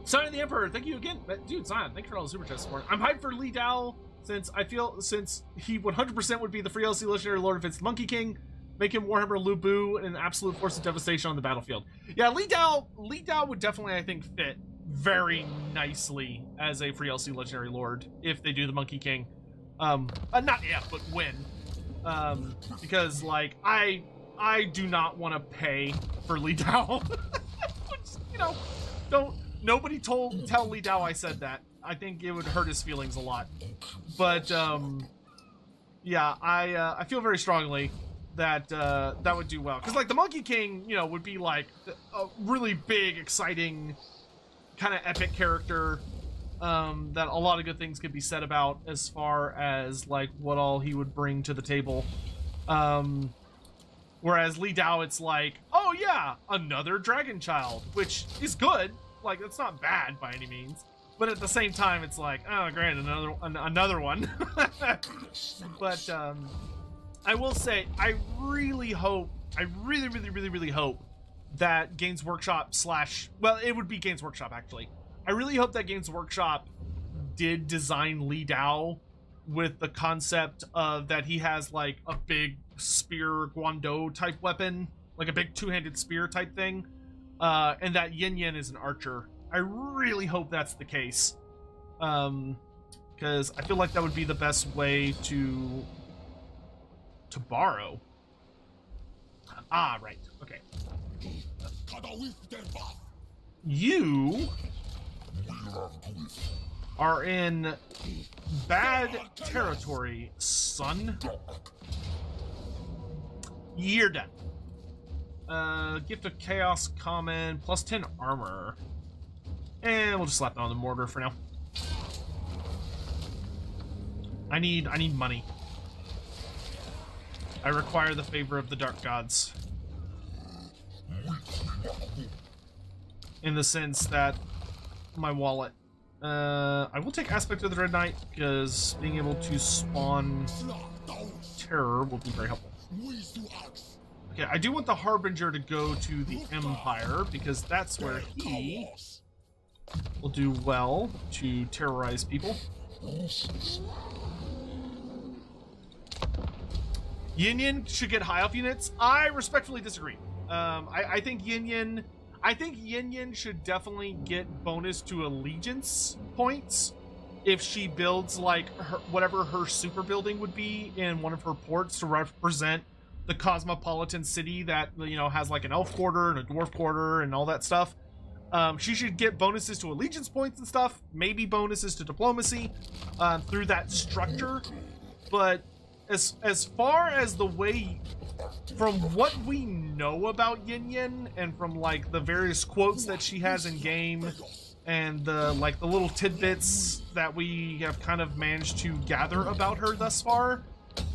Son of the Emperor, thank you again. Dude, Zion, thank you for all the super chats this morning. I'm hyped for Li Dao since he 100% would be the free LC legendary lord if it's the Monkey King. Make him Warhammer Lu Bu and an absolute force of devastation on the battlefield. Yeah, Li Dao would definitely, I think, fit very nicely as a free LC legendary lord if they do the Monkey King. Not if, but when. Because like I do not want to pay for Li Dao. Which, nobody tell Li Dao I said that. I think it would hurt his feelings a lot. But yeah, I feel very strongly that that would do well, because like the Monkey King, would be like a really big, exciting, kind of epic character that a lot of good things could be said about as far as like what all he would bring to the table. Whereas Li Dao, it's like, oh yeah, another dragon child, which is good. Like, it's not bad by any means, but at the same time, it's like, oh great, another one. But I will say, I really hope that Games Workshop it would be Games Workshop actually. I really hope that Games Workshop did design Li Dao with the concept of that he has like a big spear Guando type weapon, like a big 2-handed spear type thing, and that Yin Yin is an archer. I really hope that's the case, because I feel like that would be the best way to borrow. Ah, right. Okay. You are in bad territory, son. You're done. Gift of Chaos common, plus 10 armor. And we'll just slap that on the Morghur for now. I need money. I require the favor of the dark gods. In the sense that my wallet. I will take Aspect of the Red Knight, because being able to spawn terror will be very helpful. Okay, I do want the Harbinger to go to the Empire, because that's where he will do well to terrorize people. Yin Yin should get high elf units. I respectfully disagree. I think Yin Yin should definitely get bonus to allegiance points if she builds like whatever her super building would be in one of her ports to represent the cosmopolitan city that, you know, has like an elf quarter and a dwarf quarter and all that stuff. She should get bonuses to allegiance points and stuff, maybe bonuses to diplomacy through that structure. But as far as the way, from what we know about Yin Yin and from like the various quotes that she has in game and the like the little tidbits that we have kind of managed to gather about her thus far,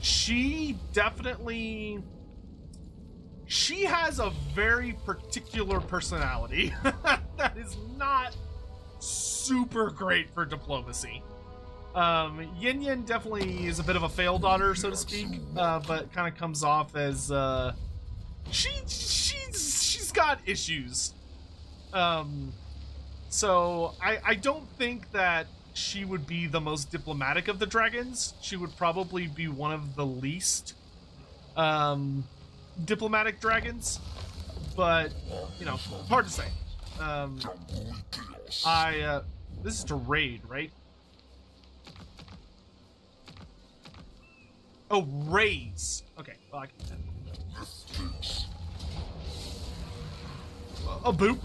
she has a very particular personality that is not super great for diplomacy. Yin Yin definitely is a bit of a fail daughter, so to speak, but kind of comes off as she's got issues. So I don't think that she would be the most diplomatic of the dragons. She would probably be one of the least diplomatic dragons, but you know, hard to say. This is to raid, right? Oh, raise. Okay, well, I can do that. A boop.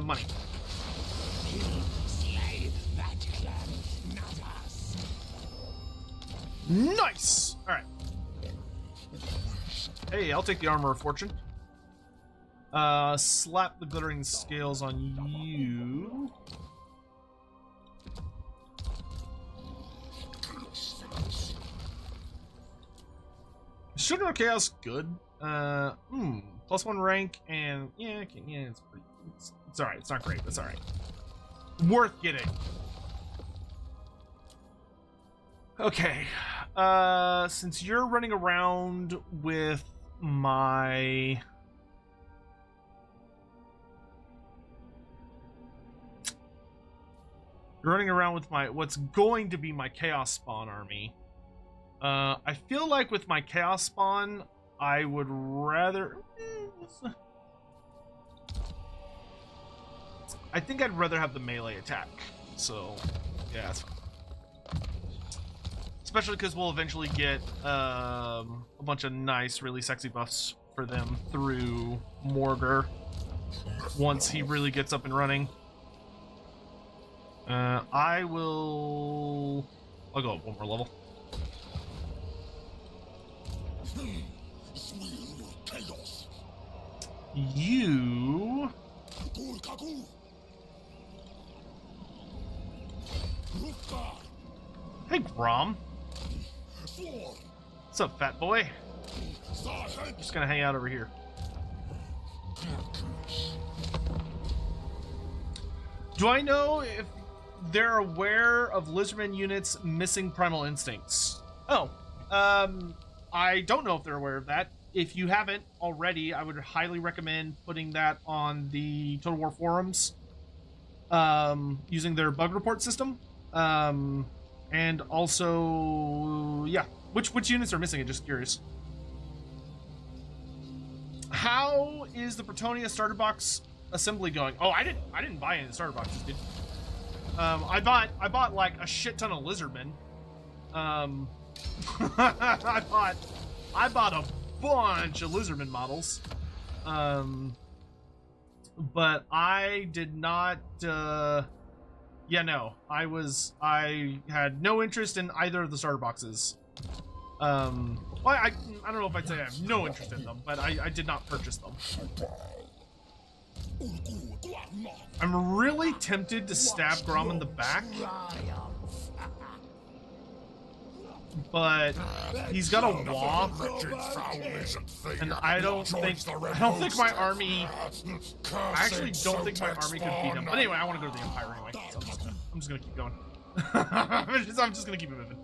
Money. Nice. All right. Hey, I'll take the armor of fortune. Slap the glittering scales on you. Sugar of Chaos, good. Plus 1 rank, and yeah, it's pretty. It's all right. It's not great. It's all right. Worth getting. Okay. Since you're running around with my what's going to be my Chaos Spawn army. I feel like with my Chaos Spawn, I would rather... I think I'd rather have the melee attack. So, yeah. That's fine. Especially because we'll eventually get a bunch of nice, really sexy buffs for them through Morghur once he really gets up and running. I'll go up one more level. You... Hey, Grom. What's up, fat boy? Just gonna hang out over here. Do I know if they're aware of Lizardmen units missing primal instincts? Oh, I don't know if they're aware of that. If you haven't already, I would highly recommend putting that on the Total War forums, using their bug report system. And also, yeah, which units are missing? I'm just curious. How is the Bretonia starter box assembly going? Oh, I didn't buy any of the starter boxes, dude. I bought like a shit ton of Lizardmen. I bought a bunch of Lizardmen models. But I did not, yeah, no, I had no interest in either of the starter boxes. Well, I don't know if I'd say I have no interest in them, but I did not purchase them. I'm really tempted to stab Grom in the back, but he's got a wall, and I don't think my army. I actually don't think my army could beat him. But anyway, I want to go to the Empire anyway, so I'm just gonna keep going. I'm just gonna keep it moving.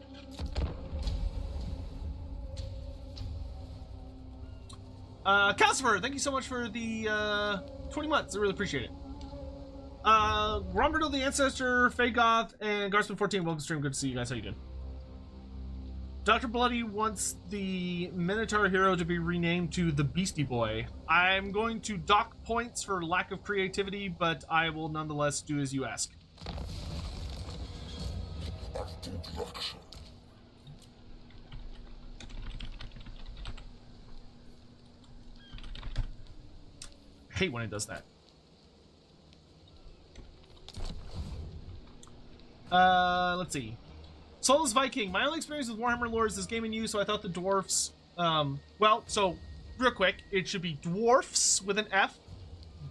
Calcifer, thank you so much for the 20 months. I really appreciate it. Romberdle the Ancestor, Fagoth, and Garsman14, welcome to stream. Good to see you guys. How you doing? Dr. Bloody wants the Minotaur hero to be renamed to the Beastie Boy. I'm going to dock points for lack of creativity, but I will nonetheless do as you ask. I hate when it does that. Let's see. Soulless Viking. My only experience with Warhammer lore is this game in use, so I thought the dwarfs. Well, so real quick, it should be dwarfs with an F,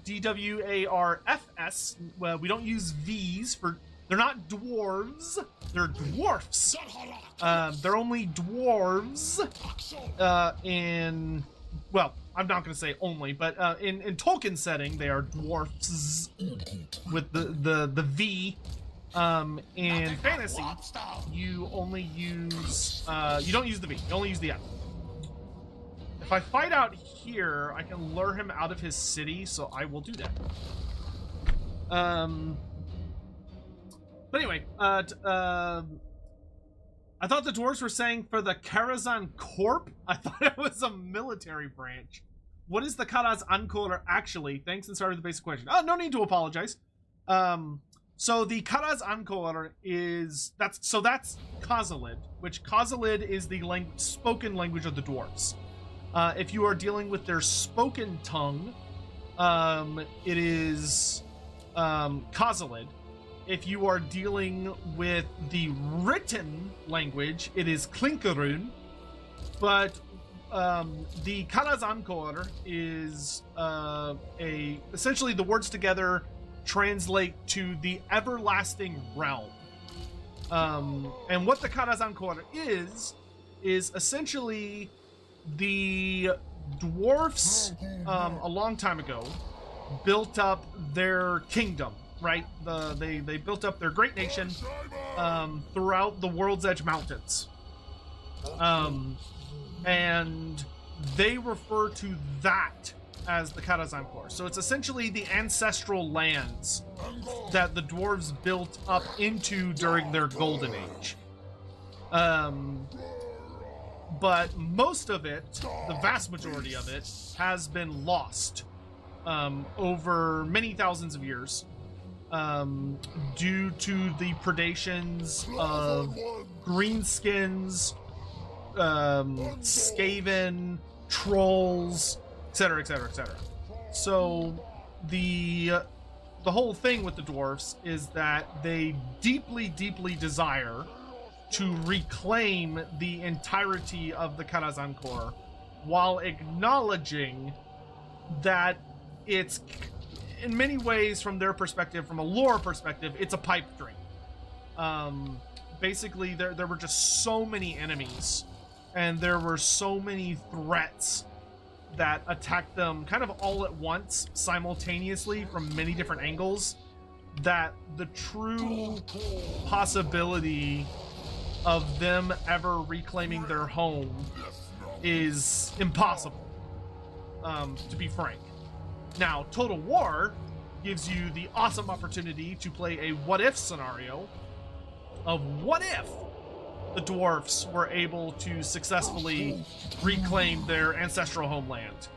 DWARFS. Well, we don't use V's for. They're not dwarves. They're dwarfs. They're only dwarves. In well, I'm not going to say only, but in Tolkien setting, they are dwarfs with the V. In fantasy, you only use, you don't use the V, you only use the F. If I fight out here, I can lure him out of his city, so I will do that. But anyway, I thought the dwarves were saying for the Karazhan Corp. I thought it was a military branch. What is the Karazhan Corp actually? Thanks and sorry for the basic question. Oh, no need to apologize. So the Karazhan Corp is that's Khazalid, which Khazalid is the spoken language of the dwarves. If you are dealing with their spoken tongue, it is Khazalid. If you are dealing with the written language, it is Klinkerun. But the Karazhan Corp is essentially the words together translate to the everlasting realm. And what the Karazhan Corp is essentially the dwarfs a long time ago built up their kingdom, right? They built up their great nation throughout the World's Edge Mountains. And they refer to that as the Karazhan Corp. So it's essentially the ancestral lands that the dwarves built up into during their golden age. But most of it, the vast majority of it, has been lost over many thousands of years due to the predations of greenskins, Skaven, trolls, etc., etc., etc. So the whole thing with the dwarfs is that they deeply, deeply desire to reclaim the entirety of the Karazhan Corp while acknowledging that it's, in many ways, from their perspective, from a lore perspective, it's a pipe dream. Basically, there were just so many enemies, and there were so many threats that attacked them kind of all at once, simultaneously, from many different angles, that the true possibility of them ever reclaiming their home is impossible, to be frank. Now, Total War gives you the awesome opportunity to play a what-if scenario of what if the dwarfs were able to successfully reclaim their ancestral homeland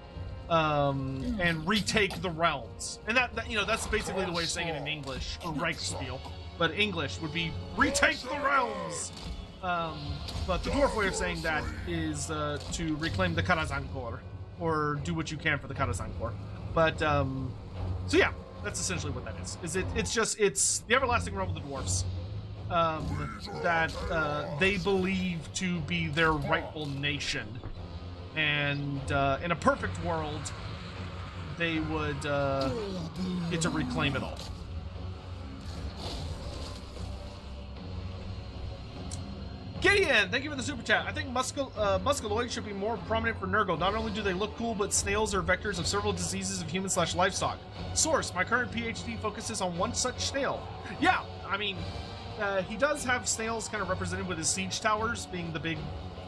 and retake the realms. And that you know, that's basically the way of saying it in English, or Reichsspiel. but English would be retake the realms. But the dwarf way of saying that is to reclaim the Khazalid, or do what you can for the Khazalid. But so yeah, that's essentially what that is. It's the everlasting realm of the dwarfs that they believe to be their rightful nation, and in a perfect world, they would get to reclaim it all. Gideon, thank you for the super chat. I think musculoids should be more prominent for Nurgle. Not only do they look cool, but snails are vectors of several diseases of human/livestock. Source, my current PhD focuses on one such snail. Yeah, I mean, he does have snails kind of represented with his siege towers being the big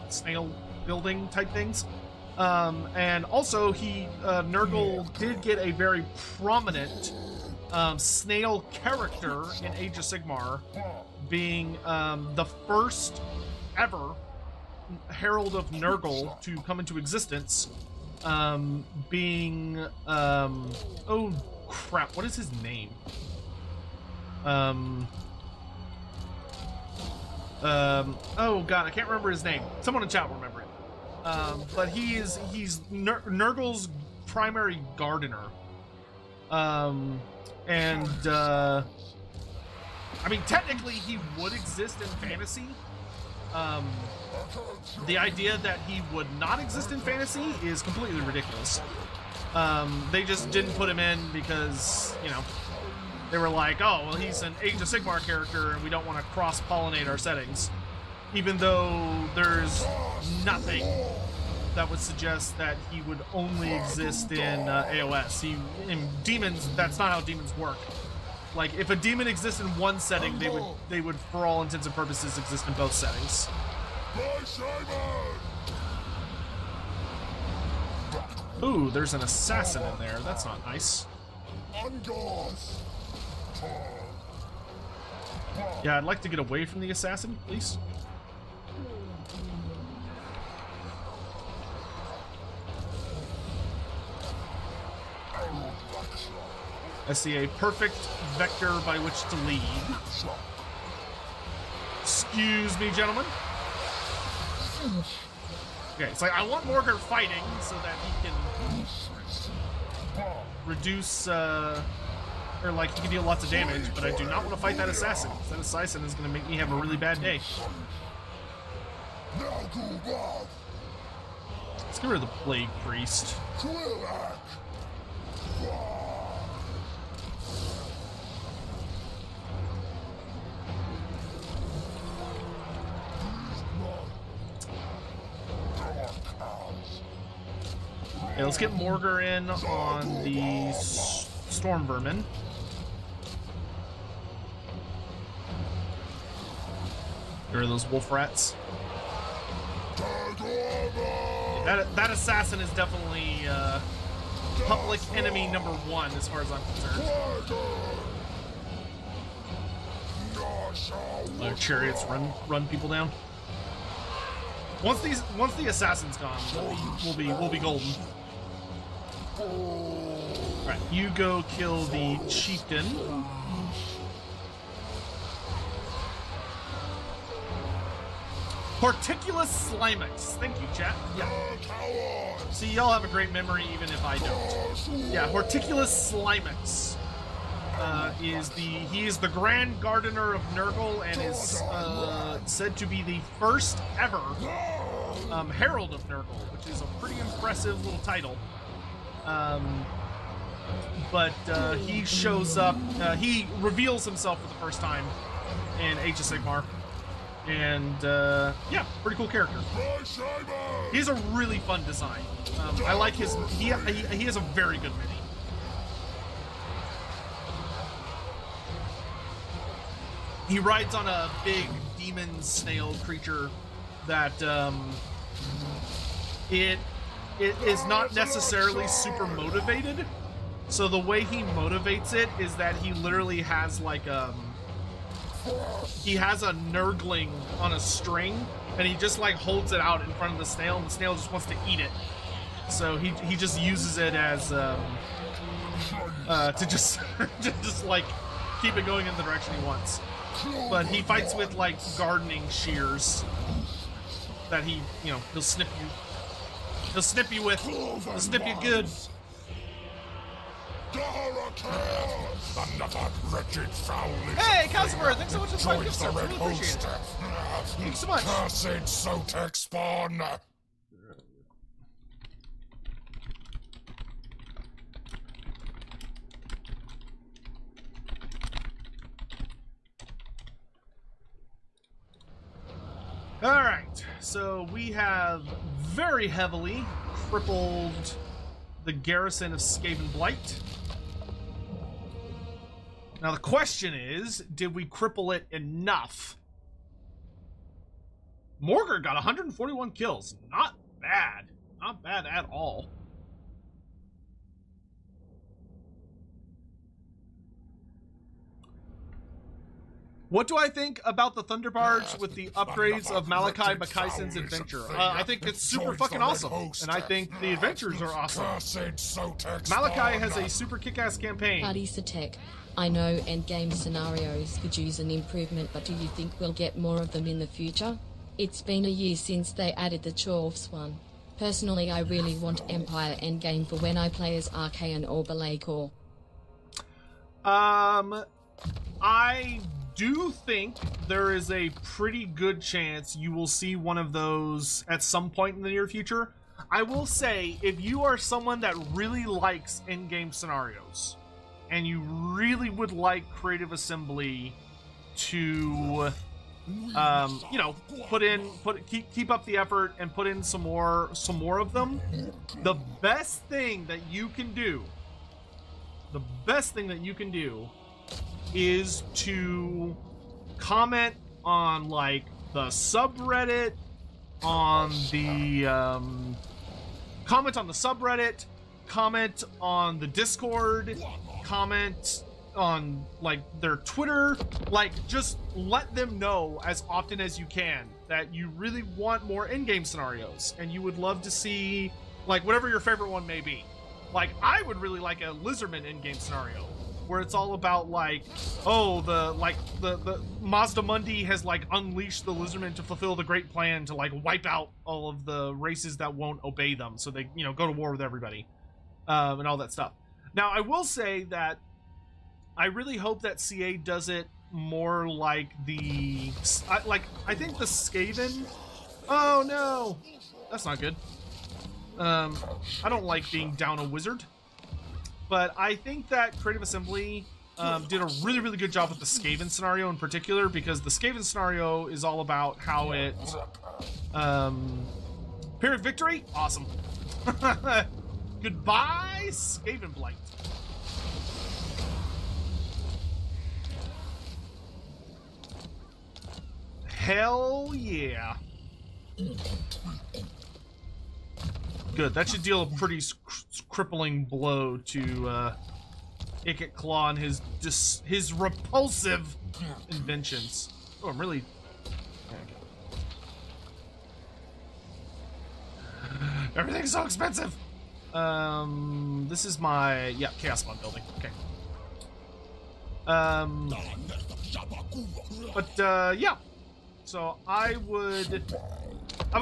snail building type things. And also, Nurgle did get a very prominent snail character in Age of Sigmar, being the first ever Herald of Nurgle to come into existence, being oh crap, what is his name? Oh god, I can't remember his name. Someone in chat will remember it. But he's Nurgle's primary gardener. I mean, technically, he would exist in fantasy. The idea that he would not exist in fantasy is completely ridiculous. They just didn't put him in because, you know, they were like, oh, well, he's an Age of Sigmar character and we don't want to cross-pollinate our settings. Even though there's nothing that would suggest that he would only exist in AOS. In demons, that's not how demons work. Like, if a demon exists in one setting, they would, for all intents and purposes, exist in both settings. Ooh, there's an assassin in there. That's not nice. Yeah, I'd like to get away from the assassin, please. I see a perfect vector by which to lead. Excuse me, gentlemen. Okay, it's like I want Morghur fighting so that he can reduce, or like he can deal lots of damage, but I do not want to fight that assassin. That assassin is going to make me have a really bad day. Let's get rid of the Plague Priest. Okay, let's get Morghur in on the Storm Vermin. Get rid of those wolf rats. That assassin is definitely public enemy number 1 as far as I'm concerned. Chariots run people down. Once the assassin's gone, we'll be golden. Alright, you go kill the chieftain. Horticulus Slimex. Thank you, chat. Yeah. See, y'all have a great memory even if I don't. Yeah, Horticulus Slimex he is the Grand Gardener of Nurgle and is said to be the first ever Herald of Nurgle, which is a pretty impressive little title. But he shows up, he reveals himself for the first time in Age of Sigmar. And yeah, pretty cool character. He has a really fun design. I like his. He has a very good mini. He rides on a big demon snail creature that it is not necessarily super motivated. So the way he motivates it is that he literally has like he has a nurgling on a string, and he just like holds it out in front of the snail, and the snail just wants to eat it. So he just uses it as to just like keep it going in the direction he wants. but he fights with like gardening shears that he, you know, he'll snip you. He'll snip you with. He'll snip you good. Another wretched foul. Hey, Customer! Thanks so much for the 5 gift subs. Really appreciate it. Thank you so much. Cursed Sotek spawn. Alright, so we have very heavily crippled the garrison of Skaven Blight. Now the question is, did we cripple it enough? Morghur got 141 kills. Not bad. Not bad at all. What do I think about the Thunder Barge with the upgrades of Malachi Makaisen's adventure? I think it's super fucking awesome, and I think the adventures are awesome. Malachi has a super kick-ass campaign. Party Satek. I know endgame scenarios could use an improvement, but do you think we'll get more of them in the future? It's been a year since they added the Chorfs one. Personally, I really want Empire endgame for when I play as Archaean or Belaycore. I do think there is a pretty good chance you will see one of those at some point in the near future. I will say, if you are someone that really likes in-game scenarios, and you really would like Creative Assembly to, you know, keep up the effort and put in some more of them, the best thing that you can do is to comment on like the subreddit, comment on the Discord, comment on like their Twitter, like just let them know as often as you can that you really want more in-game scenarios and you would love to see like whatever your favorite one may be. Like I would really like a Lizardmen in-game scenario where it's all about like, oh, the Mazda Mundi has like unleashed the Lizardmen to fulfill the great plan to like wipe out all of the races that won't obey them, so they, you know, go to war with everybody, and all that stuff. Now, I will say that I really hope that CA does it more like I think the Skaven. Oh no, that's not good. I don't like being down a wizard. But I think that Creative Assembly did a really, really good job with the Skaven scenario in particular, because the Skaven scenario is all about how it... Pyrrhic Victory? Awesome. Goodbye, Skaven Blight. Hell yeah. Good. That should deal a pretty crippling blow to Ikit Claw and his repulsive inventions. Oh, I'm really... Everything's so expensive! This is my... Yeah, Chaos Spawn building. Okay. Yeah. So I would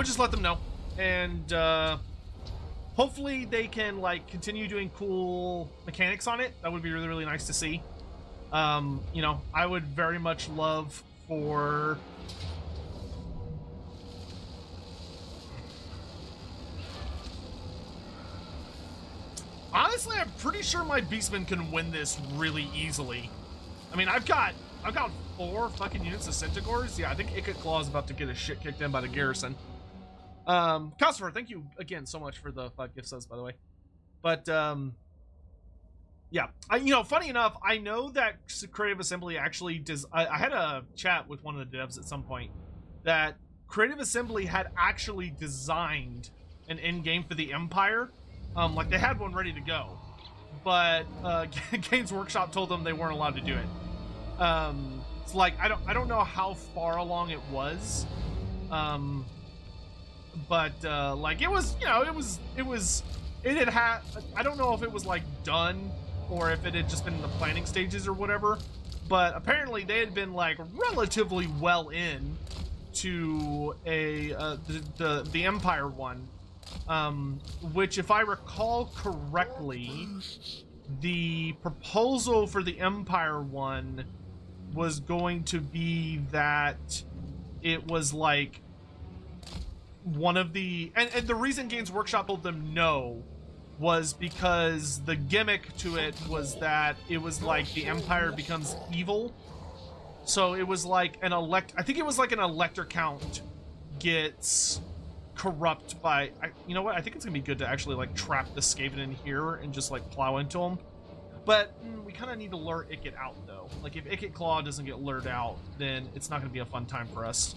just let them know. And, hopefully they can, like, continue doing cool mechanics on it. That would be really, really nice to see. You know, I would very much love for... Honestly, I'm pretty sure my Beastmen can win this really easily. I mean, I've got 4 fucking units of Centaurs. Yeah, I think Ikit Claw is about to get his shit kicked in by the garrison. Customer, thank you again so much for the 5 gift subs, by the way. But, yeah. You know, funny enough, I know that Creative Assembly actually does... I had a chat with one of the devs at some point that Creative Assembly had actually designed an endgame for the Empire. Like, they had one ready to go. But, Games Workshop told them they weren't allowed to do it. It's like, I don't know how far along it was. But like it was, you know, it had I don't know if it was like done or if it had just been in the planning stages or whatever, but apparently they had been like relatively well in to the Empire one, which, if I recall correctly, the proposal for the Empire one was going to be that it was like one of the, and the reason Games Workshop told them no was because the gimmick to it was that it was like the Empire becomes evil. So it was like an I think it was like an elector count gets corrupt by, you know what, I think it's gonna be good to actually like trap the Skaven in here and just like plow into them. But we kind of need to lure Ikit out though. Like if Ikit Claw doesn't get lured out, then it's not gonna be a fun time for us.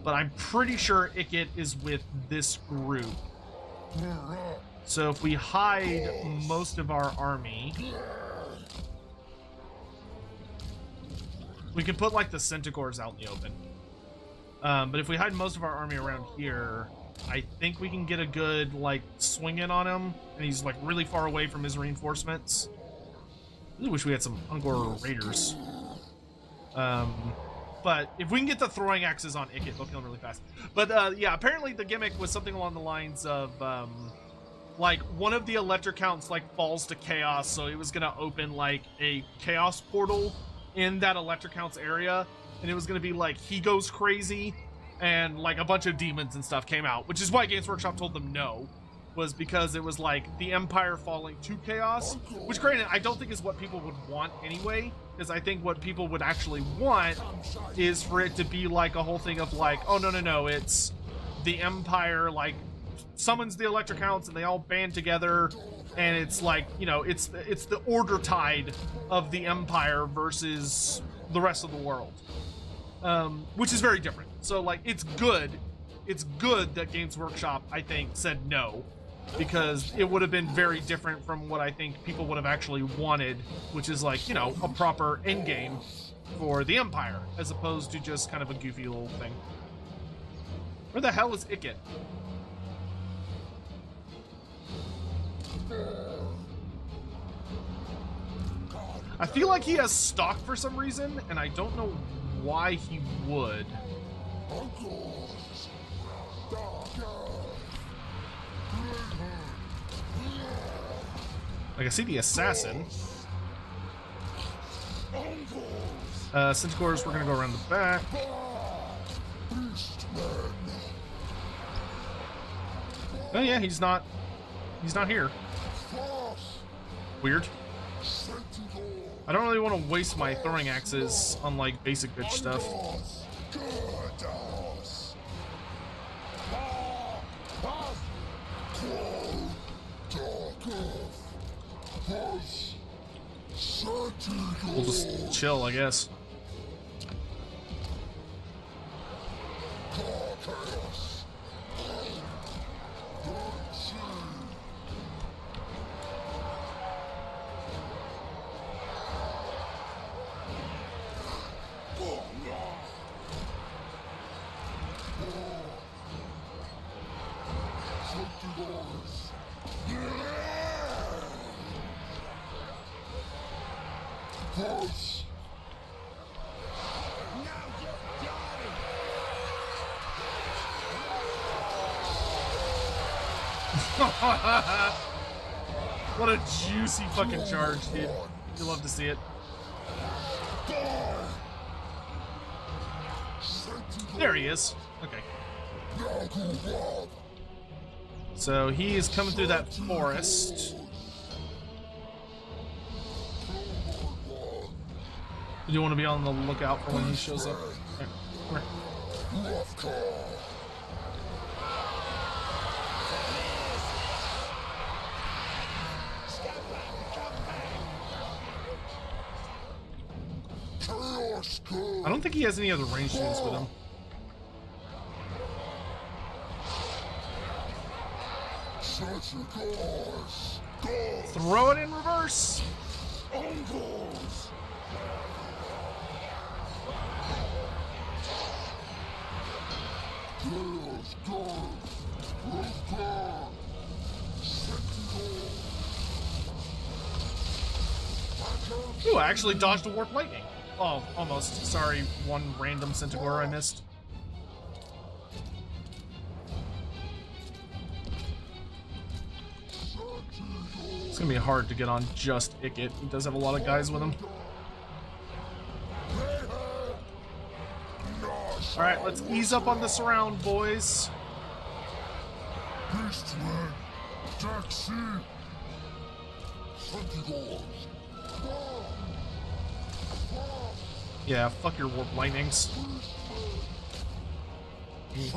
But I'm pretty sure Ikit is with this group. So if we hide most of our army, we can put like the Centaurs out in the open. But if we hide most of our army around here, I think we can get a good like swing in on him, and he's like really far away from his reinforcements. I really wish we had some Morghur raiders. But if we can get the throwing axes on Ikit, they'll kill him really fast. But yeah, apparently the gimmick was something along the lines of like one of the elector counts like falls to chaos, so it was gonna open like a chaos portal in that elector count's area, and it was gonna be like he goes crazy, and like a bunch of demons and stuff came out, which is why Games Workshop told them no, was because it was like the Empire falling to chaos, which granted I don't think is what people would want anyway, because I think what people would actually want is for it to be like a whole thing of like, oh no, it's the Empire like summons the elector counts and they all band together, and it's like, you know, it's the order tide of the Empire versus the rest of the world, which is very different. So like it's good that Games Workshop, I think, said no, because it would have been very different from what I think people would have actually wanted, which is like, you know, a proper endgame for the Empire as opposed to just kind of a goofy little thing. Where the hell is Ikit? I feel like he has stock for some reason, and I don't know why he would. Like, I see the assassin. Centaurs, we're gonna go around the back. Oh yeah, he's not here. Weird. I don't really want to waste my throwing axes on like basic bitch stuff. We'll just chill, I guess. What a juicy fucking charge, dude. You love to see it. There he is. Okay. So he is coming through that forest. You do want to be on the lookout for when he shows up. Right. Come here. I don't think he has any other ranged units with him. Throw it in reverse. Ooh, I actually dodged a warp lightning. Oh, almost. Sorry, one random Centaur I missed. It's gonna be hard to get on just Icket. He does have a lot of guys with him. Alright, let's ease up on the surround, boys. Beastmen, taxi, Sentinels. Yeah, fuck your warp lightnings. We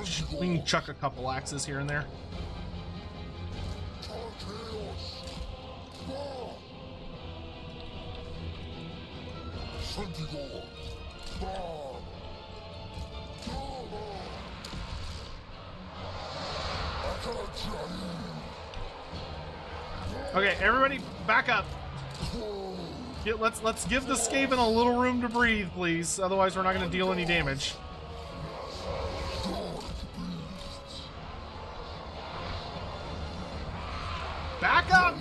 can chuck a couple axes here and there. Okay, everybody, back up. Let's give the Skaven a little room to breathe, please. Otherwise, we're not going to deal any damage. Back up!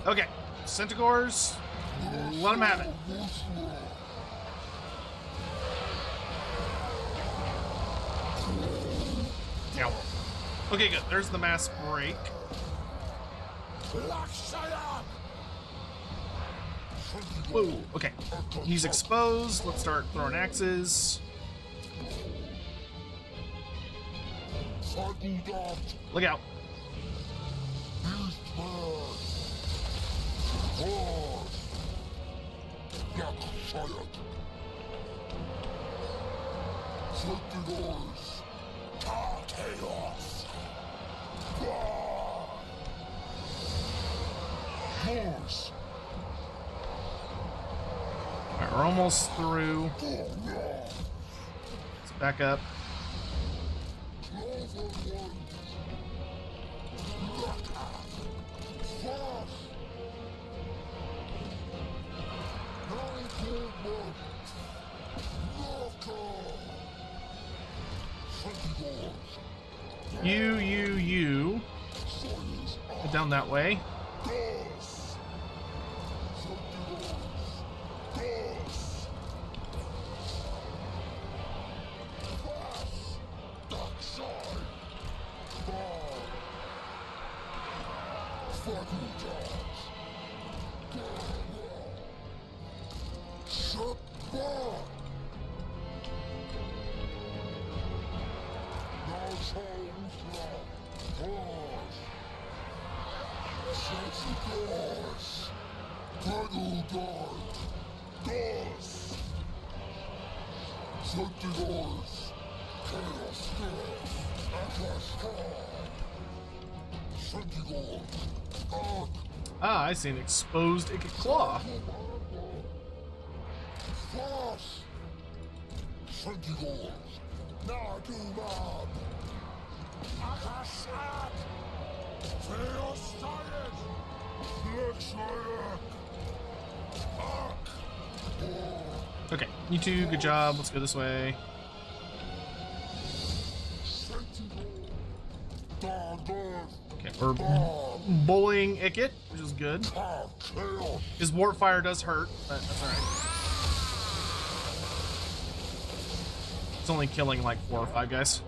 Okay, Centaurs, let them have it. Now, okay, good. There's the mass break. Whoa, okay. He's exposed. Let's start throwing axes. Look out. Alright, we're almost through. Let's back up. You. Get down that way. Ah, I see an exposed Icket Claw. Okay, you two, good job. Let's go this way. Okay, we're bullying Icket, which is good. His warp fire does hurt, but that's alright. It's only killing like 4 or 5 guys.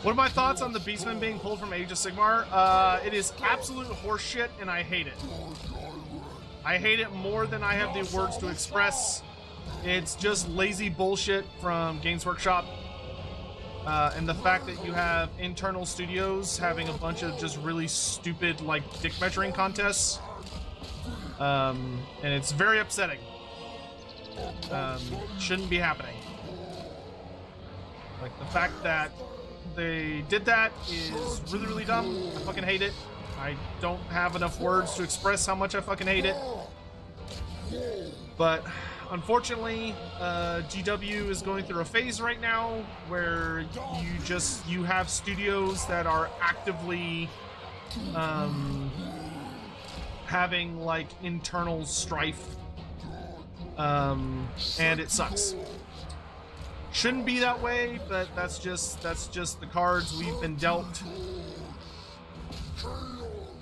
What are my thoughts on the Beastmen being pulled from Age of Sigmar? It is absolute horseshit, and I hate it. I hate it more than I have the words to express. It's just lazy bullshit from Games Workshop. And the fact that you have internal studios having a bunch of just really stupid, like, dick measuring contests. And it's very upsetting. Shouldn't be happening. Like, the fact that they did that is really, really dumb. I fucking hate it. I don't have enough words to express how much I fucking hate it. But unfortunately, GW is going through a phase right now where you have studios that are actively having like internal strife, and it sucks. Shouldn't be that way, but that's just the cards we've been dealt.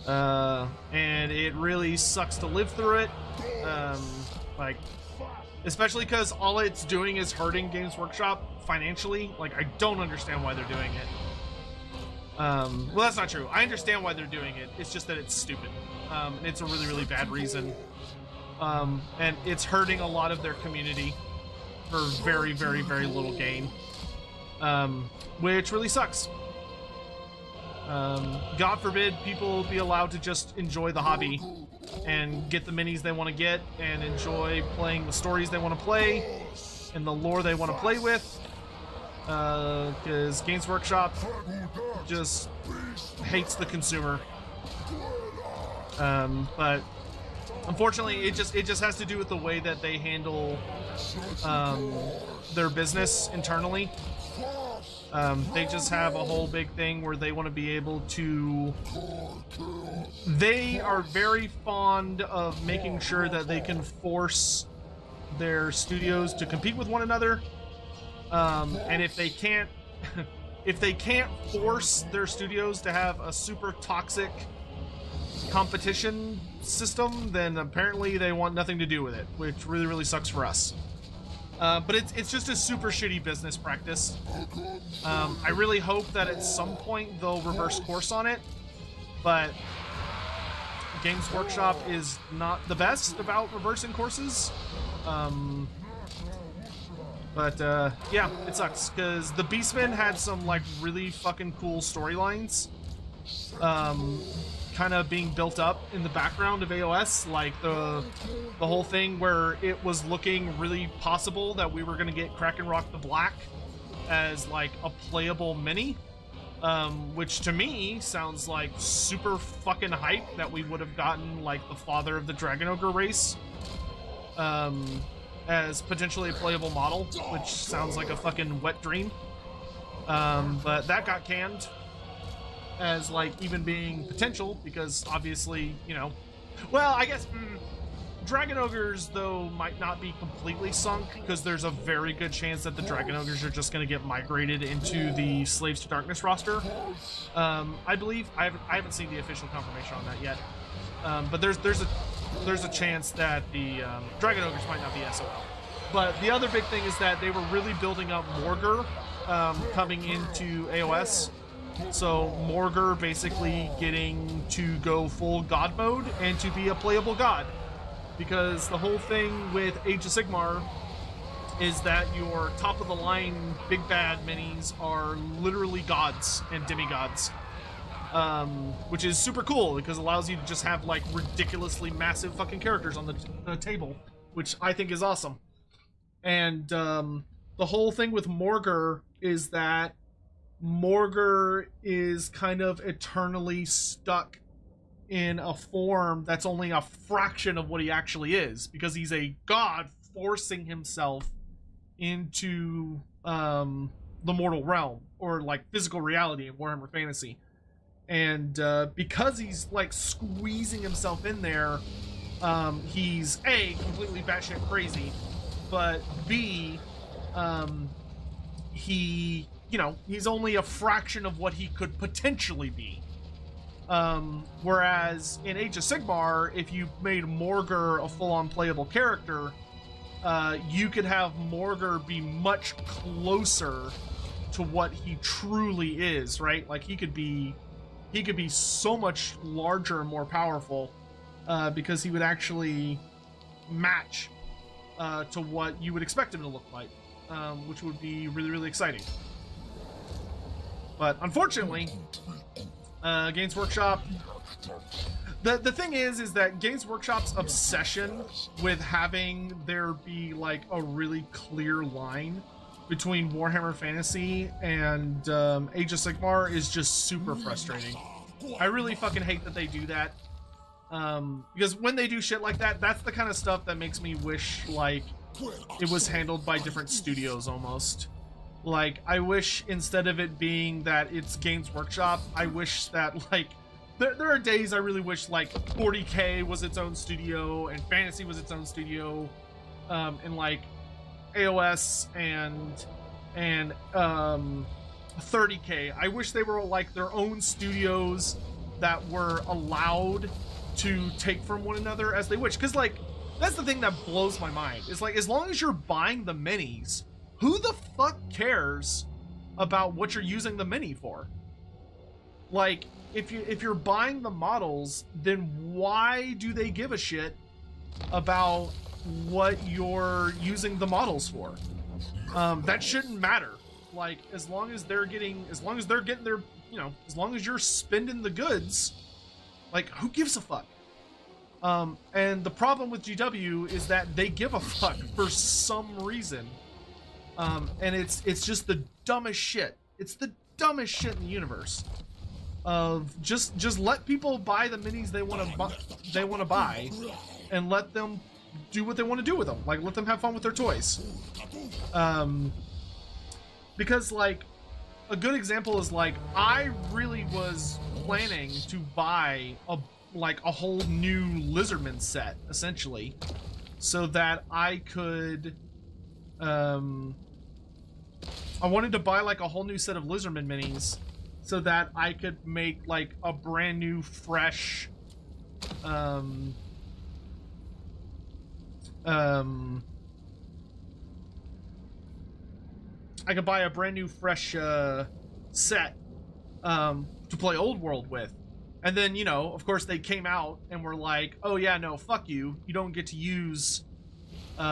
And it really sucks to live through it. Like, especially because all it's doing is hurting Games Workshop financially. Like, I don't understand why they're doing it. Well, that's not true. I understand why they're doing it. It's just that it's stupid. And it's a really, really bad reason. And it's hurting a lot of their community for very, very, very little gain. Which really sucks. God forbid people be allowed to just enjoy the hobby and get the minis they want to get and enjoy playing the stories they want to play and the lore they want to play with. Because Games Workshop just hates the consumer. But unfortunately, it just has to do with the way that they handle their business internally. They just have a whole big thing where they want to be able to... They are very fond of making sure that they can force their studios to compete with one another. And if they can't... if they can't force their studios to have a super toxic competition system, then apparently they want nothing to do with it, which really, really sucks for us. But it's just a super shitty business practice. I really hope that at some point they'll reverse course on it, but Games Workshop is not the best about reversing courses. Yeah, it sucks, because the Beastmen had some, like, really fucking cool storylines. Kind of being built up in the background of AOS, like the whole thing where it was looking really possible that we were going to get Kraken Rock the Black as like a playable mini, which to me sounds like super fucking hype that we would have gotten like the father of the Dragon Ogre race as potentially a playable model, which sounds like a fucking wet dream. But that got canned as like even being potential, because obviously, you know, well, I guess Dragon Ogres though might not be completely sunk, because there's a very good chance that the Dragon Ogres are just going to get migrated into the Slaves to Darkness roster. I believe I haven't seen the official confirmation on that yet, but there's a chance that the Dragon Ogres might not be SOL. But the other big thing is that they were really building up Morghur coming into AOS. So Morghur basically getting to go full god mode and to be a playable god. Because the whole thing with Age of Sigmar is that your top of the line big bad minis are literally gods and demigods. Which is super cool because it allows you to just have like ridiculously massive fucking characters on the table, which I think is awesome. And the whole thing with Morghur is that Morghur is kind of eternally stuck in a form that's only a fraction of what he actually is, because he's a god forcing himself into the mortal realm, or like physical reality in Warhammer Fantasy. And because he's like squeezing himself in there, he's A, completely batshit crazy, but B, he's only a fraction of what he could potentially be. Whereas in Age of Sigmar, if you made Morghur a full-on playable character, you could have Morghur be much closer to what he truly is, right? Like he could be so much larger and more powerful, because he would actually match to what you would expect him to look like, which would be really, really exciting. But unfortunately, Games Workshop... The thing is that Games Workshop's obsession with having there be like a really clear line between Warhammer Fantasy and Age of Sigmar is just super frustrating. I really fucking hate that they do that. Because when they do shit like that, that's the kind of stuff that makes me wish like it was handled by different studios almost. Like, I wish instead of it being that it's Games Workshop, I wish that like there are days I really wish like 40K was its own studio and Fantasy was its own studio, and like AOS and 30K. I wish they were like their own studios that were allowed to take from one another as they wish. Because like that's the thing that blows my mind. Is like, as long as you're buying the minis, who the fuck cares about what you're using the mini for? Like, if you're buying the models, then why do they give a shit about what you're using the models for? That shouldn't matter. Like, as long as they're getting their, you know, as long as you're spending the goods, like, who gives a fuck? And the problem with GW is that they give a fuck for some reason. And it's just the dumbest shit. It's the dumbest shit in the universe. Of just let people buy the minis they want to buy, and let them do what they want to do with them. Like, let them have fun with their toys. Because like a good example is like, I really was planning to buy a whole new Lizardmen set essentially, so that I could I wanted to buy like a whole new set of Lizardmen minis so that I could make like a brand new fresh I could buy a brand new fresh set to play Old World with. And then, you know, of course they came out and were like, oh yeah, no, fuck you. You don't get to use you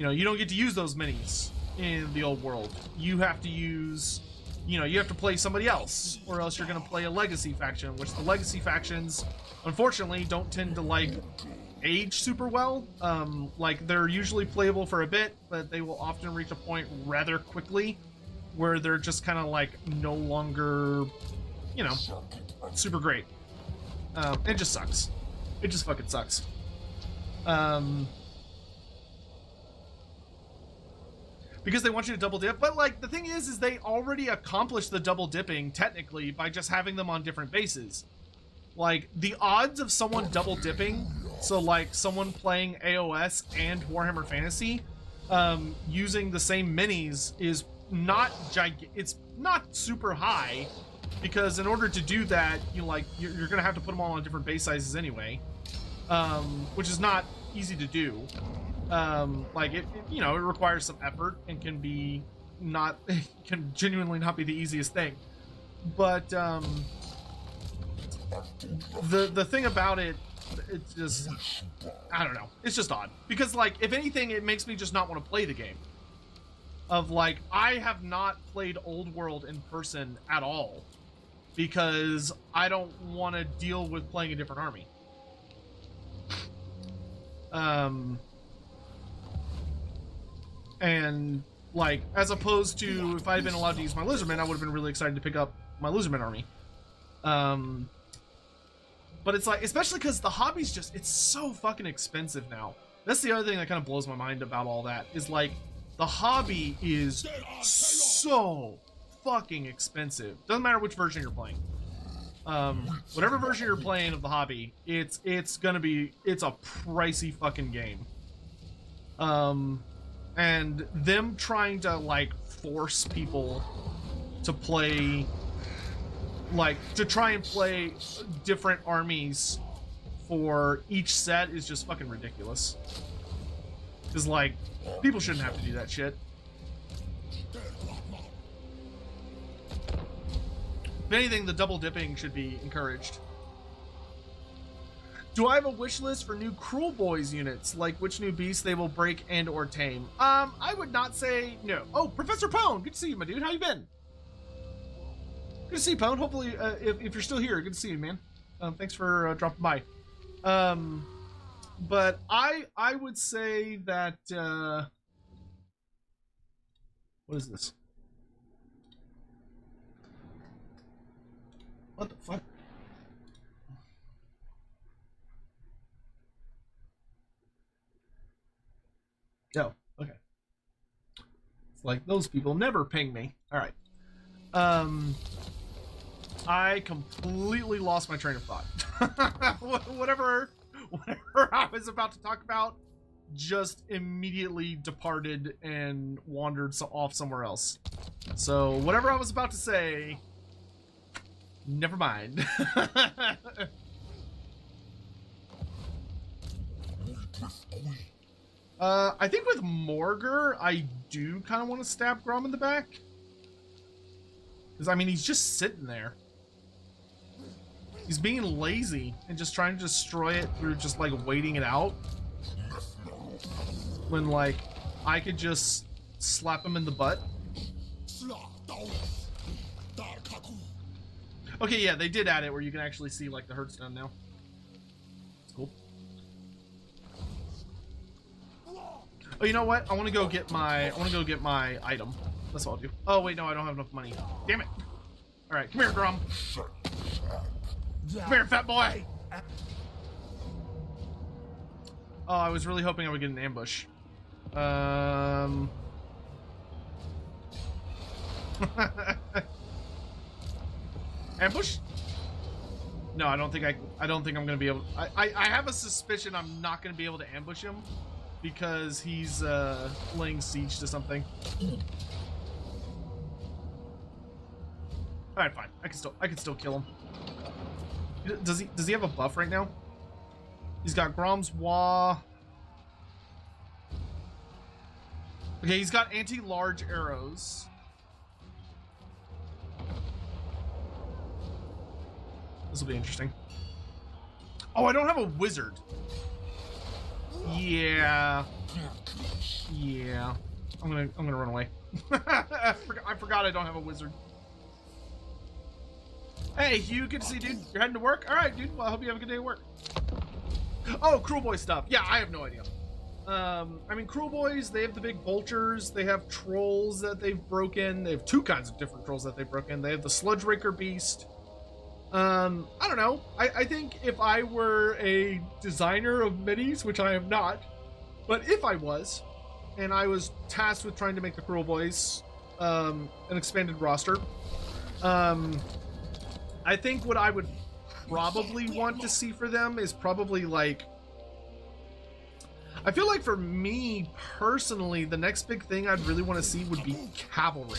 know, you don't get to use those minis in the Old World. You have to use, you know, you have to play somebody else, or else you're gonna play a legacy faction, which the legacy factions unfortunately don't tend to like age super well. Like, they're usually playable for a bit, but they will often reach a point rather quickly where they're just kind of like no longer, you know, super great. It just sucks. It just fucking sucks. Because they want you to double dip, but like the thing is they already accomplished the double dipping technically by just having them on different bases. Like, the odds of someone double dipping, so like someone playing AOS and Warhammer Fantasy using the same minis is not it's not super high, because in order to do that, you're gonna have to put them all on different base sizes anyway, which is not easy to do. Like, it you know, it requires some effort and can be not can genuinely not be the easiest thing. But the thing about it, it's just, I don't know, it's just odd, because like, if anything, it makes me just not want to play the game. Of like, I have not played Old World in person at all because I don't want to deal with playing a different army. And like, as opposed to if I had been allowed to use my Lizardmen, I would have been really excited to pick up my Lizardmen army. But it's like, especially because the hobby's just, it's so fucking expensive now. That's the other thing that kind of blows my mind about all that, is like, the hobby is so fucking expensive. Doesn't matter which version you're playing. Whatever version you're playing of the hobby, it's a pricey fucking game. And them trying to like force people to play, like, to try and play different armies for each set is just fucking ridiculous. Because like, people shouldn't have to do that shit. If anything, the double dipping should be encouraged. Do I have a wish list for new Cruel Boys units? Like which new beast they will break and or tame? I would not say no. Oh, Professor Pone, good to see you, my dude. How you been? Good to see you, Pone. Hopefully, if you're still here, good to see you, man. Thanks for dropping by. But I would say that what is this? What the fuck? Oh, okay. It's like those people never ping me. All right. I completely lost my train of thought. whatever I was about to talk about just immediately departed and wandered off somewhere else. So whatever I was about to say, never mind. I think with Morghur, I do kind of want to stab Grom in the back. Because, I mean, he's just sitting there. He's being lazy and just trying to destroy it through just, like, waiting it out. When, like, I could just slap him in the butt. Okay, yeah, they did add it where you can actually see, like, the Hearthstone now. It's cool. Oh, you know what? I want to go get my item. That's what I'll do. Oh wait, no, I don't have enough money. Damn it! All right, come here, Grom. Come here, fat boy. Oh, I was really hoping I would get an ambush. Ambush? No, I don't think I'm gonna be able. I have a suspicion I'm not gonna be able to ambush him. Because he's laying siege to something. All right, fine. I can still kill him. Does he have a buff right now? He's got Grom's Wah. Okay, he's got anti-large arrows. This will be interesting. Oh, I don't have a wizard. Yeah. I'm gonna run away. I forgot I don't have a wizard. Hey, Hugh, good to see you, dude. You're heading to work? All right, dude. Well, I hope you have a good day at work. Oh, Cruel Boy stuff. Yeah, I have no idea. I mean, Cruel Boys, they have the big vultures. They have trolls that they've broken. They have two kinds of different trolls that they've broken. They have the Sludge Raker Beast. I don't know. I think if I were a designer of minis, which I am not, but if I was, and I was tasked with trying to make the Cruel Boys an expanded roster, I think what I would probably want to see for them is probably like, I feel like for me personally, the next big thing I'd really want to see would be cavalry.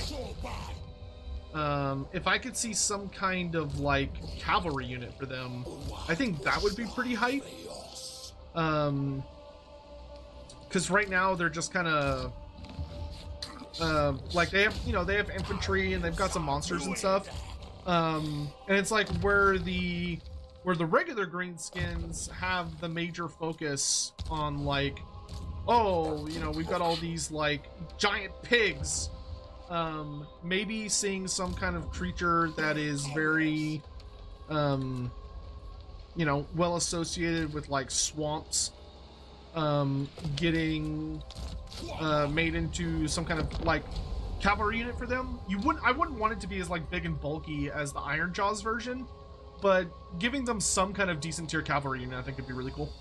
If I could see some kind of like cavalry unit for them, I think that would be pretty hype. Because right now they're just kind of like they have infantry and they've got some monsters and stuff. And it's like where the regular greenskins have the major focus on like, oh, we've got all these like giant pigs. Maybe seeing some kind of creature that is very, well associated with like swamps, getting made into some kind of like cavalry unit for them. I wouldn't want it to be as like big and bulky as the Iron Jaws version, but giving them some kind of decent tier cavalry unit I think would be really cool.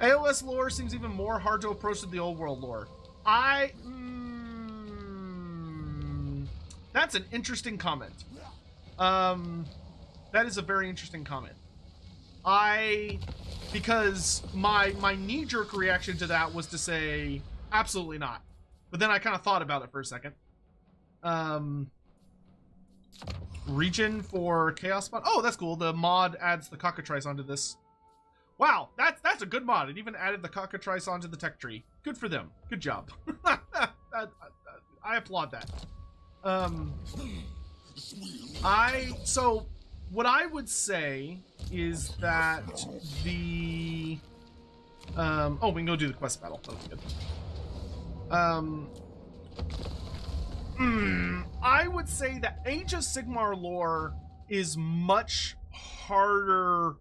AOS lore seems even more hard to approach than the old world lore. That's an interesting comment. That is a very interesting comment. Because my knee-jerk reaction to that was to say absolutely not, but then I kind of thought about it for a second. Region for Chaos Mod. Oh, that's cool. The mod adds the cockatrice onto this. Wow, that's a good mod. It even added the cockatrice onto the tech tree. Good for them. Good job. I applaud that. So what I would say is that the oh, we can go do the quest battle. That'll be good. I would say that Age of Sigmar lore is much harder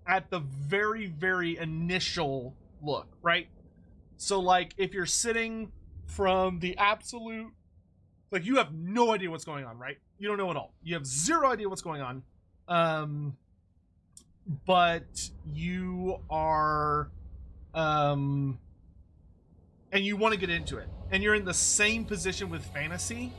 at the very, very initial look, right? So, like, if you're sitting from the absolute, like, you have no idea what's going on, right? You don't know at all. You have zero idea what's going on. But you are, and you want to get into it, and you're in the same position with fantasy.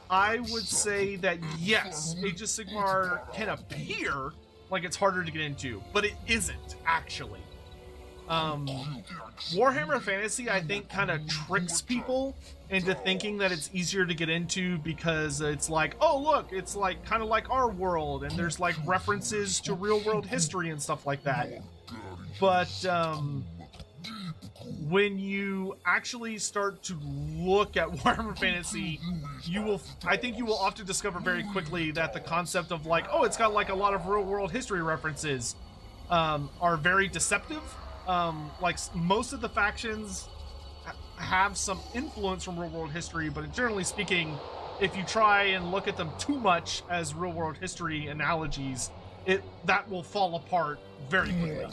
I would say that yes, Age of Sigmar can appear like it's harder to get into, but it isn't actually. Warhammer Fantasy, I think, kind of tricks people into thinking that it's easier to get into because it's like, oh look, it's like kind of like our world, and there's like references to real world history and stuff like that. But when you actually start to look at Warhammer Fantasy, I think you will often discover very quickly that the concept of like, oh, it's got like a lot of real world history references, are very deceptive. Like most of the factions have some influence from real world history, but generally speaking, if you try and look at them too much as real world history analogies, that will fall apart very quickly.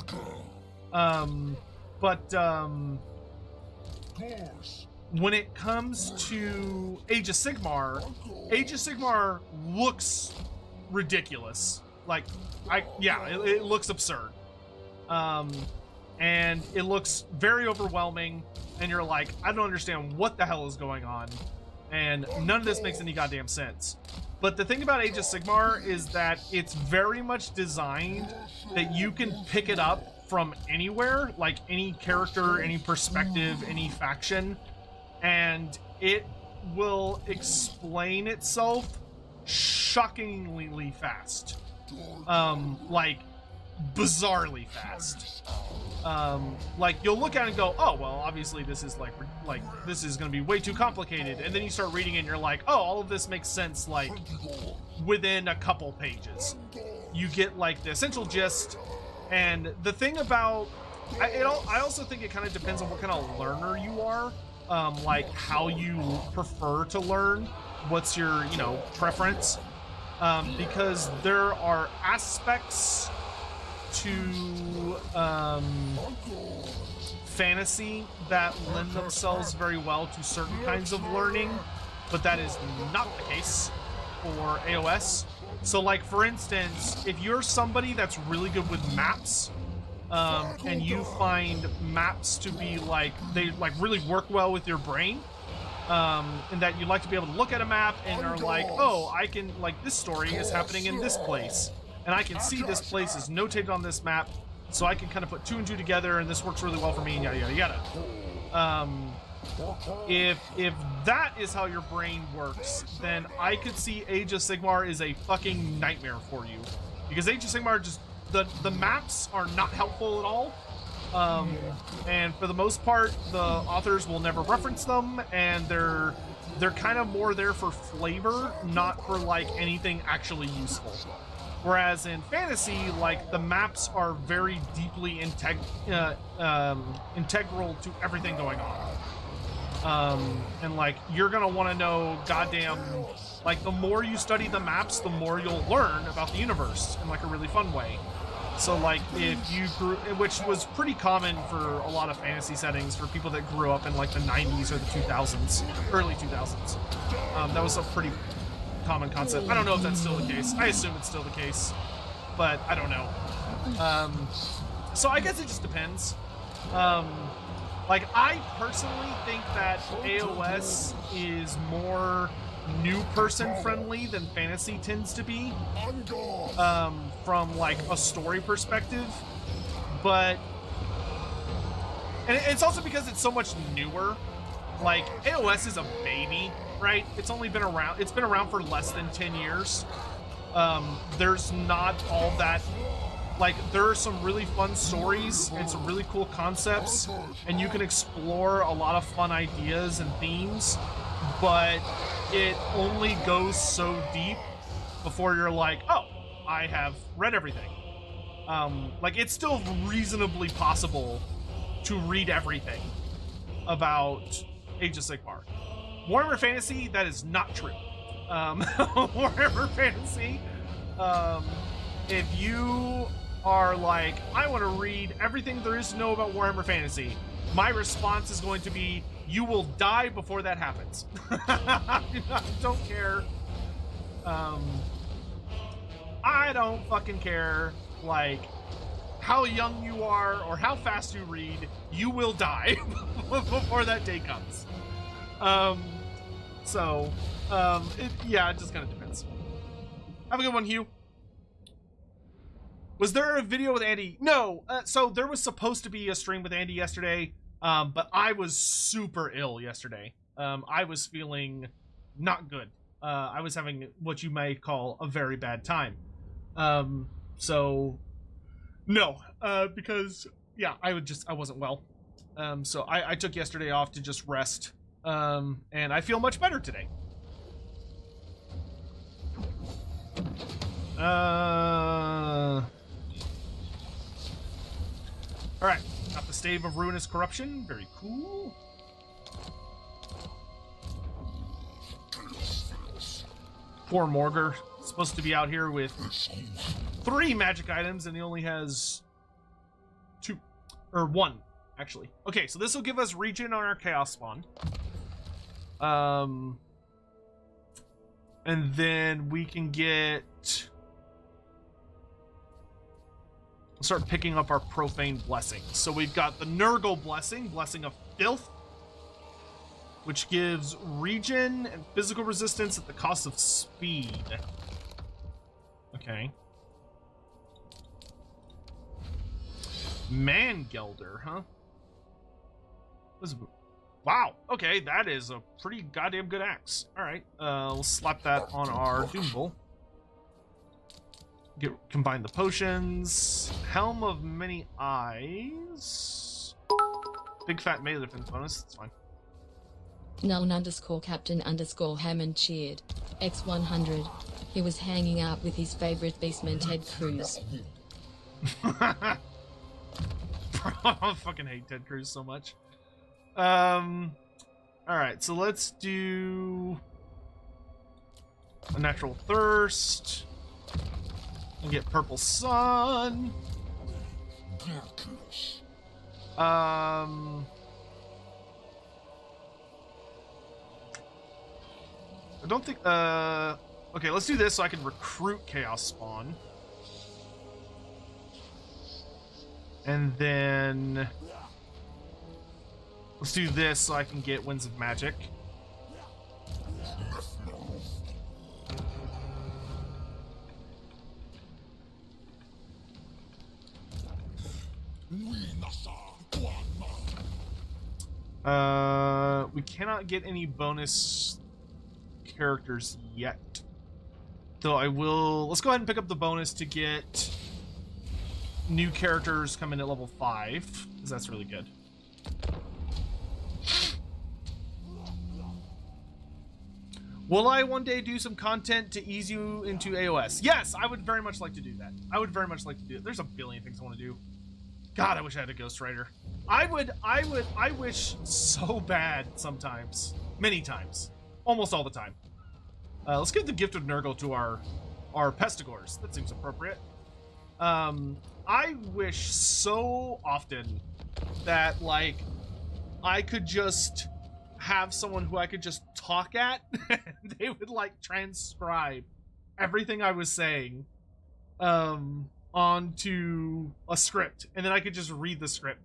When it comes to Age of Sigmar looks ridiculous. Like, it looks absurd. And it looks very overwhelming, and you're like, I don't understand what the hell is going on, and none of this makes any goddamn sense. But the thing about Age of Sigmar is that it's very much designed that you can pick it up from anywhere, like any character, any perspective, any faction, and it will explain itself shockingly fast. Like, bizarrely fast. Like, you'll look at it and go, oh, well, obviously this is like this is gonna be way too complicated, and then you start reading it and you're like, oh, all of this makes sense, like, within a couple pages. You get, like, the essential gist, and the thing about, I also think it kind of depends on what kind of learner you are, like, how you prefer to learn, what's your, preference, because there are aspects to fantasy that lend themselves very well to certain kinds of learning, but that is not the case for AOS. So, like, for instance, if you're somebody that's really good with maps, and you find maps to be like, they like really work well with your brain, and that you like to be able to look at a map and are like, oh, I can, like, this story is happening in this place, and I can see this place is notated on this map, so I can kind of put two and two together, and this works really well for me, and yada yada yada. If that is how your brain works, then I could see Age of Sigmar is a fucking nightmare for you, because Age of Sigmar just, the maps are not helpful at all. And for the most part, the authors will never reference them, and they're kind of more there for flavor, not for like anything actually useful. Whereas in fantasy, like, the maps are very deeply integral to everything going on. And like, you're gonna want to know, goddamn, like, the more you study the maps, the more you'll learn about the universe in like a really fun way. So, like, if you grew, which was pretty common for a lot of fantasy settings for people that grew up in like the 90s or the 2000s, early 2000s, that was a pretty common concept. I don't know if that's still the case. I assume it's still the case, but I don't know. So I guess it just depends. Like, I personally think that AOS is more new person friendly than fantasy tends to be, from like a story perspective, but, and it's also because it's so much newer. Like, AOS is a baby, right? It's been around for less than 10 years. There's not all that, like, there are some really fun stories and some really cool concepts, and you can explore a lot of fun ideas and themes, but it only goes so deep before you're like, oh, I have read everything. Like, it's still reasonably possible to read everything about Age of Sigmar. Warhammer Fantasy, that is not true. Warhammer Fantasy, if you are like, I want to read everything there is to know about Warhammer Fantasy, my response is going to be, you will die before that happens. I don't care. I don't fucking care, like, how young you are or how fast you read, you will die before that day comes. Yeah, it just kind of depends. Have a good one, Hugh. Was there a video with Andy? No. So there was supposed to be a stream with Andy yesterday, but I was super ill yesterday. I was feeling not good. I was having what you may call a very bad time. So no, because yeah, I wasn't well. So I took yesterday off to just rest. And I feel much better today. Alright, got the Stave of Ruinous Corruption. Very cool. Poor Morghur. Supposed to be out here with 3 magic items, and he only has 2. Or 1, actually. Okay, so this will give us regen on our Chaos Spawn. And then we can get... We'll start picking up our Profane Blessings. So we've got the Nurgle Blessing, Blessing of Filth, which gives regen and physical resistance at the cost of speed. Okay. Mangelder, huh? Wow, okay, that is a pretty goddamn good axe. Alright, we'll slap that on our Doombull. Combine the potions. Helm of Many Eyes. Big fat melee defense bonus, that's fine. Null _ Captain _ Hammond cheered. X100. He was hanging out with his favorite Beastman Ted Cruz. I fucking hate Ted Cruz so much. Alright, so let's do a Natural Thirst. We'll get Purple Sun. I don't think, okay, let's do this so I can recruit Chaos Spawn. And then let's do this so I can get Winds of Magic. We cannot get any bonus characters yet. Though I will... Let's go ahead and pick up the bonus to get new characters come in at level 5, because that's really good. Will I one day do some content to ease you into AOS? Yes, I would very much like to do that. I would very much like to do it. There's a billion things I want to do. God, I wish I had a Ghostwriter. I wish so bad sometimes. Many times. Almost all the time. Let's give the Gift of Nurgle to our Pestigors. That seems appropriate. I wish so often that, like, I could just have someone who I could just talk at and they would, like, transcribe everything I was saying onto a script, and then I could just read the script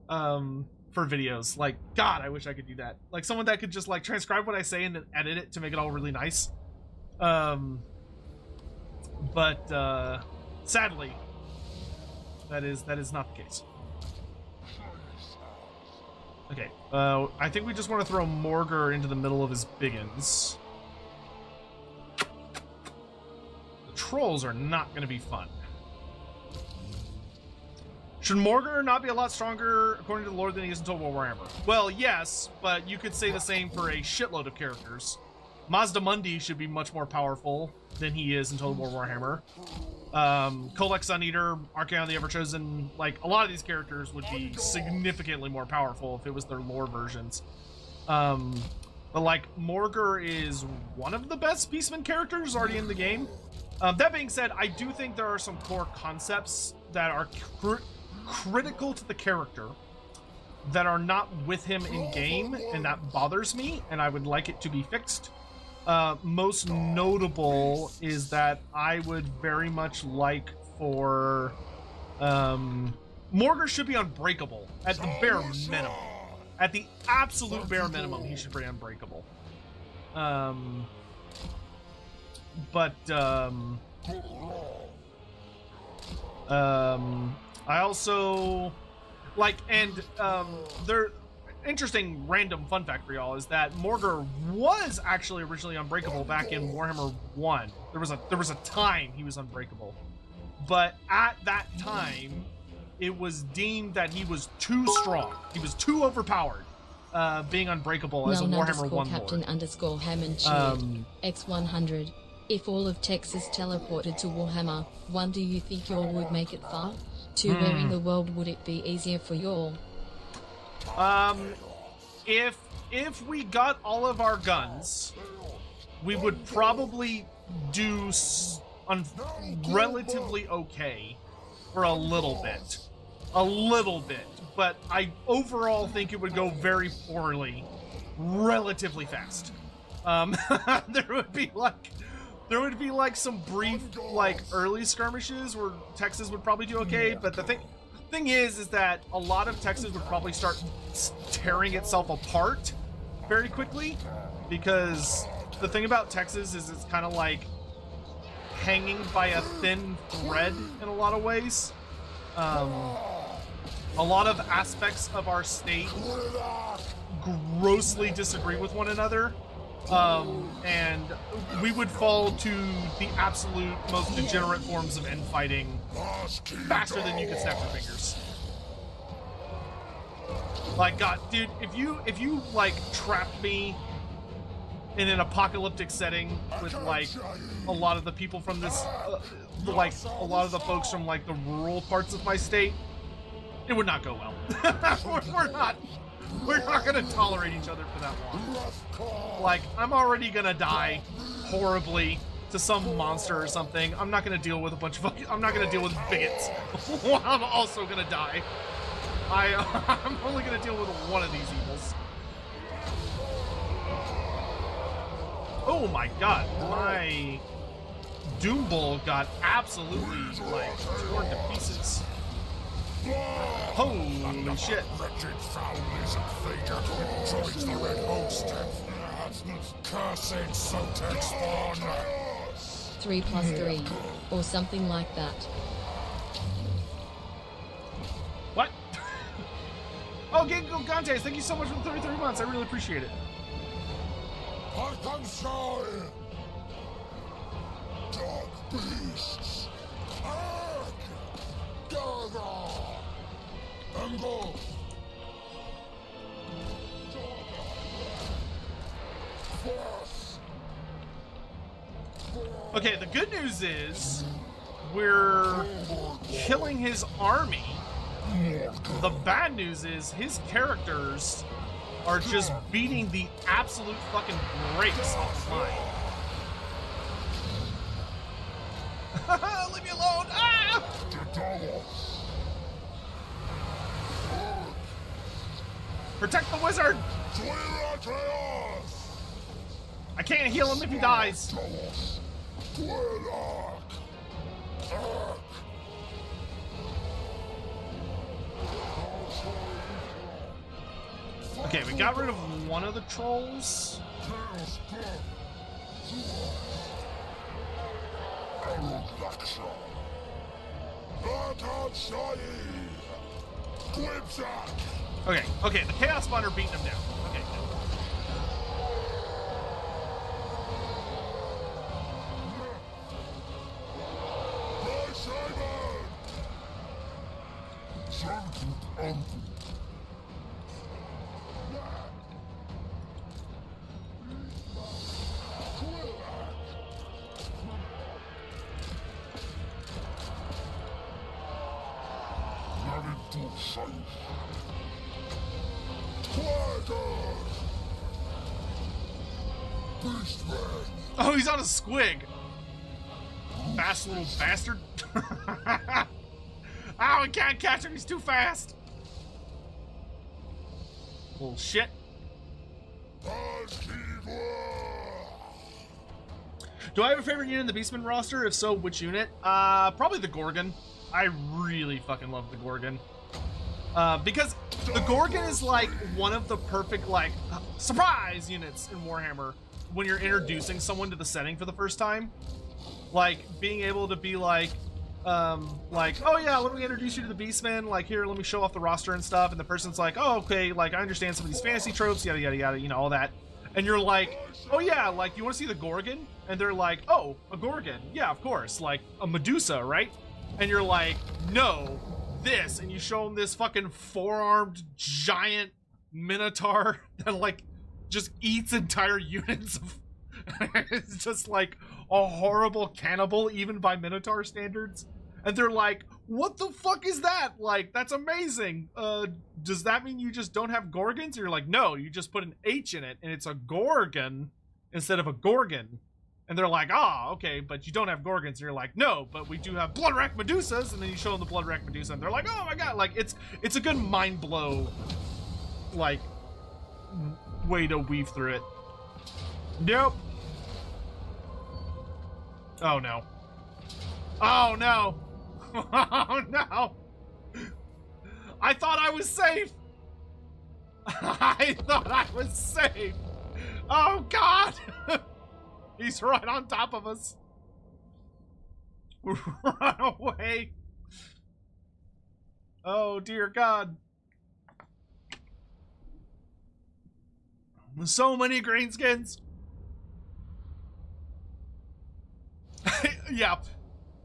for videos. Like, God, I wish I could do that. Like, someone that could just, like, transcribe what I say and then edit it to make it all really nice. But sadly, that is not the case. Okay, I think we just want to throw Morghur into the middle of his biggins. The trolls are not going to be fun. Should Morghur not be a lot stronger, according to the lore, than he is in Total Warhammer? Well, yes, but you could say the same for a shitload of characters. Mazda Mundi should be much more powerful than he is in Total War Warhammer. Kolek Suneater, Archaon the Everchosen, like, a lot of these characters would be significantly more powerful if it was their lore versions. But, like, Morghur is one of the best Beastmen characters already in the game. That being said, I do think there are some core concepts that are critical to the character that are not with him in game, and that bothers me, and I would like it to be fixed. Most notable is that I would very much like for Morghur should be unbreakable at the bare minimum. At the absolute bare minimum, he should be unbreakable. I also like, and there. Interesting random fun fact for y'all is that Morghur was actually originally unbreakable back in Warhammer 1. There was a time he was unbreakable, but at that time it was deemed that he was too strong. He was too overpowered, being unbreakable as a Warhammer 1 Captain lord. _ Hammond Shield X100. If all of Texas teleported to Warhammer 1, do you think y'all would make it far? To where in the world would it be easier for y'all? If we got all of our guns, we would probably do relatively okay for a little bit, but I overall think it would go very poorly relatively fast. There would be like some brief, like, early skirmishes where Texas would probably do okay, but the thing is that a lot of Texas would probably start tearing itself apart very quickly, because the thing about Texas is it's kind of like hanging by a thin thread in a lot of ways. A lot of aspects of our state grossly disagree with one another, and we would fall to the absolute most degenerate forms of infighting faster than you could snap your fingers. Like, God, dude, if you like trapped me in an apocalyptic setting with like a lot of the people from this, like a lot of the folks from like the rural parts of my state, it would not go well. We're not gonna tolerate each other for that long. Like, I'm already gonna die horribly to some monster or something. I'm not gonna deal with I'm not gonna deal with bigots. I'm also gonna die. I'm only gonna deal with one of these evils. Oh my God, my Doom Bull got absolutely like torn to pieces. Holy shit. Wretched foul lizard thing joins the red host. Cursed Sotek spawn. 3+3, or something like that. What? Oh, Ginkgo Gantes, thank you so much for the 33 months. I really appreciate it. Arkansas! Dark beasts! Ark! Gather! And go! Okay, the good news is we're killing his army. The bad news is his characters are just beating the absolute fucking brakes off mine. Leave me alone! Ah! Protect the wizard! I can't heal him if he dies. Okay, we got rid of one of the trolls. Okay, the Chaos Spawn are beating him down. Okay, good. Beastmen. Oh, he's on a squig. Fast little bastard. Oh, we can't catch him. He's too fast. Little shit. Do I have a favorite unit in the Beastmen roster? If so, which unit? Probably the Gorgon. I really fucking love the Gorgon. Because the Gorgon is like one of the perfect like surprise units in Warhammer when you're introducing someone to the setting for the first time. Like being able to be like, oh yeah, let me introduce you to the Beastmen. Like here, let me show off the roster and stuff. And the person's like, oh okay, like I understand some of these fantasy tropes, yada yada yada, you know, all that. And you're like, oh yeah, like you want to see the Gorgon? And they're like, oh, a Gorgon, yeah, of course, like a Medusa, right? And you're like, no, this, and you show them this fucking four-armed giant minotaur that like just eats entire units of it's just like a horrible cannibal even by minotaur standards. And they're like, what the fuck is that? Like, that's amazing. Does that mean you just don't have Gorgons? And you're like, no, you just put an H in it and it's a Gorgon instead of a Gorgon. And they're like, ah, okay, but you don't have Gorgons. And you're like, no, but we do have Bloodwrack Medusas. And then you show them the Bloodwrack Medusa and they're like, oh my god, like it's a good mind blow, like, way to weave through it. Nope. Oh no. Oh no. Oh no. I thought I was safe. I thought I was safe. Oh god. He's right on top of us. Run away. Oh dear god. So many greenskins. Yeah.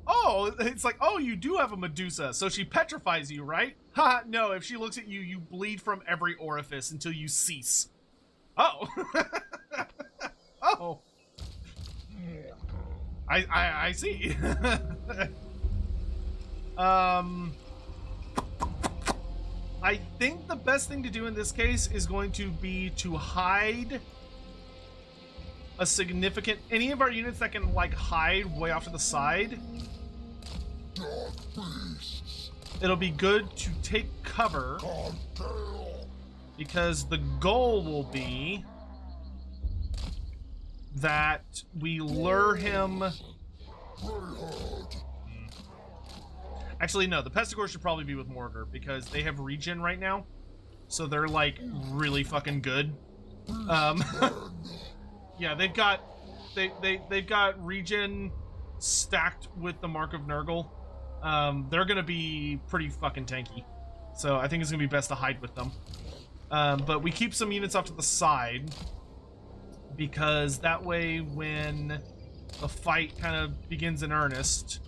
Oh, it's like, oh, you do have a Medusa, so she petrifies you, right? Ha, no, if she looks at you, you bleed from every orifice until you cease. Oh. Oh. I see. I think the best thing to do in this case is going to be to hide a significant, any of our units that can like hide way off to the side. It'll be good to take cover because the goal will be that we lure him. Actually, no, the Pestigore should probably be with Morghur because they have regen right now, so they're like really fucking good. Yeah, they've got regen stacked with the Mark of Nurgle. They're gonna be pretty fucking tanky, so I think it's gonna be best to hide with them. But we keep some units off to the side because that way when the fight kind of begins in earnest,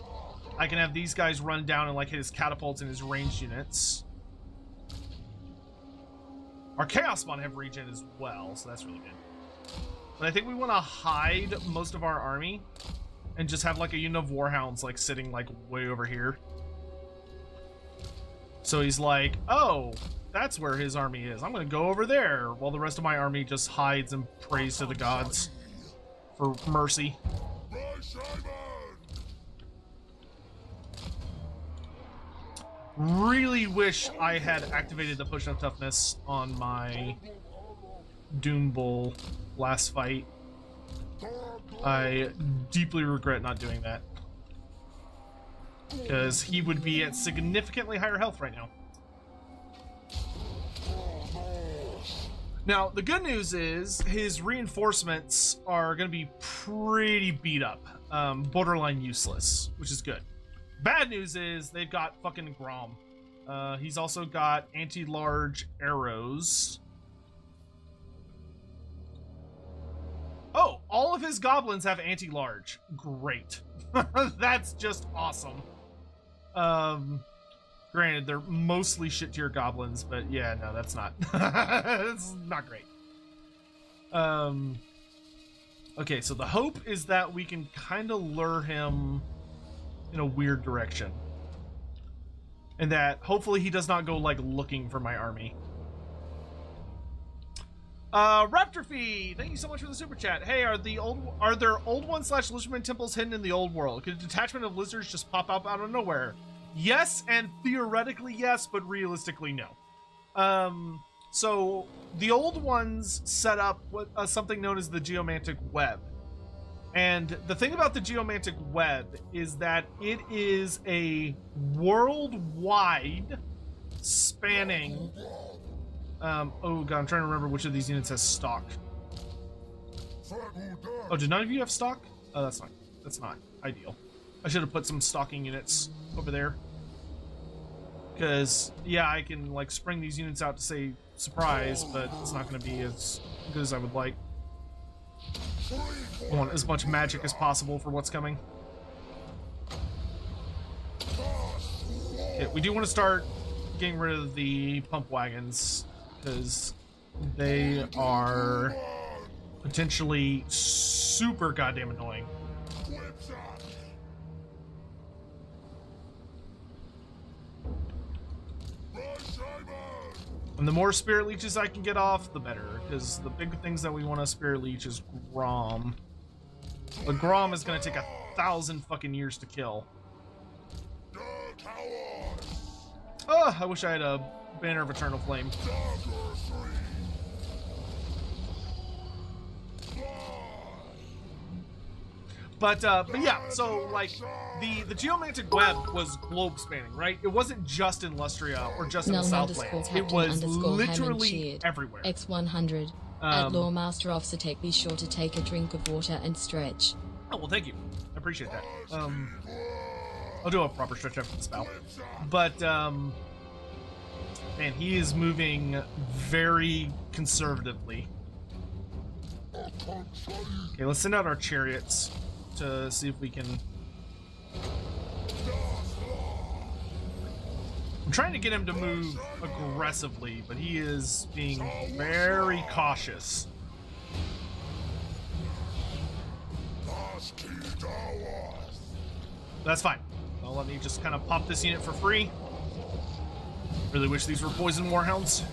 I can have these guys run down and like hit his catapults and his ranged units. Our Chaos Spawn have regen as well, so that's really good. But I think we want to hide most of our army and just have like a unit of Warhounds like sitting like way over here. So he's like, oh, that's where his army is. I'm going to go over there while the rest of my army just hides and prays to the gods for mercy. Really wish I had activated the push of toughness on my Doom Bull last fight. I deeply regret not doing that because he would be at significantly higher health right now. Now, the good news is his reinforcements are going to be pretty beat up, borderline useless, which is good. Bad news is they've got fucking Grom. He's also got anti-large arrows. Oh, all of his goblins have anti-large. Great. That's just awesome. Granted, they're mostly shit-tier goblins, but yeah, no, that's not. That's not great. Okay, so the hope is that we can kind of lure him in a weird direction. And that hopefully he does not go like looking for my army. Raptorfee, thank you so much for the super chat. Hey, are there old one / Lizardmen temples hidden in the old world? Could a detachment of lizards just pop up out of nowhere? Yes, and theoretically yes, but realistically no. So the old ones set up something known as the geomantic web. And the thing about the geomantic web is that it is a worldwide spanning. Oh god, I'm trying to remember which of these units has stock. Oh, did none of you have stock? Oh, that's fine. That's not ideal. I should have put some stocking units over there. Because, yeah, I can, like, spring these units out to say surprise, but it's not going to be as good as I would like. I want as much magic as possible for what's coming. Okay, we do want to start getting rid of the pump wagons, because they are potentially super goddamn annoying. And the more spirit leeches I can get off, the better, because the big things that we want to spirit leech is Grom. But Grom is going to take 1,000 fucking years to kill. Oh, I wish I had a Banner of Eternal Flame. But yeah, so like the geomantic web was globe spanning, right? It wasn't just in Lustria or just in the Southlands. It was literally everywhere. X100 at Lawmaster Officer Tech. Be sure to take a drink of water and stretch. Oh well, thank you. I appreciate that. I'll do a proper stretch after the spell. But man, he is moving very conservatively. Okay, let's send out our chariots to see if we can. I'm trying to get him to move aggressively, but he is being very cautious. That's fine. Well, let me just kind of pop this unit for free. Really wish these were poison warhounds.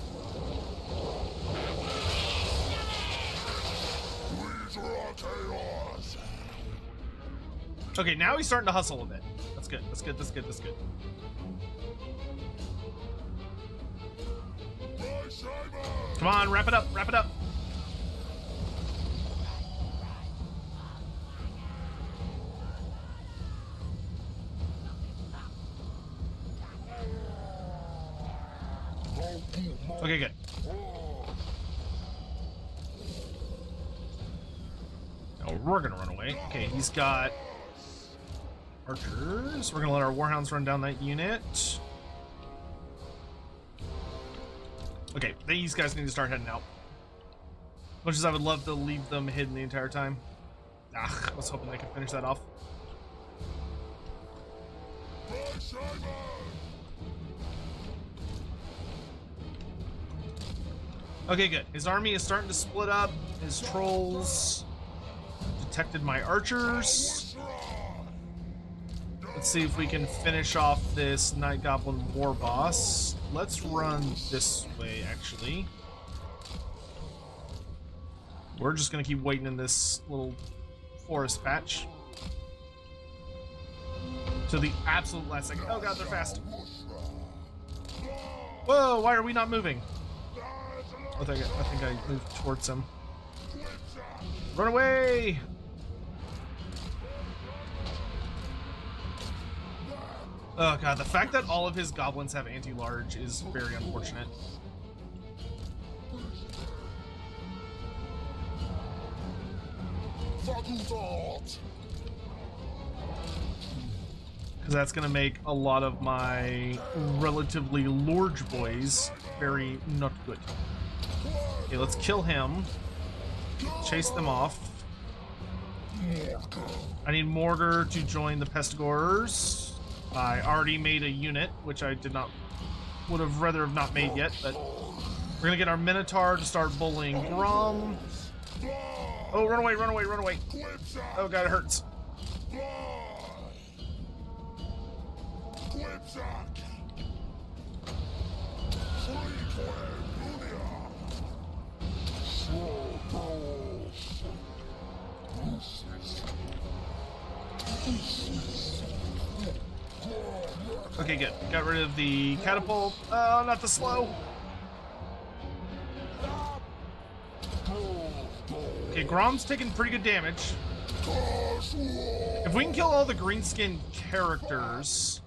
Okay, now he's starting to hustle a bit. That's good. That's good. That's good. That's good. Come on, wrap it up. Wrap it up. Okay, good. Now we're gonna run away. Okay, he's got archers. We're gonna let our warhounds run down that unit. Okay, these guys need to start heading out. Much as I would love to leave them hidden the entire time. I was hoping they could finish that off. Okay, good. His army is starting to split up. His trolls detected my archers. Let's see if we can finish off this Night Goblin war boss. Let's run this way, actually. We're just gonna keep waiting in this little forest patch to the absolute last second. Oh god, they're fast. Whoa, why are we not moving? I think I moved towards him. Run away! Oh god, the fact that all of his goblins have anti-large is very unfortunate. Because that's going to make a lot of my relatively large boys very not good. Okay, let's kill him. Chase them off. I need Morghur to join the Pestigorers. I already made a unit, which I would have rather have not made yet, but we're gonna get our Minotaur to start bullying Grom. Oh, run away, run away, run away. Oh god, it hurts. Okay, good. Got rid of the catapult. Oh, not the slow. Okay, Grom's taking pretty good damage. If we can kill all the greenskin characters,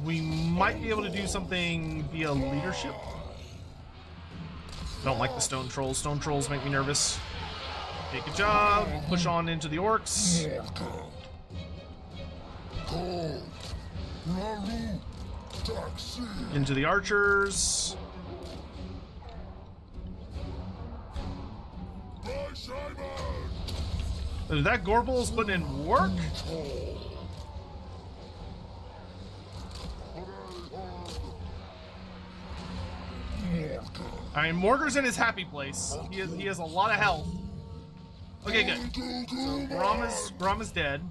we might be able to do something via leadership. I don't like the stone trolls. Stone trolls make me nervous. Okay, good job. Push on into the orcs. Into the archers. That Gorbel's putting in work. I mean, Morghur's in his happy place. He has a lot of health. Okay, good. So Grom is dead.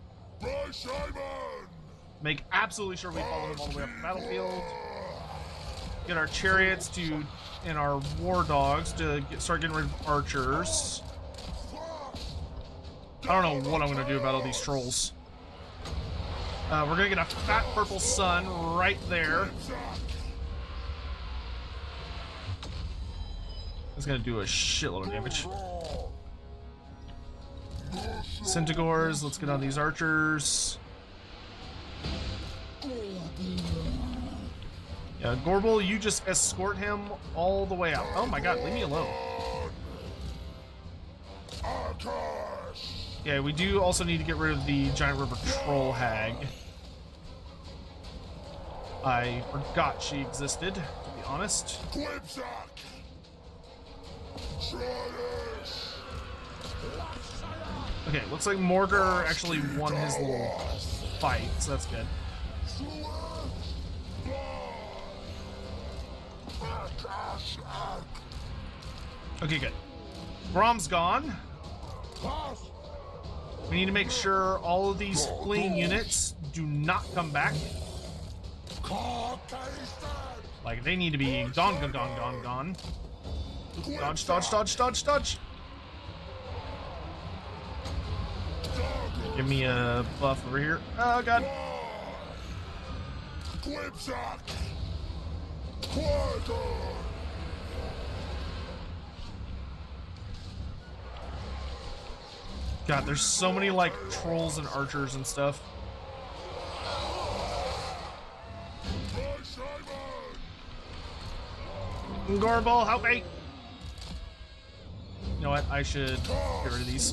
Make absolutely sure we follow him all the way up the battlefield. Get our chariots and our war dogs to start getting rid of archers. I don't know what I'm going to do about all these trolls. We're going to get a fat purple sun right there. It's going to do a shitload of damage. Centigores, let's get on these archers. Yeah, Gorbel, you just escort him all the way out. Oh my god, leave me alone. Yeah, we do also need to get rid of the giant river troll hag. I forgot she existed, to be honest. Okay, looks like Morghur actually won his little fight, so that's good. Okay, good. Grom's gone. We need to make sure all of these fleeing units do not come back. Like, they need to be gone, gone, gone, gone, gone. Dodge, dodge, dodge, dodge, dodge. Give me a buff over here. Oh, God. God, there's so many, like, trolls and archers and stuff. Gorbel, help me! You know what? I should get rid of these.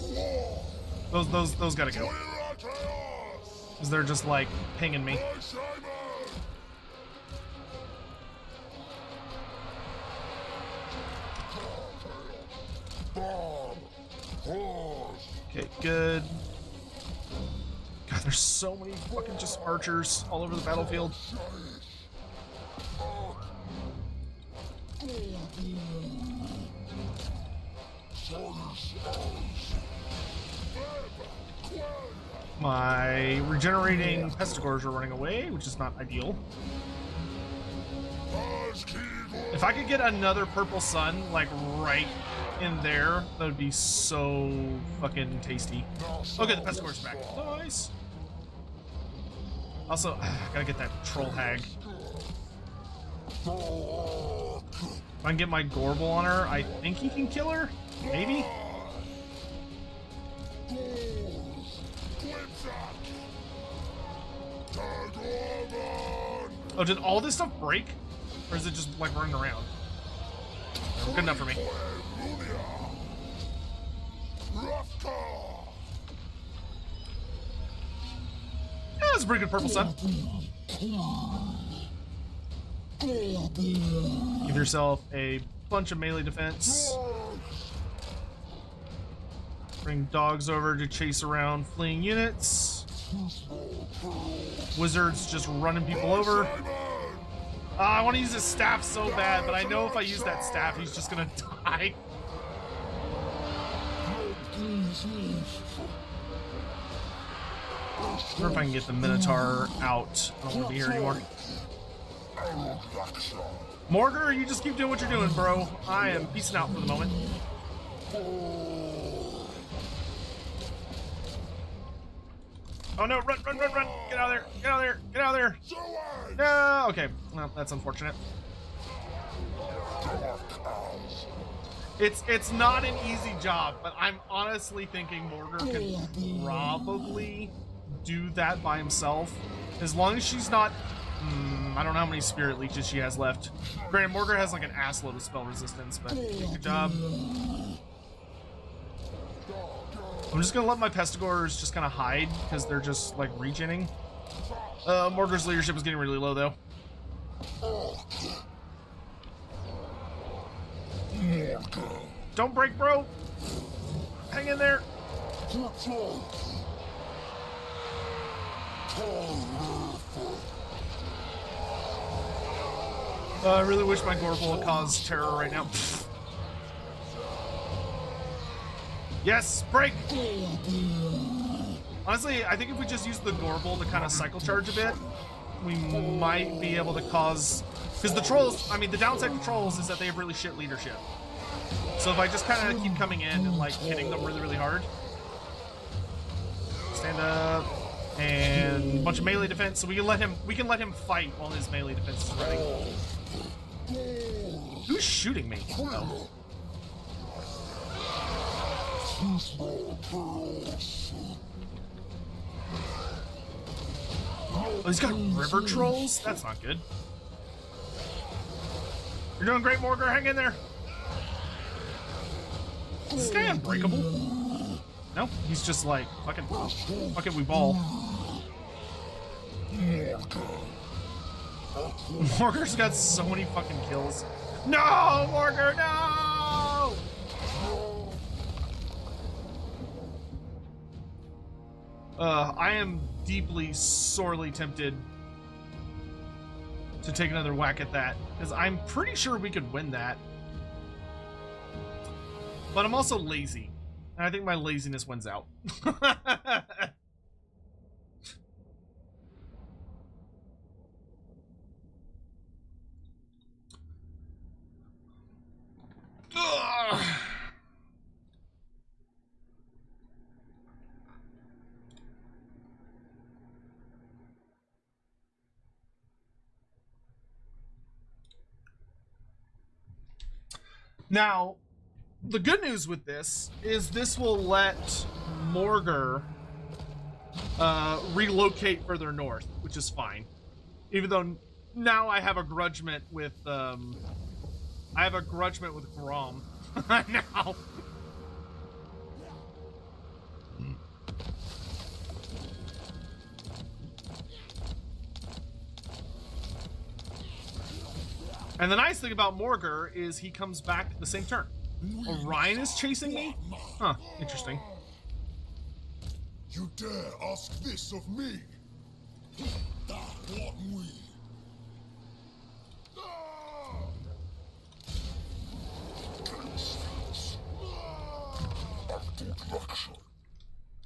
Those gotta go. Because they're just, like, pinging me. Okay, good. God, there's so many fucking just archers all over the battlefield. My regenerating pestigores are running away, which is not ideal. If I could get another purple sun, like, right in there, that would be so fucking tasty. Okay, the pestigores back. Nice. Also, gotta get that troll hag. If I can get my Gorbel on her, I think he can kill her? Maybe? Oh, did all this stuff break? Or is it just, like, running around? Good enough for me. Yeah, that's a pretty good purple sun. Give yourself a bunch of melee defense. Bring dogs over to chase around fleeing units. Wizards just running people over. I want to use his staff so bad, but I know if I use that staff, he's just gonna die. I wonder if I can get the Minotaur out. I don't want to be here anymore. Morghur, you just keep doing what you're doing, bro. I am peacing out for the moment. Oh no, run, run, run, run! Get out of there! Get out of there! Get out of there! No! Okay, well, that's unfortunate. It's not an easy job, but I'm honestly thinking Morghur can probably do that by himself. As long as she's not... I don't know how many spirit leeches she has left. Granted, Morghur has like an assload of spell resistance, but good job. I'm just gonna let my Pestigors just kind of hide, because they're just like regenning. Morghur's leadership is getting really low, though. Don't break, bro. Hang in there. I really wish my Gorble caused terror right now. Yes, break. Honestly, I think if we just use the Gorble to kind of cycle charge a bit, we might be able to cause... Because the trolls, I mean, the downside to trolls is that they have really shit leadership. So if I just kind of keep coming in and like hitting them really, really hard. Stand up. And a bunch of melee defense, so we can let him fight while his melee defense is running. Who's shooting me? Oh. Oh, he's got river trolls? That's not good. You're doing great, Morghur. Hang in there. Is this guy unbreakable? No, he's just like, fuck it, we ball. Morghur's got so many fucking kills. No, Morghur, no! I am deeply, sorely tempted to take another whack at that, because I'm pretty sure we could win that. But I'm also lazy, and I think my laziness wins out. Now, the good news with this is this will let Morghur relocate further north, which is fine. Even though now I have a grudgement with Grom now. And the nice thing about Morghur is he comes back the same turn. Orion is chasing me? Huh, interesting. You dare ask this of me? What we?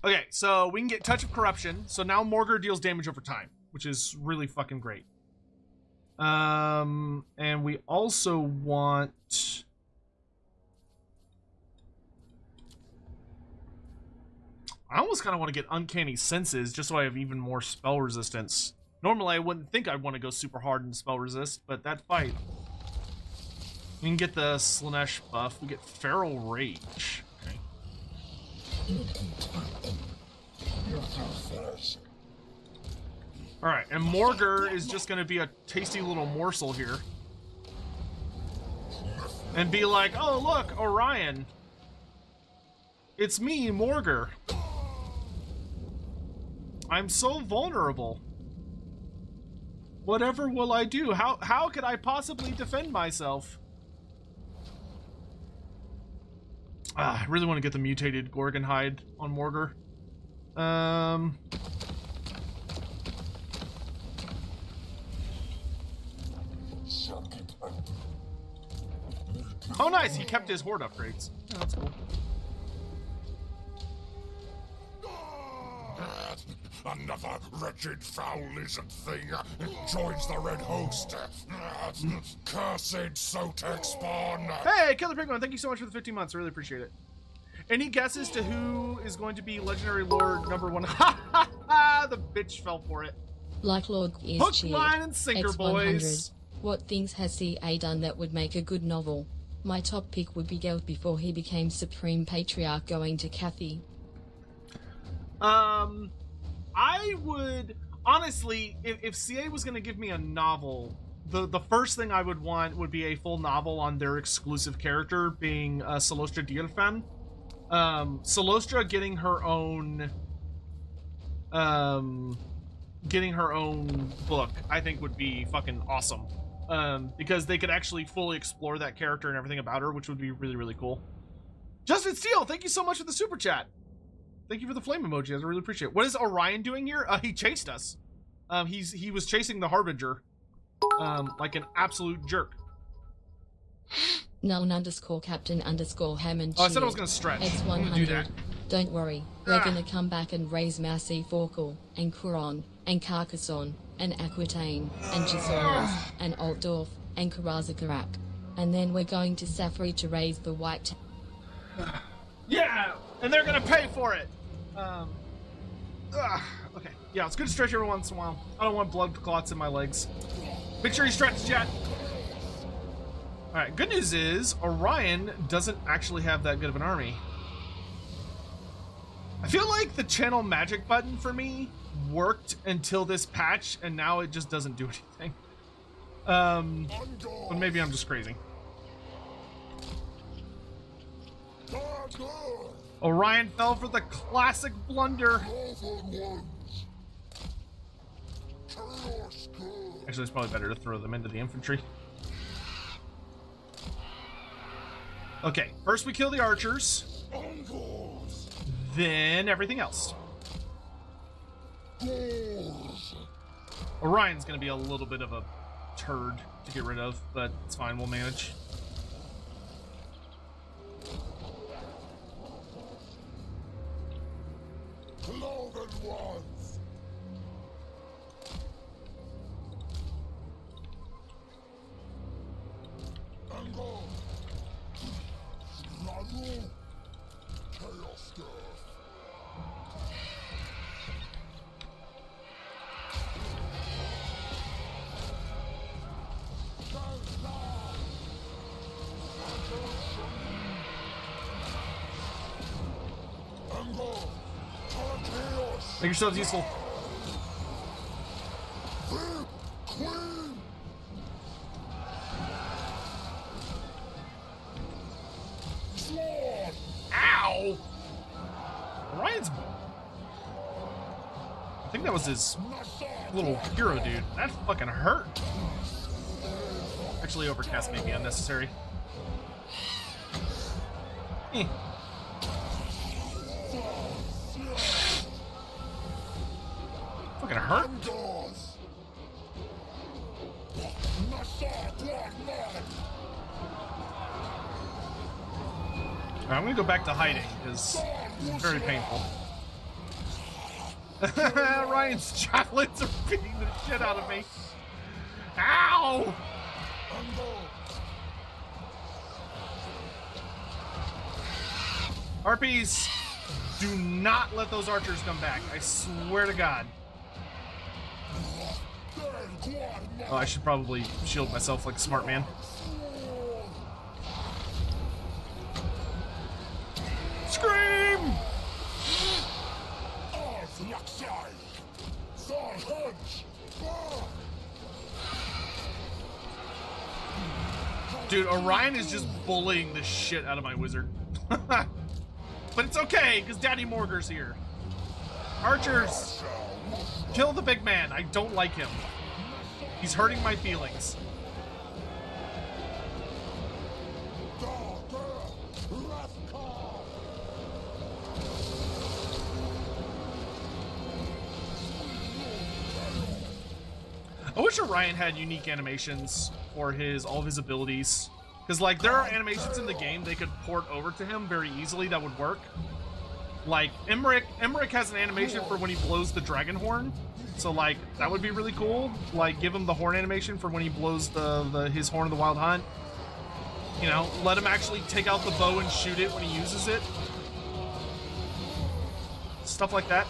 Okay, so we can get Touch of Corruption. So now Morghur deals damage over time, which is really fucking great. And we also want... I almost kind of want to get Uncanny Senses just so I have even more spell resistance. Normally I wouldn't think I'd want to go super hard in spell resist, but that fight... We can get the Slanesh buff. We get Feral Rage. Okay. Alright, and Morghur is just gonna be a tasty little morsel here. And be like, oh look, Orion. It's me, Morghur. I'm so vulnerable. Whatever will I do? How could I possibly defend myself? I really want to get the mutated Gorgon hide on Morghur. Oh nice, he kept his horde upgrades. Oh, that's cool. Another wretched foul lizard thing joins the red host. Cursed Sotek spawn. Hey, Killer Penguin, thank you so much for the 15 months. I really appreciate it. Any guesses to who is going to be Legendary Lord number 1? Ha ha ha! The bitch fell for it. Like Lord is Hook, cheered. line, and sinker, X100. boys. What things has CA done that would make a good novel? My top pick would be Gelth before he became Supreme Patriarch, going to Kathy. I would honestly, if CA was going to give me a novel, the first thing I would want would be a full novel on their exclusive character, being Solostra Dielfan. Solostra getting her own book, I think would be fucking awesome. Because they could actually fully explore that character and everything about her, which would be really, really cool. Justin Steele, thank you so much for the super chat. Thank you for the flame emoji. I really appreciate it. What is Orion doing here? He chased us. He was chasing the Harbinger, like an absolute jerk. Null _ Captain _ Hammond. Oh, I said I was gonna stretch. X100. Do that. Don't worry, we're gonna come back and raise Massey Forkle, and Kuron, and Carcassonne, and Aquitaine, and Gisors, and Altdorf, and Karazakarak. And then we're going to Safri to raise the White Yeah, and they're gonna pay for it. Okay, yeah, it's good to stretch every once in a while. I don't want blood clots in my legs. Make sure you stretch, chat. Alright, good news is Orion doesn't actually have that good of an army. I feel like the channel magic button for me worked until this patch, and now it just doesn't do anything. But maybe I'm just crazy. Orion fell for the classic blunder. Actually, it's probably better to throw them into the infantry. Okay, first we kill the archers, then everything else. Orion's gonna be a little bit of a turd to get rid of, but it's fine, we'll manage. Make yourselves useful. Ow! Orion's... I think that was his little hero dude. That fucking hurt. Actually, overcast may be unnecessary. Eh. Fucking hurt. Alright, I'm gonna go back to hiding because it's very painful. Ryan's javelins are beating the shit out of me. Ow! Harpies, do not let those archers come back. I swear to God. Oh, I should probably shield myself like a smart man. Scream! Dude, Orion is just bullying the shit out of my wizard. But it's okay, because Daddy Morghur's here. Archers! Kill the big man. I don't like him. He's hurting my feelings. I wish Orion had unique animations for all of his abilities. Because, like, there are animations in the game they could port over to him very easily that would work. Like, Emmerich has an animation for when he blows the dragon horn. So, like, that would be really cool. Like, give him the horn animation for when he blows his horn of the wild hunt. You know, let him actually take out the bow and shoot it when he uses it. stuff like that.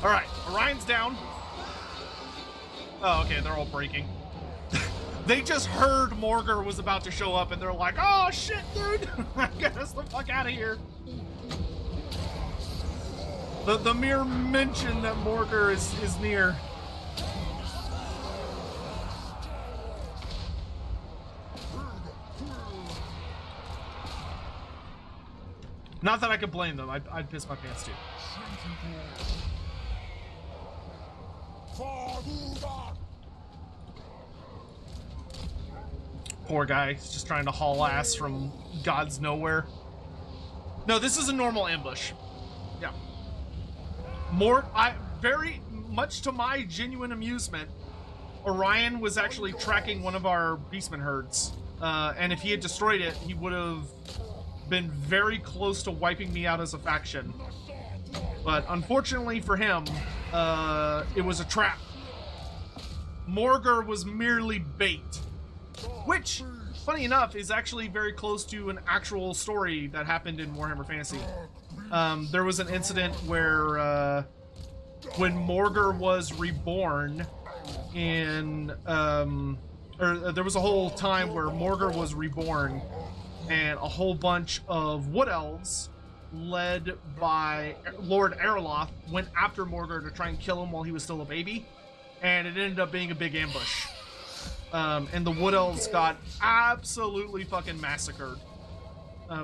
All right, Orion's down. Oh, okay, they're all breaking. They just heard Morghur was about to show up, and they're like, "Oh shit, dude! Get us the fuck out of here!" The mere mention that Morghur is near. Not that I could blame them. I'd piss my pants too. Poor guy. He's just trying to haul ass from God's nowhere. No, this is a normal ambush. Yeah. Very much to my genuine amusement, Orion was actually tracking one of our Beastmen herds. And if he had destroyed it, he would have been very close to wiping me out as a faction. But unfortunately for him, it was a trap. Morghur was merely bait. Which, funny enough, is actually very close to an actual story that happened in Warhammer Fantasy. There was an incident where, when Morghur was reborn in, there was a whole time where Morghur was reborn, and a whole bunch of Wood Elves, led by Lord Erloth, went after Morghur to try and kill him while he was still a baby, and it ended up being a big ambush. And the Wood Elves got absolutely fucking massacred.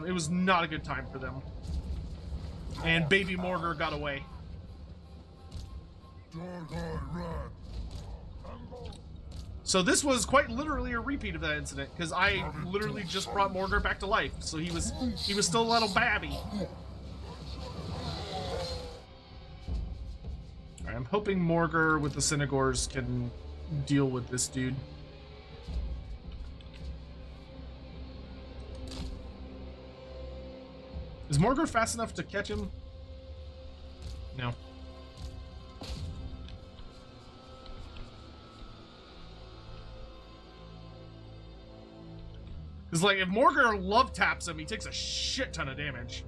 It was not a good time for them. And baby Morghur got away. So this was quite literally a repeat of that incident, because I literally just brought Morghur back to life. So he was still a little babby. Alright, I'm hoping Morghur with the Synagors can deal with this dude. Is Morghur fast enough to catch him? No. Because, like, if Morghur love taps him, he takes a shit ton of damage.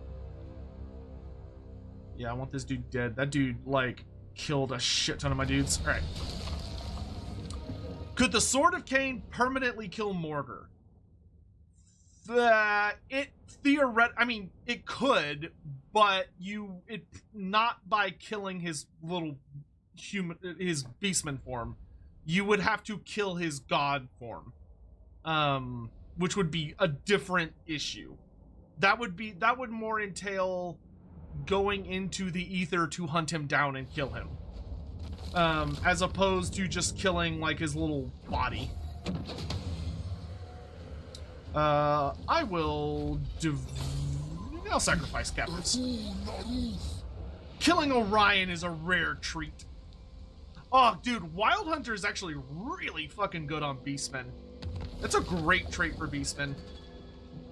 Yeah, I want this dude dead. That dude, like, killed a shit ton of my dudes. Alright. Could the Sword of Cain permanently kill Morghur? I mean, it could, but not by killing his little his Beastman form. You would have to kill his god form. Which would be a different issue. That would more entail going into the ether to hunt him down and kill him. As opposed to just killing, like, his little body. I'll sacrifice captives. Killing Orion is a rare treat. Oh, dude, Wild Hunter is actually really fucking good on Beastmen. That's a great trait for Beastmen.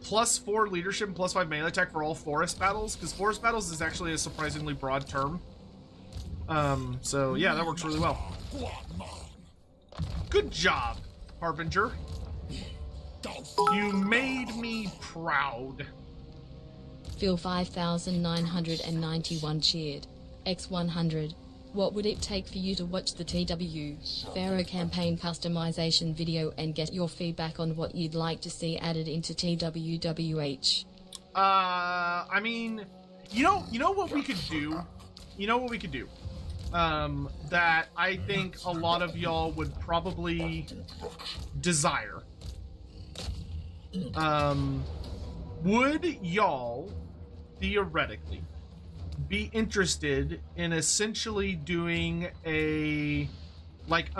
+4 leadership and +5 melee attack for all forest battles, because forest battles is actually a surprisingly broad term. So yeah, that works really well. Good job, Harbinger. You made me proud. Phil 5991 cheered. X100. What would it take for you to watch the TW Pharaoh campaign customization video and get your feedback on what you'd like to see added into TWWH? I mean, you know what we could do? You know what we could do? That I think a lot of y'all would probably desire. Would y'all theoretically be interested in essentially doing a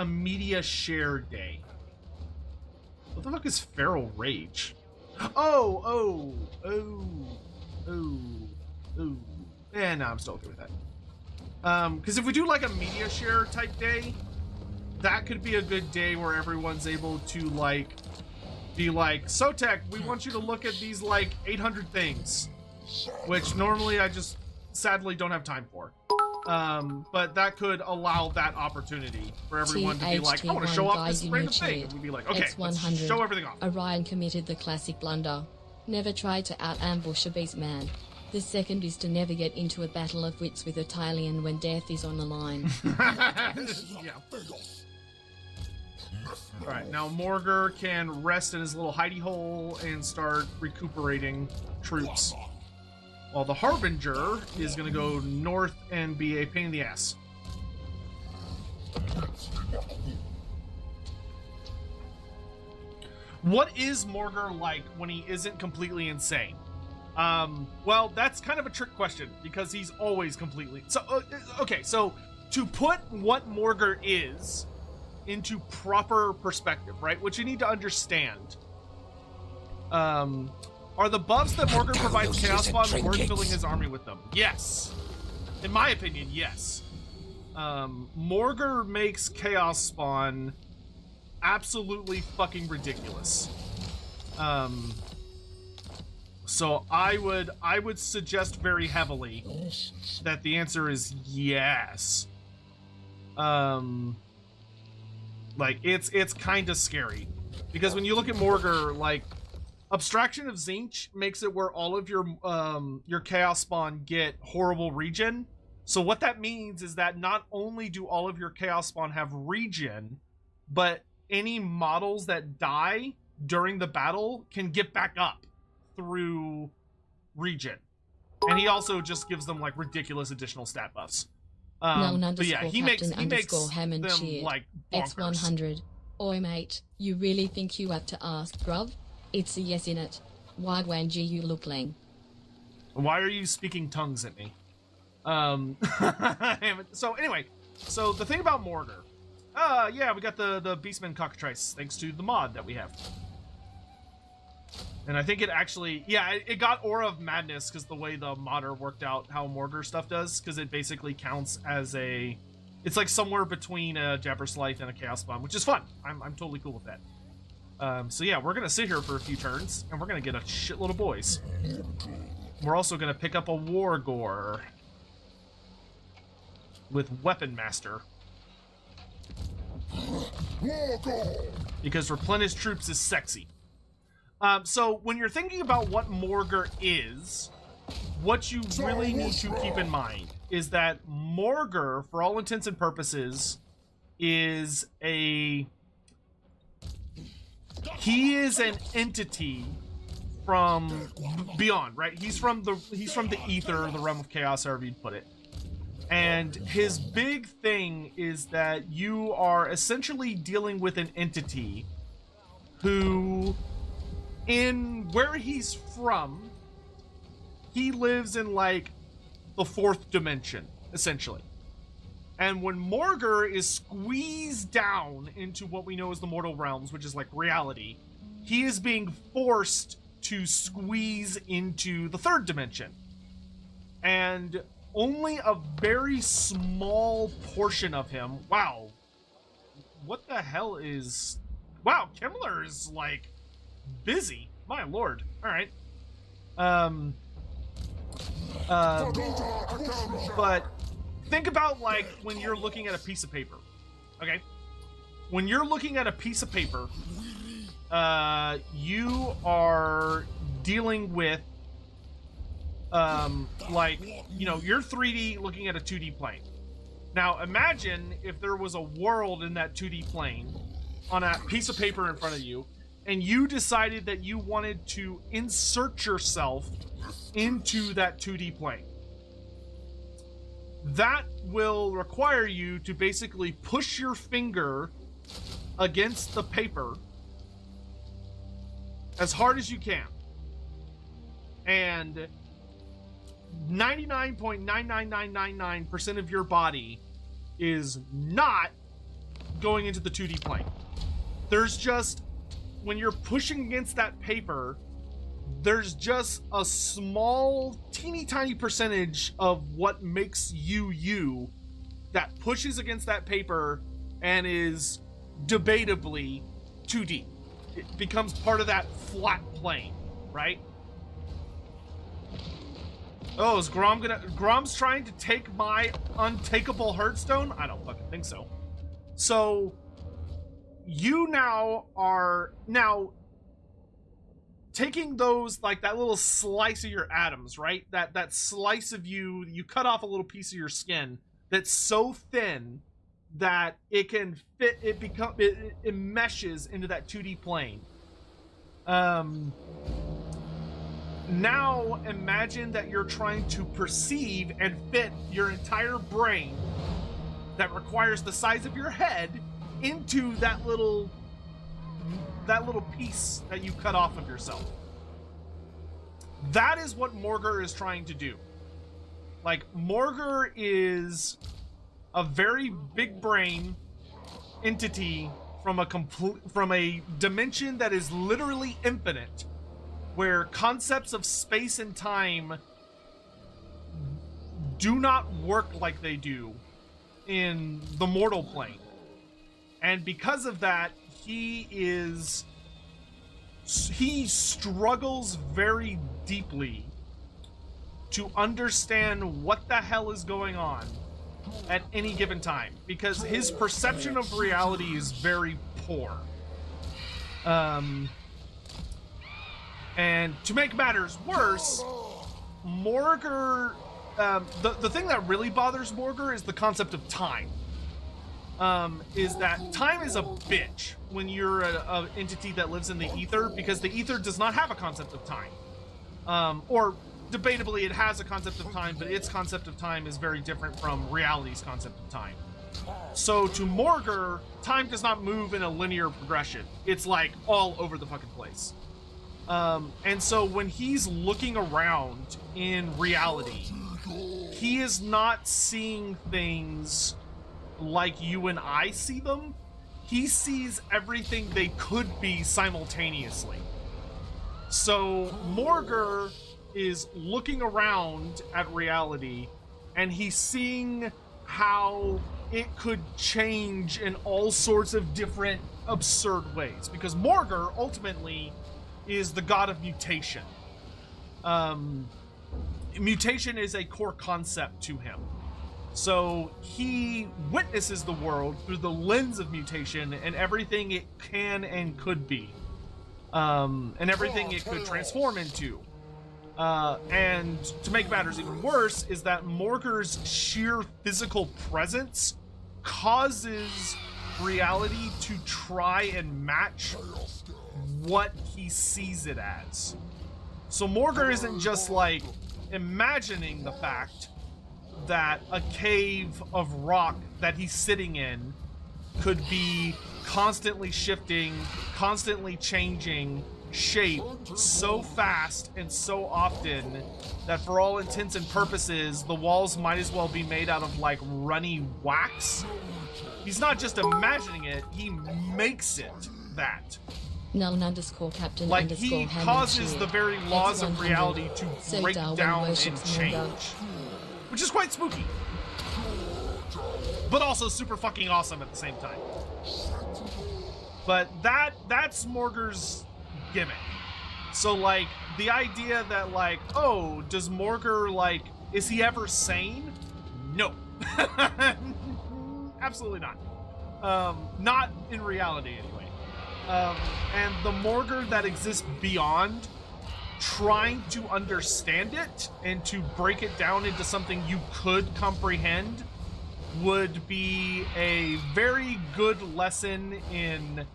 media share day? What the fuck is Feral Rage? Oh. Yeah, no, I'm still okay with that. Because if we do like a media share type day, that could be a good day where everyone's able to be like, Sotek, we want you to look at these 800 things, which normally I just sadly don't have time for. But that could allow that opportunity for everyone to be like, I want to show off this random thing. And we'd be like, okay, let's show everything off. Orion committed the classic blunder. Never tried to out-ambush a Beastman. The second is to never get into a battle of wits with a Tylian when death is on the line. Yeah. Alright, now Morghur can rest in his little hidey hole and start recuperating troops. While the Harbinger is going to go north and be a pain in the ass. What is Morghur like when he isn't completely insane? Well, that's kind of a trick question because he's always completely... So, okay, so to put what Morghur is into proper perspective, right? What you need to understand... are the buffs that Morghur provides Chaos Spawn worth filling his army with them? Yes. In my opinion, yes. Morghur makes Chaos Spawn absolutely fucking ridiculous. So I would suggest very heavily that the answer is yes. Like it's kind of scary because when you look at Morghur, like Abstraction of Tzeentch makes it where all of your Chaos Spawn get horrible regen. So what that means is that not only do all of your Chaos Spawn have regen, but any models that die during the battle can get back up through regen. And he also just gives them like ridiculous additional stat buffs. But yeah, he makes them like bonkers. X100. Oi mate, you really think you have to ask, bruv? It's a yes in it. Wagwan you look lang. Why are you speaking tongues at me? So anyway, so the thing about Morghur, yeah, we got the Beastmen cockatrice thanks to the mod that we have. And I think it actually, yeah, it got Aura of Madness because the way the modder worked out how Morghur stuff does, because it basically counts as a, it's like somewhere between a Jabberslythe and a Chaos Bomb, which is fun. I'm totally cool with that. So yeah, we're gonna sit here for a few turns, and we're gonna get a shitload of boys. We're also gonna pick up a Warghur with Weapon Master. Because Replenish Troops is sexy. So when you're thinking about what Morghur is, what you really need to keep in mind is that Morghur, for all intents and purposes, is a... He is an entity from beyond, right? He's from the ether, the realm of chaos, however you'd put it. And his big thing is that you are essentially dealing with an entity who, in where he's from, he lives in like the fourth dimension, essentially. And when Morghur is squeezed down into what we know as the mortal realms, which is like reality, he is being forced to squeeze into the third dimension. And only a very small portion of him... Wow. What the hell is... Wow, Kimmler is, like, busy. My lord. Alright. But... think about, like, when you're looking at a piece of paper, okay? When you're looking at a piece of paper, you are dealing with, like, you know, you're 3D looking at a 2D plane. Now, imagine if there was a world in that 2D plane on a piece of paper in front of you, and you decided that you wanted to insert yourself into that 2D plane. That will require you to basically push your finger against the paper as hard as you can. And 99.99999% of your body is not going into the 2D plane. There's just, when you're pushing against that paper, there's just a small, teeny tiny percentage of what makes you that pushes against that paper and is debatably 2D. It becomes part of that flat plane, right? Oh, is Grom gonna... Grom's trying to take my untakeable Hearthstone? I don't fucking think so. So, you now are... Now, taking those, like, that little slice of your atoms, right? That slice of you cut off a little piece of your skin that's so thin that it can fit... It meshes into that 2D plane. Now imagine that you're trying to perceive and fit your entire brain that requires the size of your head into that little piece that you cut off of yourself. That is what Morghur is trying to do. Like, Morghur is a very big brain entity from a dimension that is literally infinite, where concepts of space and time do not work like they do in the mortal plane. And because of that, he struggles very deeply to understand what the hell is going on at any given time, because his perception of reality is very poor. And to make matters worse, Morghur, the thing that really bothers Morghur is the concept of time. Is that time is a bitch when you're an entity that lives in the ether, because the ether does not have a concept of time. Or debatably it has a concept of time, but its concept of time is very different from reality's concept of time. So to Morghur, time does not move in a linear progression. It's like all over the fucking place. And so when he's looking around in reality, he is not seeing things like you and I see them. He sees everything they could be simultaneously. So Morghur is looking around at reality, and he's seeing how it could change in all sorts of different absurd ways, because Morghur ultimately is the god of mutation. Mutation is a core concept to him. So he witnesses the world through the lens of mutation and everything it can and could be. And everything it could transform into. And to make matters even worse is that Morghur's sheer physical presence causes reality to try and match what he sees it as. So Morghur isn't just like imagining the fact that a cave of rock that he's sitting in could be constantly shifting, constantly changing shape so fast and so often that for all intents and purposes the walls might as well be made out of like runny wax. He's not just imagining it, he makes it that. Null_Captain like he causes the very laws of reality to break down and change. Which is quite spooky. But also super fucking awesome at the same time. But that's Morghur's gimmick. So like the idea that like, oh, does Morghur like, is he ever sane? No. Absolutely not. Not in reality anyway. And the Morghur that exists beyond, trying to understand it and to break it down into something you could comprehend would be a very good lesson in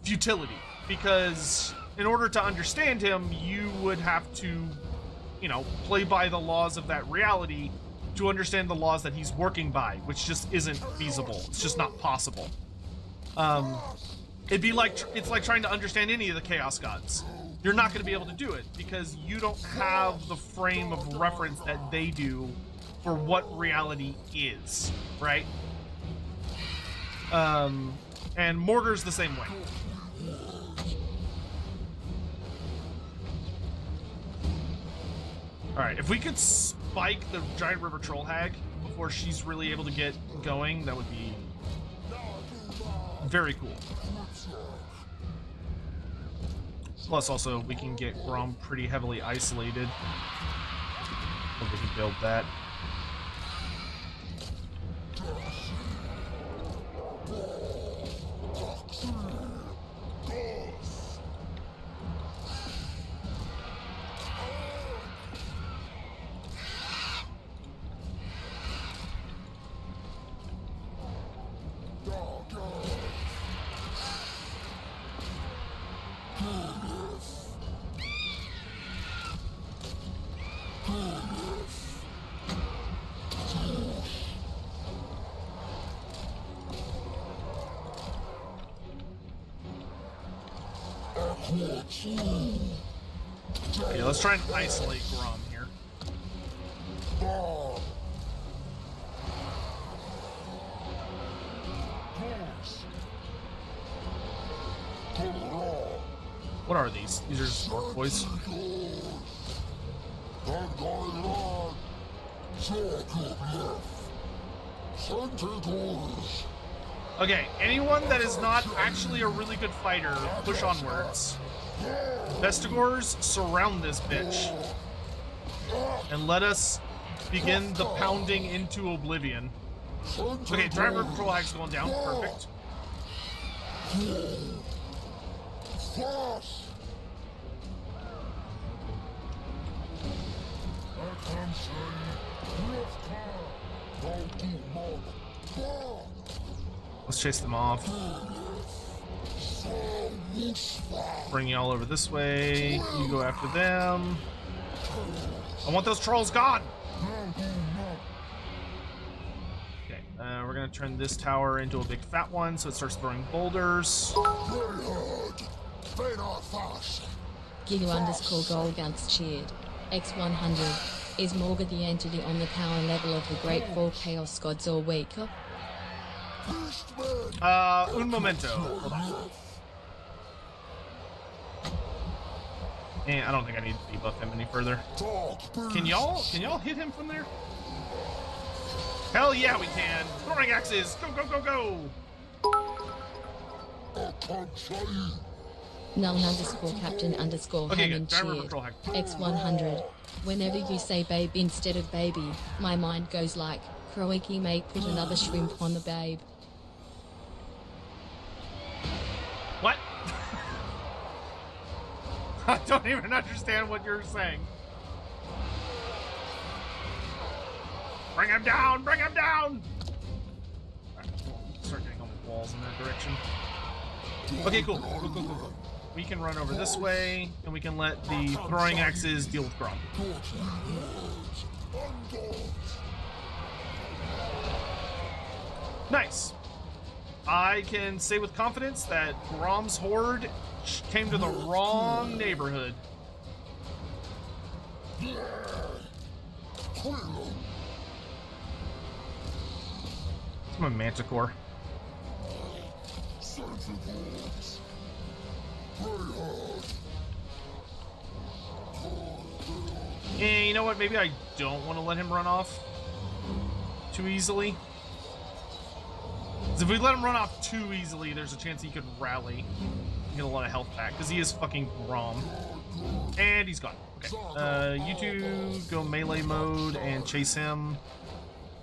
futility, because in order to understand him you would have to, you know, play by the laws of that reality to understand the laws that he's working by, which just isn't feasible. It's just not possible. It'd be like, it's like trying to understand any of the Chaos Gods. You're not going to be able to do it because you don't have the frame of reference that they do for what reality is, right? And Morghur's the same way. Alright, if we could spike the giant river troll hag before she's really able to get going, that would be very cool. Plus, also, we can get Grom pretty heavily isolated. Or did he build that? Okay, let's try and isolate Grom here. What are these? These are just orc boys. Okay, anyone that is not actually a really good fighter, push onwards. Vestigors, surround this bitch. And let us begin the pounding into oblivion. Okay, driver patrol hack's going down. Perfect. Let's chase them off. Bring y'all over this way. You go after them. I want those trolls gone! Okay, we're gonna turn this tower into a big fat one so it starts throwing boulders. Giga_Golguns cheered. X100. Is Morghur the entity on the power level of the Great Four Chaos Gods or weaker? Un momento. Hold on. And I don't think I need to debuff him any further. Can y'all hit him from there? Hell yeah, we can. Throwing axes. Go, go, go, go. Null_Captain_Hammond Okay, good. cheered. X100. Whenever you say babe instead of baby, my mind goes like, Croaky mate, put another shrimp on the babe. What? I don't even understand what you're saying. Bring him down! Bring him down! Alright, start getting on the walls in that direction. Okay, cool. Cool. We can run over this way, and we can let the throwing axes deal with Grom. Nice. I can say with confidence that Grom's horde came to the wrong neighborhood. I'm a manticore. And you know what? Maybe I don't want to let him run off too easily. Because if we let him run off too easily, there's a chance he could rally and get a lot of health back. Because he is fucking Grom. And he's gone. Okay. You two go melee mode and chase him.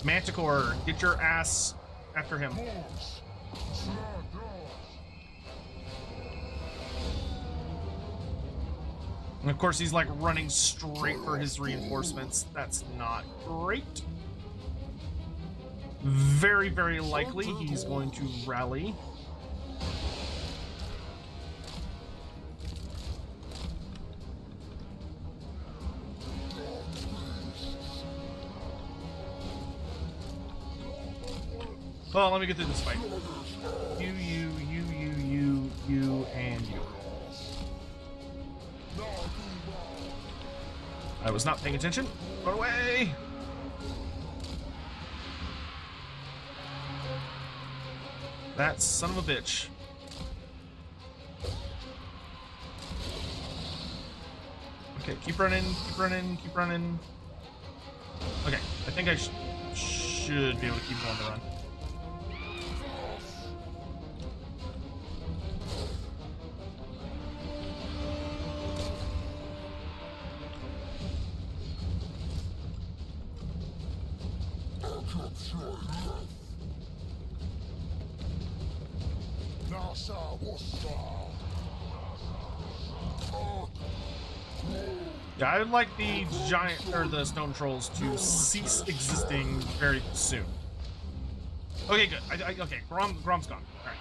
Manticore, get your ass after him. And of course, he's like running straight for his reinforcements. That's not great. Very, very likely he's going to rally. Well, let me get through this fight. You, and you. I was not paying attention. Run away! That son of a bitch. Okay, keep running, keep running, keep running. Okay, I think I should be able to keep going the run. Yeah, I'd like the giant or the stone trolls to cease existing very soon. Okay, good. Okay, Grom's gone. All right.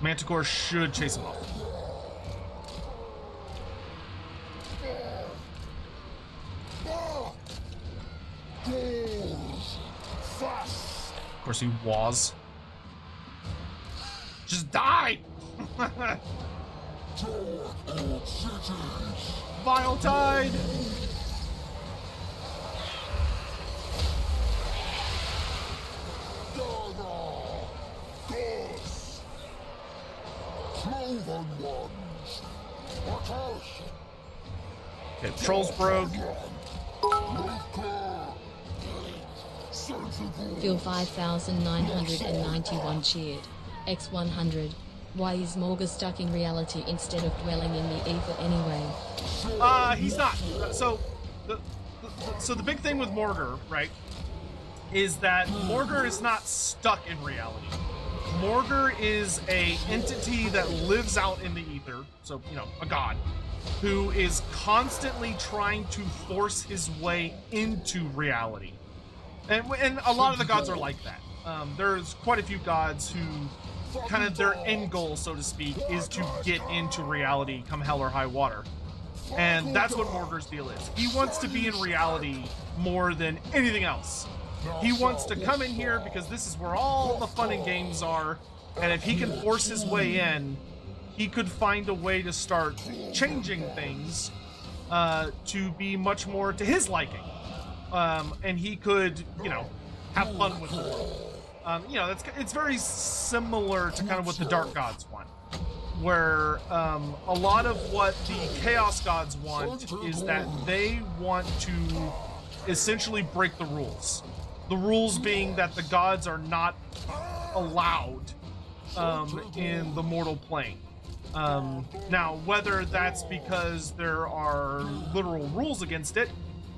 Manticore should chase him off. Of course, he was. Just die! Vile Tide! Okay, Trolls broke. Phil 5991 cheered. X100. Why is Morghur stuck in reality instead of dwelling in the ether anyway? He's not. So the big thing with Morghur, right, is that Morghur is not stuck in reality. Morghur is a entity that lives out in the ether, so, you know, a god, who is constantly trying to force his way into reality. And a lot of the gods are like that. There's quite a few gods who kind of their end goal, so to speak, is to get into reality come hell or high water. And that's what Morghur's deal is. He wants to be in reality more than anything else. He wants to come in here because this is where all the fun and games are, and if he can force his way in, he could find a way to start changing things to be much more to his liking. And he could, you know, have fun with the world. You know, it's very similar to kind of what the Dark Gods want, where a lot of what the Chaos Gods want is that they want to essentially break the rules. The rules being that the gods are not allowed in the mortal plane. Now, whether that's because there are literal rules against it,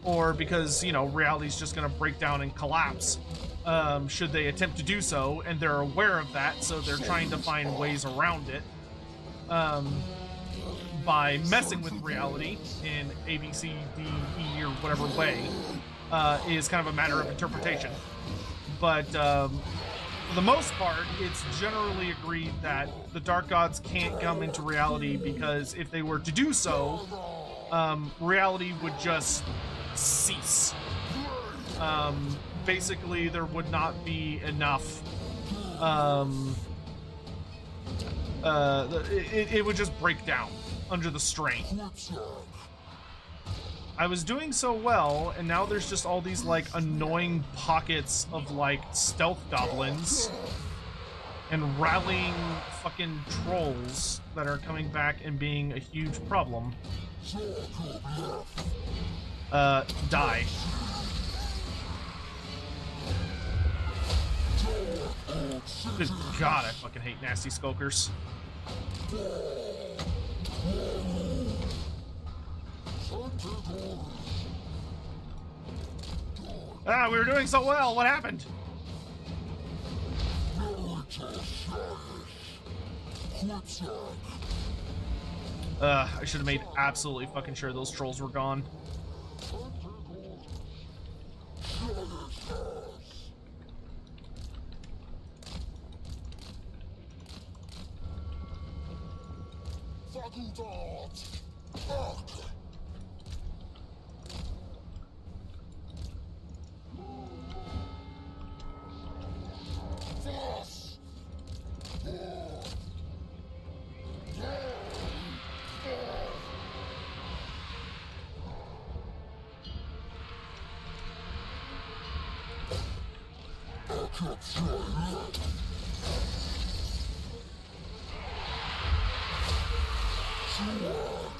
or because, you know, reality's just going to break down and collapse should they attempt to do so, and they're aware of that, so they're trying to find ways around it by messing with reality in A, B, C, D, E, or whatever way, is kind of a matter of interpretation. But for the most part, it's generally agreed that the Dark Gods can't come into reality because if they were to do so, reality would just cease. Basically, there would not be enough. It would just break down under the strain. I was doing so well, and now there's just all these, like, annoying pockets of, like, stealth goblins and rallying fucking trolls that are coming back and being a huge problem. Die. Good God, I fucking hate nasty skulkers. Ah, we were doing so well. What happened? I should have made absolutely fucking sure those trolls were gone.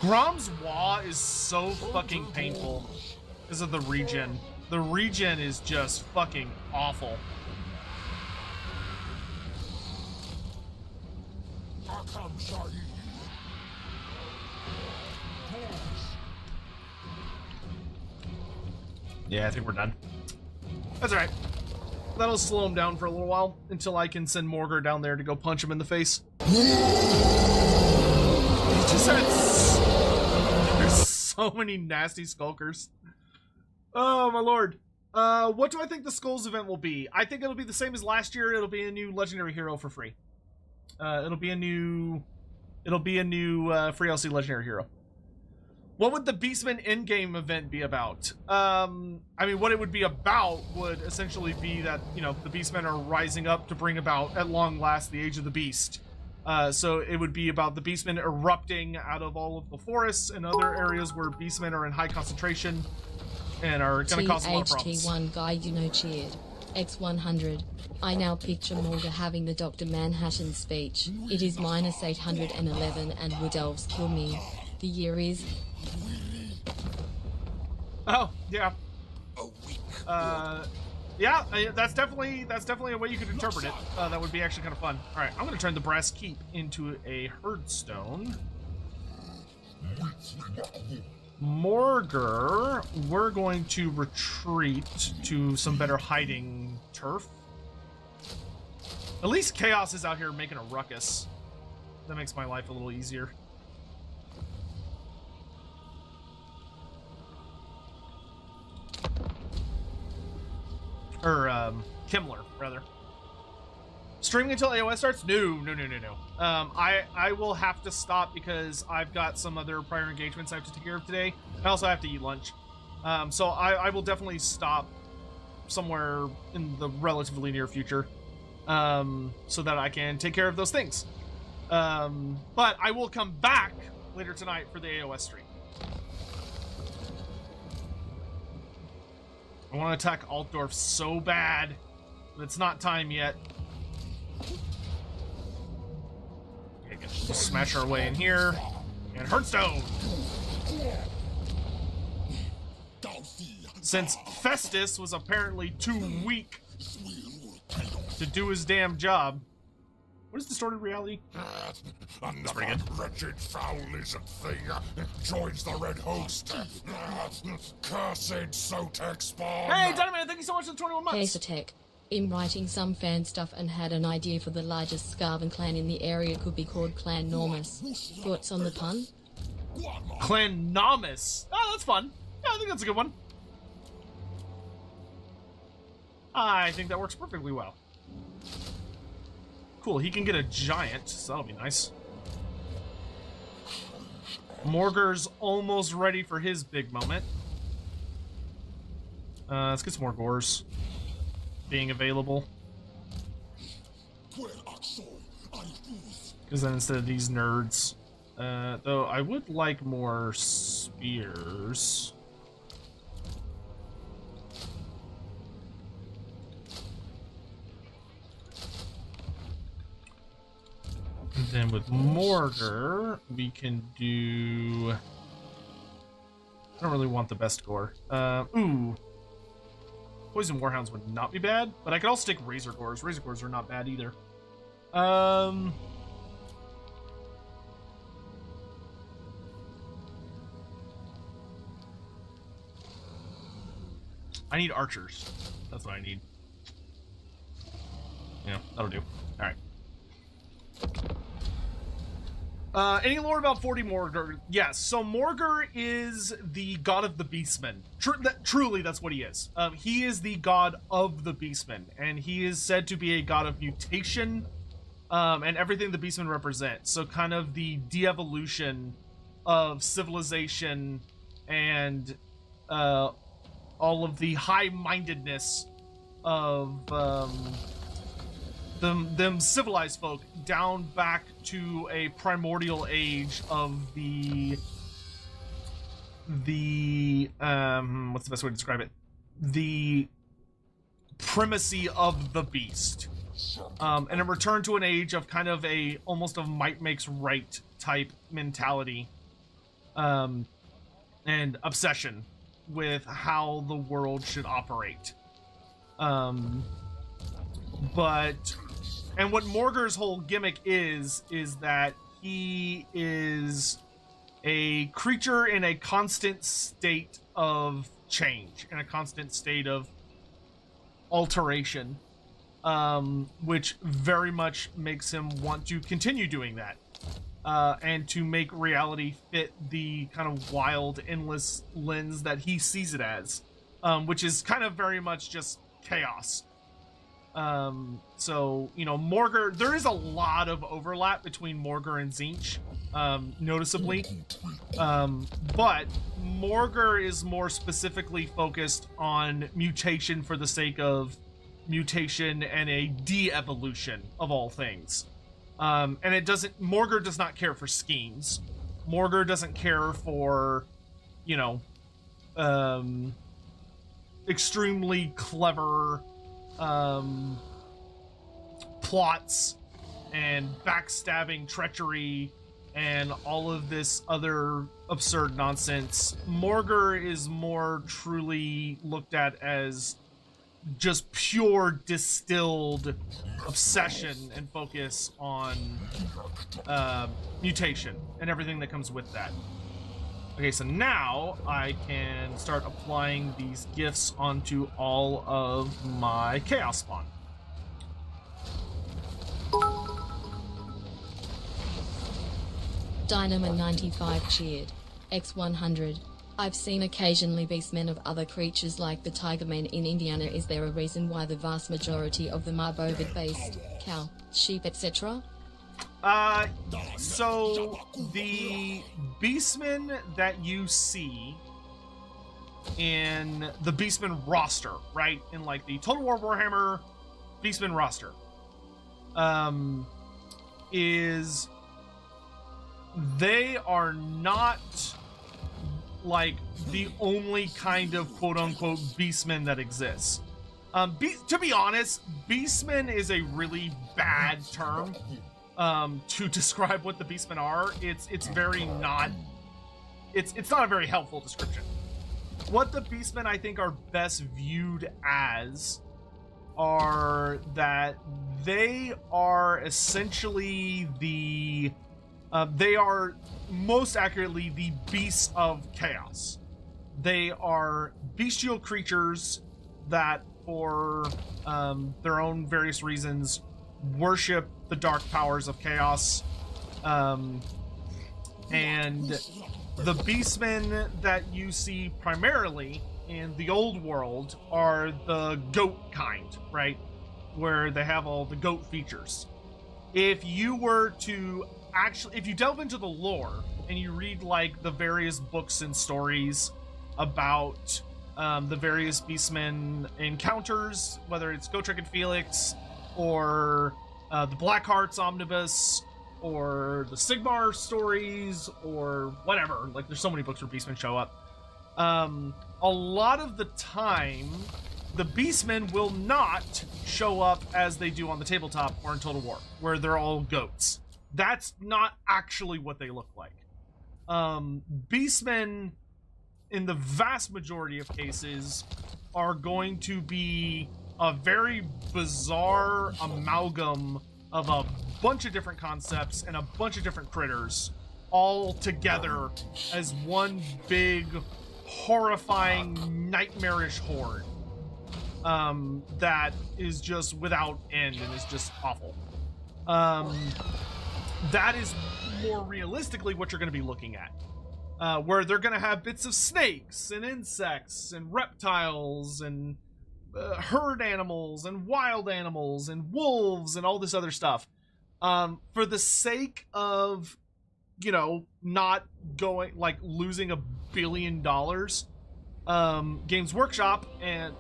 Grom's Wah is so fucking painful because of the regen. The regen is just fucking awful. Yeah, I think we're done. That's alright. That'll slow him down for a little while until I can send Morghur down there to go punch him in the face. He just had there's so many nasty skulkers. Oh my lord. What do I think the Skulls event will be? I think it'll be the same as last year. It'll be a new legendary hero for free. It'll be a new free LC legendary hero. What would the Beastmen endgame event be about? I mean, what it would be about would essentially be that, you know, the Beastmen are rising up to bring about, at long last, the Age of the Beast. So it would be about the Beastmen erupting out of all of the forests and other areas where Beastmen are in high concentration and are going to cause a lot of problems. THT1 guy you know cheered. X100. I now picture Morghur having the Dr. Manhattan speech. It is minus 811 and wood elves kill me. The year is... Oh, yeah. Yeah, that's definitely a way you could interpret it. That would be actually kind of fun. All right, I'm going to turn the Brass Keep into a Herdstone. Morghur, we're going to retreat to some better hiding turf. At least Chaos is out here making a ruckus. That makes my life a little easier. Or, Kimmler, rather. Streaming until AOS starts? No. I will have to stop because I've got some other prior engagements I have to take care of today. I also have to eat lunch. So I will definitely stop somewhere in the relatively near future, so that I can take care of those things. But I will come back later tonight for the AOS stream. I want to attack Altdorf so bad, but it's not time yet. Okay, we'll smash our way in here. And Hearthstone! Since Festus was apparently too weak to do his damn job. What is distorted reality? Another wretched, foul lizard thing joins the red host. Cursed Sotek spawn. Hey, Dynamite, thank you so much for the 21 months. Hey, Sotek. I'm writing some fan stuff and had an idea for the largest Scarvan clan in the area could be called Clan Normus. Thoughts on the pun? Clan Normus. Oh, that's fun. Yeah, I think that's a good one. I think that works perfectly well. Cool, he can get a giant, so that'll be nice. Morghur's almost ready for his big moment. Let's get some more Gores being available. Because then instead of these nerds, though I would like more spears. And then with Morghur, we can do... I don't really want the best gore. Ooh. Poison Warhounds would not be bad, but I could also take Razor Gores. Razor Gores are not bad either. I need archers. That's what I need. Yeah, that'll do. Alright. Any lore about 40 Morghur? Yes, so Morghur is the god of the Beastmen. Truly, that's what he is. He is the god of the Beastmen, and he is said to be a god of mutation, and everything the Beastmen represent. So kind of the de-evolution of civilization and all of the high-mindedness of them civilized folk down back to a primordial age of the what's the best way to describe it? The primacy of the beast. And a return to an age of kind of a almost of might makes right type mentality, and obsession with how the world should operate. And what Morghur's whole gimmick is that he is a creature in a constant state of change, in a constant state of alteration, which very much makes him want to continue doing that, and to make reality fit the kind of wild, endless lens that he sees it as, which is kind of very much just chaos. So, you know, Morghur, there is a lot of overlap between Morghur and Tzeentch, noticeably, but Morghur is more specifically focused on mutation for the sake of mutation and a de-evolution of all things. And Morghur does not care for schemes. Morghur doesn't care for, you know, extremely clever plots and backstabbing treachery and all of this other absurd nonsense. Morghur is more truly looked at as just pure distilled obsession and focus on mutation and everything that comes with that. Okay, so now I can start applying these gifts onto all of my Chaos Spawn. Dynamo95 cheered. X100. I've seen occasionally beastmen of other creatures like the tigermen in Indiana. Is there a reason why the vast majority of them are bovid-based? Cow, sheep, etc.? So the beastmen that you see in the Beastmen roster, right? In like the Total War Warhammer Beastmen roster, is they are not like the only kind of quote-unquote beastmen that exists. To be honest, beastmen is a really bad term to describe what the beastmen are. It's very not, it's not a very helpful description. What the beastmen I think are best viewed as are that they are essentially the they are most accurately the beasts of chaos. They are bestial creatures that, for their own various reasons, worship the dark powers of chaos. And the beastmen that you see primarily in the old world are the goat kind, right? Where they have all the goat features. If you were to if you delve into the lore and you read like the various books and stories about the various beastmen encounters, whether it's Gotrek and Felix or the Blackheart's Omnibus or the Sigmar stories or whatever, like there's so many books where beastmen show up. A lot of the time the beastmen will not show up as they do on the tabletop or in Total War, where they're all goats. That's not actually what they look like. Beastmen, in the vast majority of cases, are going to be a very bizarre amalgam of a bunch of different concepts and a bunch of different critters all together as one big, horrifying, nightmarish horde that is just without end and is just awful. That is more realistically what you're going to be looking at, where they're going to have bits of snakes and insects and reptiles and herd animals and wild animals and wolves and all this other stuff, for the sake of, you know, not going like losing $1 billion. Games Workshop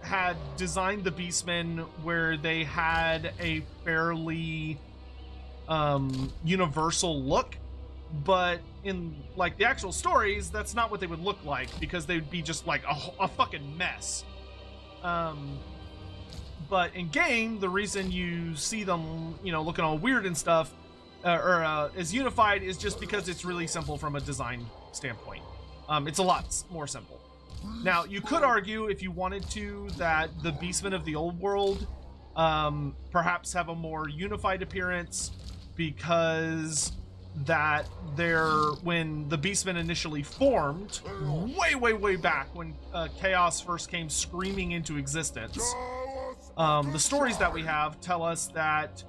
had designed the Beastmen where they had a fairly universal look, but in like the actual stories, that's not what they would look like, because they'd be just like a fucking mess. But in game, the reason you see them, you know, looking all weird and stuff, is unified, is just because it's really simple from a design standpoint. It's a lot more simple. Now, you could argue, if you wanted to, that the Beastmen of the old world perhaps have a more unified appearance, because that when the Beastmen initially formed, way back when Chaos first came screaming into existence, the stories that we have tell us that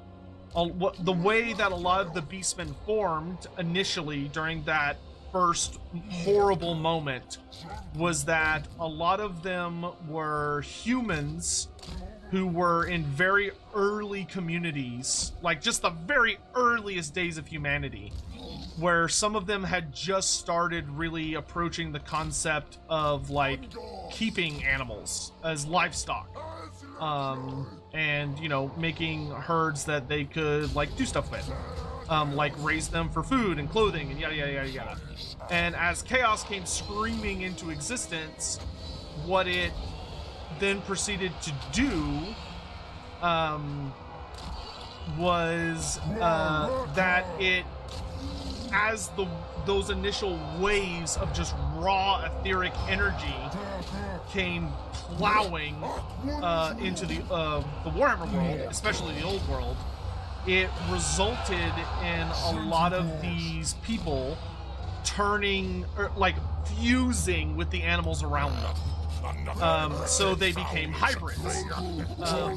the way that a lot of the Beastmen formed initially during that first horrible moment was that a lot of them were humans who were in very early communities, like just the very earliest days of humanity, where some of them had just started really approaching the concept of like keeping animals as livestock, and making herds that they could like do stuff with, like raise them for food and clothing and yada yada yada yada. And as Chaos came screaming into existence, what it then proceeded to do was that it, as those initial waves of just raw etheric energy came plowing into the Warhammer world, especially the old world, it resulted in a lot of these people turning, or like fusing with the animals around them. So they became hybrids,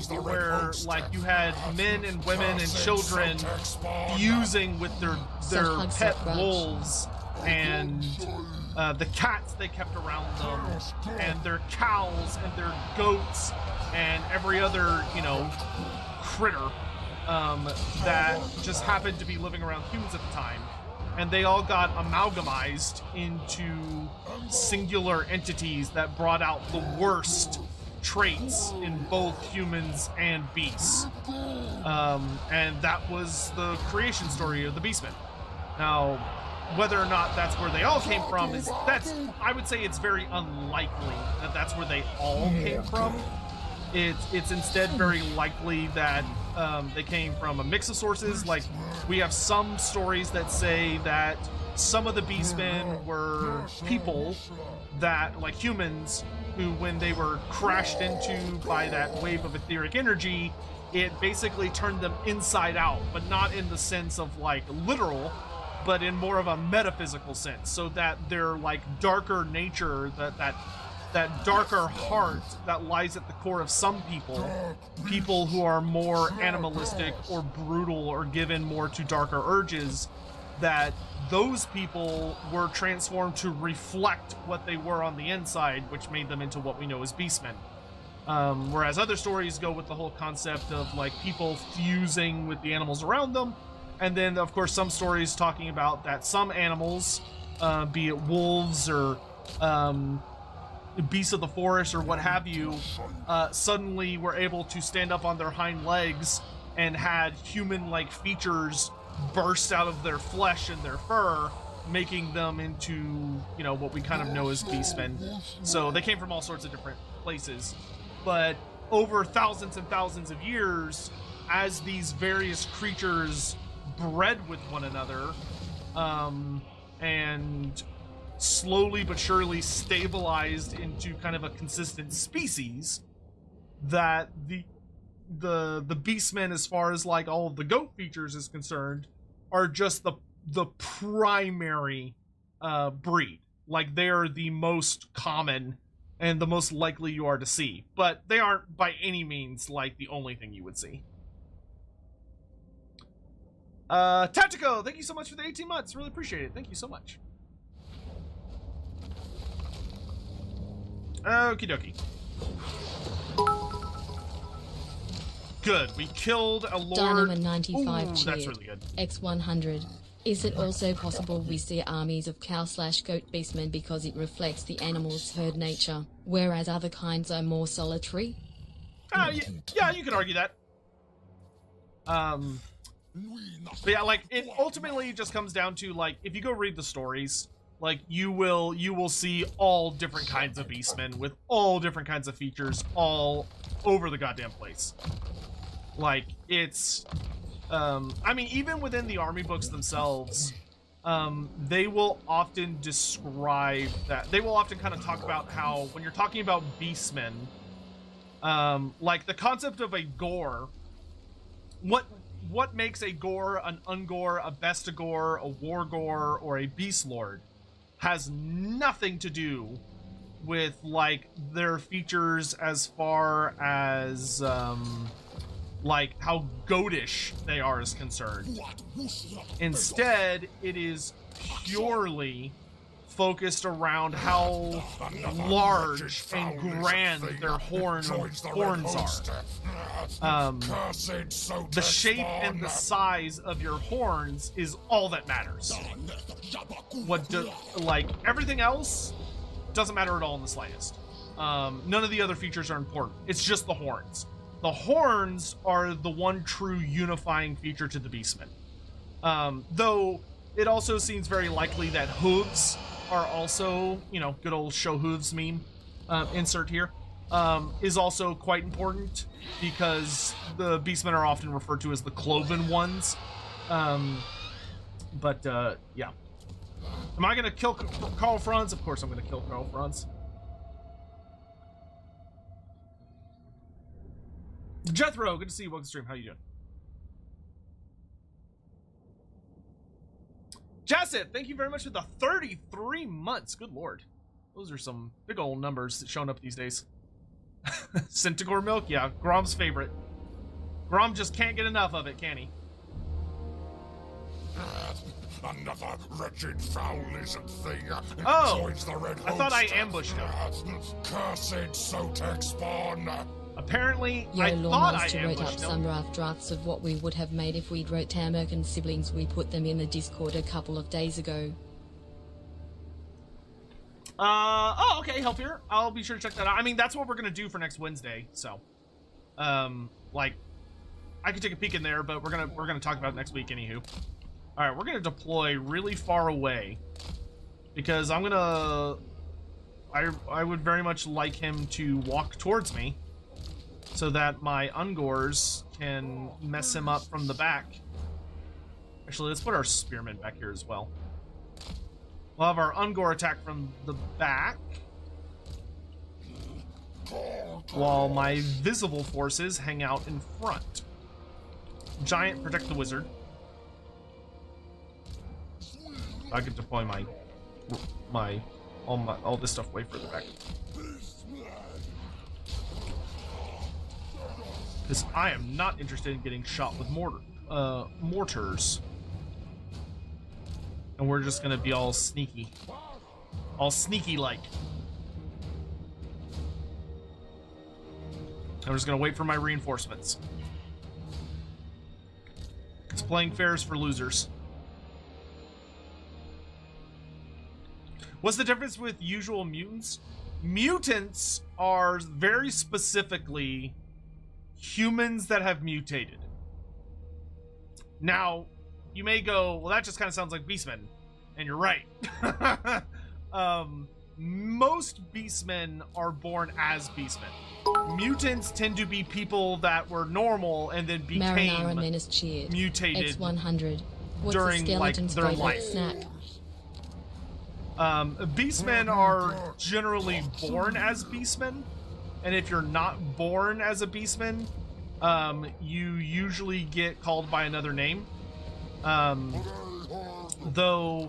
where like you had men and women and children fusing with their pet wolves and the cats they kept around them, and their cows and their goats and every other critter that just happened to be living around humans at the time. And they all got amalgamized into singular entities that brought out the worst traits in both humans and beasts. And that was the creation story of the Beastmen. Now, whether or not that's where they all came from I would say it's very unlikely that that's where they all came from. It's instead very likely that they came from a mix of sources. Like, we have some stories that say that some of the Beastmen were people that, like humans, who when they were crashed into by that wave of etheric energy, it basically turned them inside out, but not in the sense of like literal, but in more of a metaphysical sense, so that their like darker nature, that darker heart that lies at the core of some people who are more animalistic or brutal or given more to darker urges, that those people were transformed to reflect what they were on the inside, which made them into what we know as Beastmen. Whereas other stories go with the whole concept of like people fusing with the animals around them. And then, of course, some stories talking about that some animals, be it wolves or beasts of the forest or what have you, suddenly were able to stand up on their hind legs and had human-like features burst out of their flesh and their fur, making them into, what we kind of know as Beastmen. So they came from all sorts of different places. But over thousands and thousands of years, as these various creatures bred with one another, and slowly but surely stabilized into kind of a consistent species, that the Beastmen, as far as like all of the goat features is concerned, are just the primary breed. Like, they are the most common and the most likely you are to see, but they aren't by any means like the only thing you would see. Tactico, thank you so much for the 18 months. Really appreciate it. Thank you so much. Okie dokie. Good. We killed a lord. Dynamo 95 Ooh, cheered. that's really good. X100. Is it also possible we see armies of cow/goat beastmen because it reflects the animal's herd nature, whereas other kinds are more solitary? Yeah, you could argue that. But yeah, like, it ultimately just comes down to, like, if you go read the stories, like, you will see all different kinds of beastmen with all different kinds of features all over the goddamn place. Like, it's, I mean, even within the army books themselves, they will often describe that, they will often kind of talk about how, when you're talking about beastmen, like, the concept of a gore, what makes a Gore, an Ungore, a Bestigore, a Wargore, or a Beast Lord has nothing to do with like their features as far as like how goatish they are is concerned. Instead, it is purely focused around how large and grand their horns are. The shape and the size of your horns is all that matters. Like everything else doesn't matter at all in the slightest. None of the other features are important. It's just the horns. The horns are the one true unifying feature to the Beastmen. Though it also seems very likely that hooves are also, you know, good old show hooves meme, insert here, is also quite important because the Beastmen are often referred to as the cloven ones. Yeah. Am I gonna kill Karl Franz? Of course I'm gonna kill Karl Franz. Jethro, good to see you. Welcome to the stream. How you doing? Jasset, thank you very much for the 33 months. Good lord. Those are some big old numbers showing up these days. Centaur milk? Yeah, Grom's favorite. Grom just can't get enough of it, can he? Another wretched foul lizard thing. Oh, I thought I ambushed him. Cursed Sotek spawn. Apparently, Yo, I thought I Lawmaster wrote up ambushed him. some rough drafts of what we would have made if we'd wrote Tamerk and siblings. We put them in the Discord a couple of days ago. Oh, okay, help here. I'll be sure to check that out. I mean, that's what we're gonna do for next Wednesday, so. Like, I could take a peek in there, but we're gonna talk about it next week, anywho. Alright, we're gonna deploy really far away. Because I'm gonna... I would very much like him to walk towards me, so that my Ungors can mess him up from the back. Actually, let's put our Spearmen back here as well. We'll have our Ungor attack from the back, while my visible forces hang out in front. Giant, protect the wizard. I could deploy all this stuff way further back. Because I am not interested in getting shot with mortars. And we're just gonna be all sneaky. All sneaky-like. I'm just gonna wait for my reinforcements. It's playing fair is for losers. What's the difference with usual mutants? Mutants are very specifically humans that have mutated. Now, you may go, well, that just kind of sounds like Beastmen. And you're right. Most Beastmen are born as Beastmen. Mutants tend to be people that were normal and then became mutated X100. during like their life. Snack? Beastmen are generally born as Beastmen, and if you're not born as a Beastman, you usually get called by another name. Though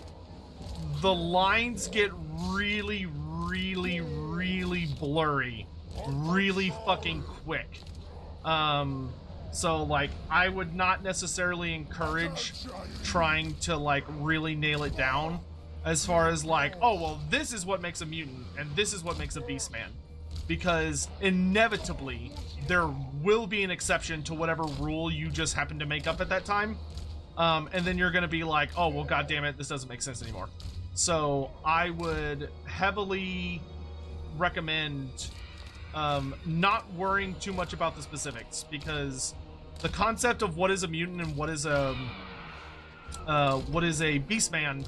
the lines get really, really, really blurry really fucking quick. So like I would not necessarily encourage trying to like really nail it down as far as like, oh well, this is what makes a mutant and this is what makes a Beastman, because inevitably there will be an exception to whatever rule you just happen to make up at that time. And then you're gonna be like, oh well, god damn it, this doesn't make sense anymore. So I would heavily recommend not worrying too much about the specifics, because the concept of what is a mutant and what is a Beastman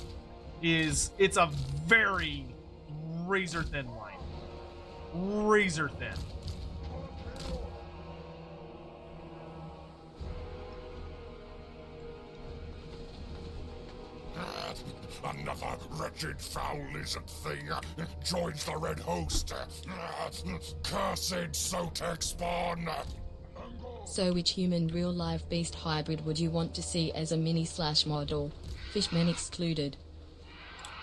it's a very razor thin line. Razor thin. Another wretched foul lizard thing joins the red host. Cursed Sotek spawn. So which human real-life beast hybrid would you want to see as a mini/model? Fishmen excluded.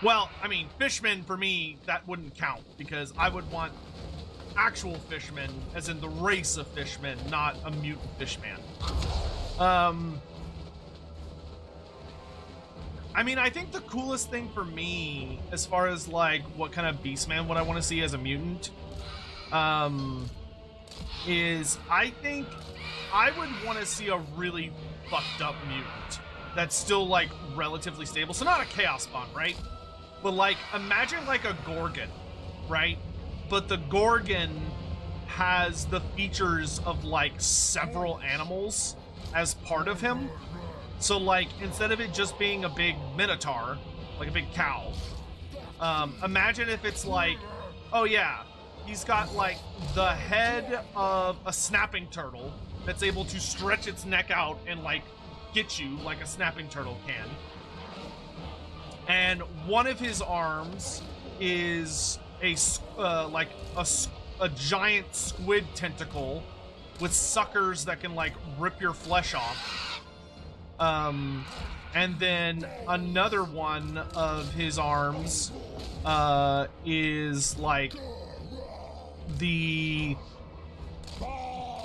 Well, I mean, fishmen, for me, that wouldn't count, because I would want actual fishmen, as in the race of fishmen, not a mutant fishman. I mean, I think the coolest thing for me, as far as, like, what kind of Beastman would I want to see as a mutant, is I think I would want to see a really fucked up mutant that's still, like, relatively stable. So not a Chaos Spawn, right? But, like, imagine, like, a Gorgon, right? But the Gorgon has the features of, like, several animals as part of him. So, like, instead of it just being a big minotaur, like a big cow, imagine if it's like, oh yeah, he's got, like, the head of a snapping turtle that's able to stretch its neck out and, like, get you like a snapping turtle can. And one of his arms is a giant squid tentacle with suckers that can, like, rip your flesh off. And then another one of his arms is like the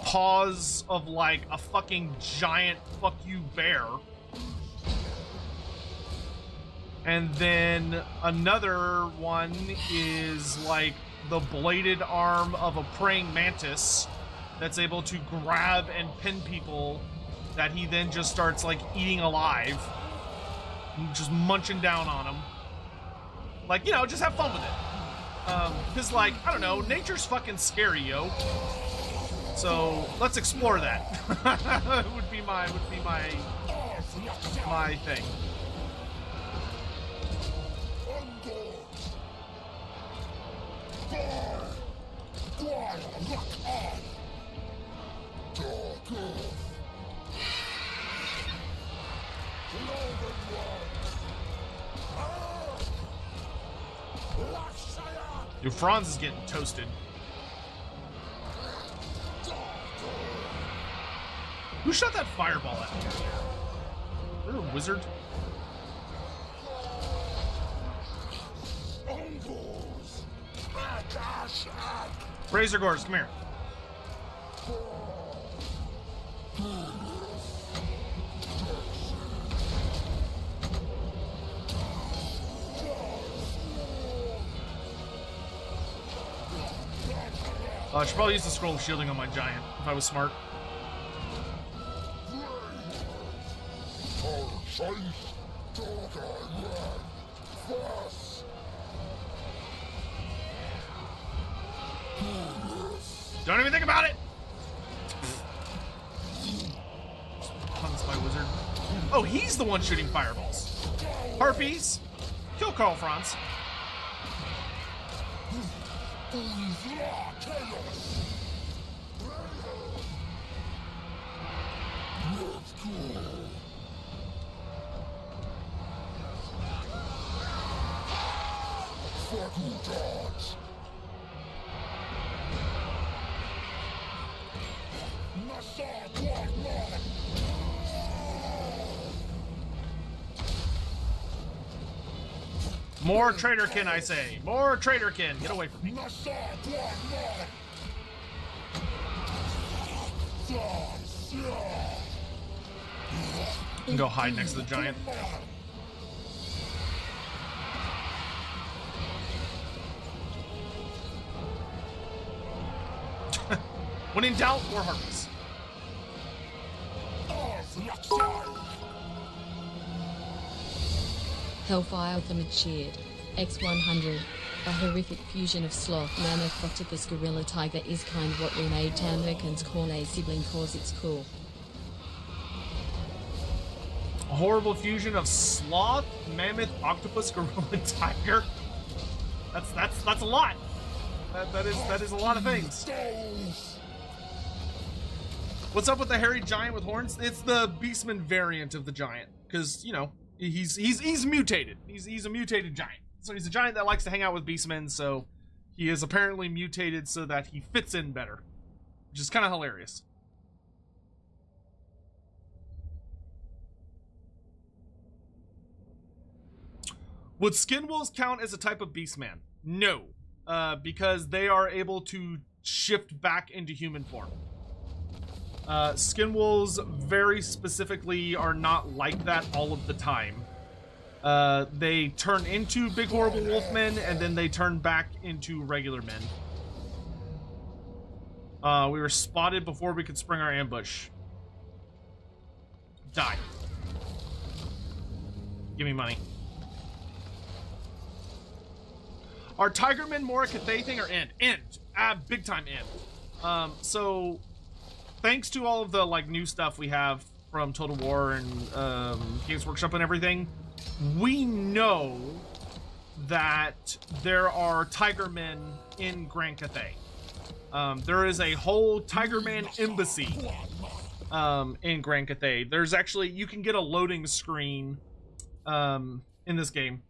paws of, like, a fucking giant fuck you bear. And then another one is like the bladed arm of a praying mantis that's able to grab and pin people that he then just starts, like, eating alive and just munching down on them. Like, you know, just have fun with it. Because, like, I don't know, nature's fucking scary, yo. So let's explore that. would be my thing. Dude, Franz is getting toasted. Who shot that fireball at me? Is there a wizard? Razor Gores, come here. I should probably use the scroll of shielding on my giant if I was smart. Don't even think about it! Punks my wizard. Oh, he's the one shooting fireballs. Harpies, kill Carl Franz. More traitorkin, I say. More traitorkin. Get away from me. You can go hide next to the giant. When in doubt, more harpies. Hellfire Ultimate Cheered. X100. A horrific fusion of sloth, mammoth, octopus, gorilla, tiger is kind what we made Americans call a sibling cause it's cool. A horrible fusion of sloth, mammoth, octopus, gorilla, tiger. That's a lot. That is a lot of things. What's up with the hairy giant with horns? It's the Beastmen variant of the giant, because, you know, he's mutated. He's a mutated giant. So he's a giant that likes to hang out with Beastmen, so he is apparently mutated so that he fits in better, which is kind of hilarious. Would skin wolves count as a type of beastman? No, because they are able to shift back into human form. Skin wolves very specifically are not like that all of the time. They turn into big horrible wolfmen, and then they turn back into regular men. We were spotted before we could spring our ambush. Die. Give me money. Are Tigermen more a Cathay thing or end? End. Big time end. So thanks to all of the like new stuff we have from Total War and Games Workshop and everything, we know that there are Tigermen in Grand Cathay. There is a whole Tigerman embassy in Grand Cathay. There's actually, you can get a loading screen in this game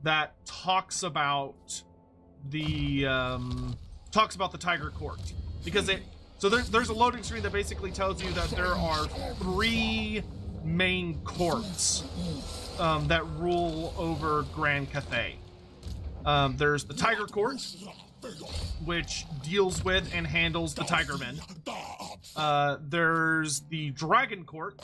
that talks about the Tiger Court, because there's a loading screen that basically tells you that there are 3 main courts that rule over Grand Cathay. There's the Tiger Court, which deals with and handles the Tigermen. There's the Dragon Court,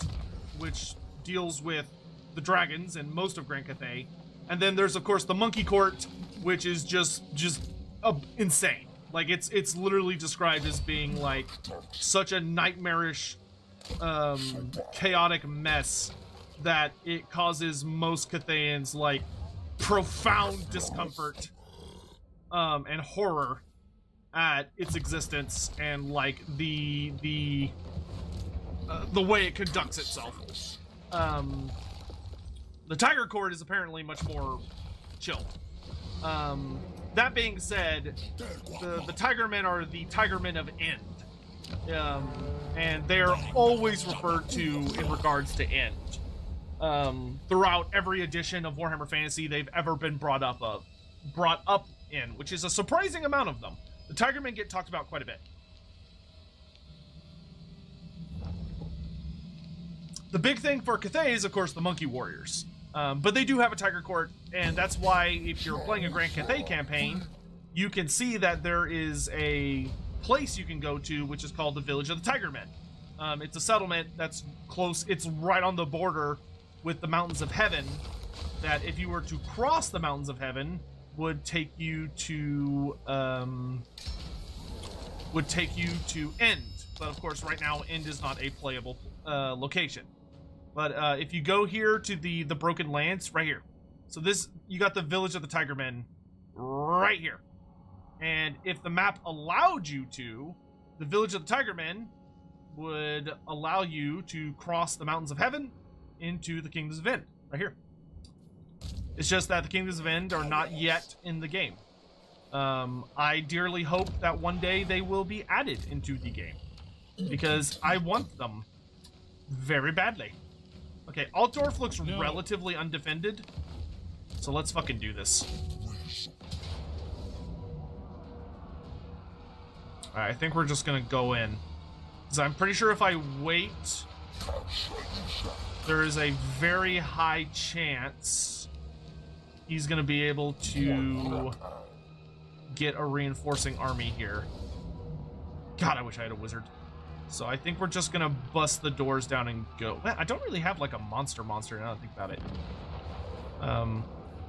which deals with the dragons and most of Grand Cathay. And then there's of course the Monkey Court, which is just insane. Like it's literally described as being like such a nightmarish, chaotic mess that it causes most Cathayans like profound discomfort and horror at its existence and like the way it conducts itself. The Tiger Court is apparently much more chill. That being said, the Tigermen are the Tigermen of End. And they are always referred to in regards to End. Throughout every edition of Warhammer Fantasy they've ever been brought up in, which is a surprising amount of them. The Tigermen get talked about quite a bit. The big thing for Cathay is, of course, the Monkey Warriors. But they do have a Tiger Court, and that's why if you're playing a Grand Cathay campaign, you can see that there is a place you can go to, which is called the Village of the Tigermen. It's a settlement that's close. It's right on the border with the Mountains of Heaven, that if you were to cross the Mountains of Heaven, would take you to End. But of course, right now, End is not a playable location. But if you go here to the Broken Lands, right here. So this, you got the Village of the Tigermen right here. And if the map allowed you to, the Village of the Tigermen would allow you to cross the Mountains of Heaven into the Kingdoms of End, right here. It's just that the Kingdoms of End are not yet in the game. I dearly hope that one day they will be added into the game, because I want them very badly. Okay, Altdorf looks relatively undefended, so let's fucking do this. Alright, I think we're just gonna go in, because I'm pretty sure if I wait, there is a very high chance he's gonna be able to get a reinforcing army here. God, I wish I had a wizard. So I think we're just gonna bust the doors down and go. Man, I don't really have like a monster now that I think about it.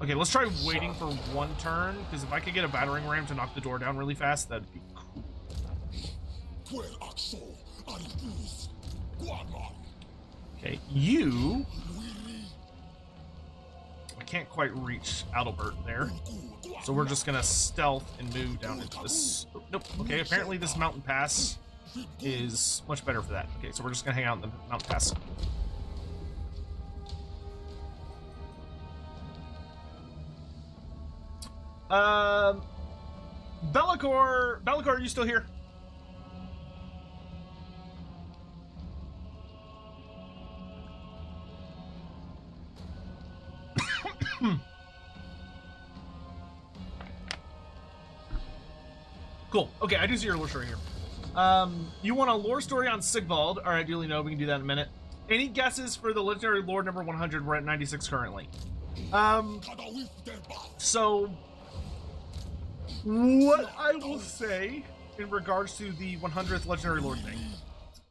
Okay, let's try waiting for one turn, because if I could get a battering ram to knock the door down really fast, that'd be cool. Okay, you... I can't quite reach Adalbert there. So we're just gonna stealth and move down into this... Oh, nope, okay, apparently this mountain pass is much better for that. Okay, so we're just gonna hang out in the mountain pass. Be'lakor, are you still here? Cool. Okay, I do see your lore story here. You want a lore story on Sigvald? All right, duly noted. We can do that in a minute. Any guesses for the Legendary Lord number 100? We're at 96 currently. So, what I will say in regards to the 100th Legendary Lord thing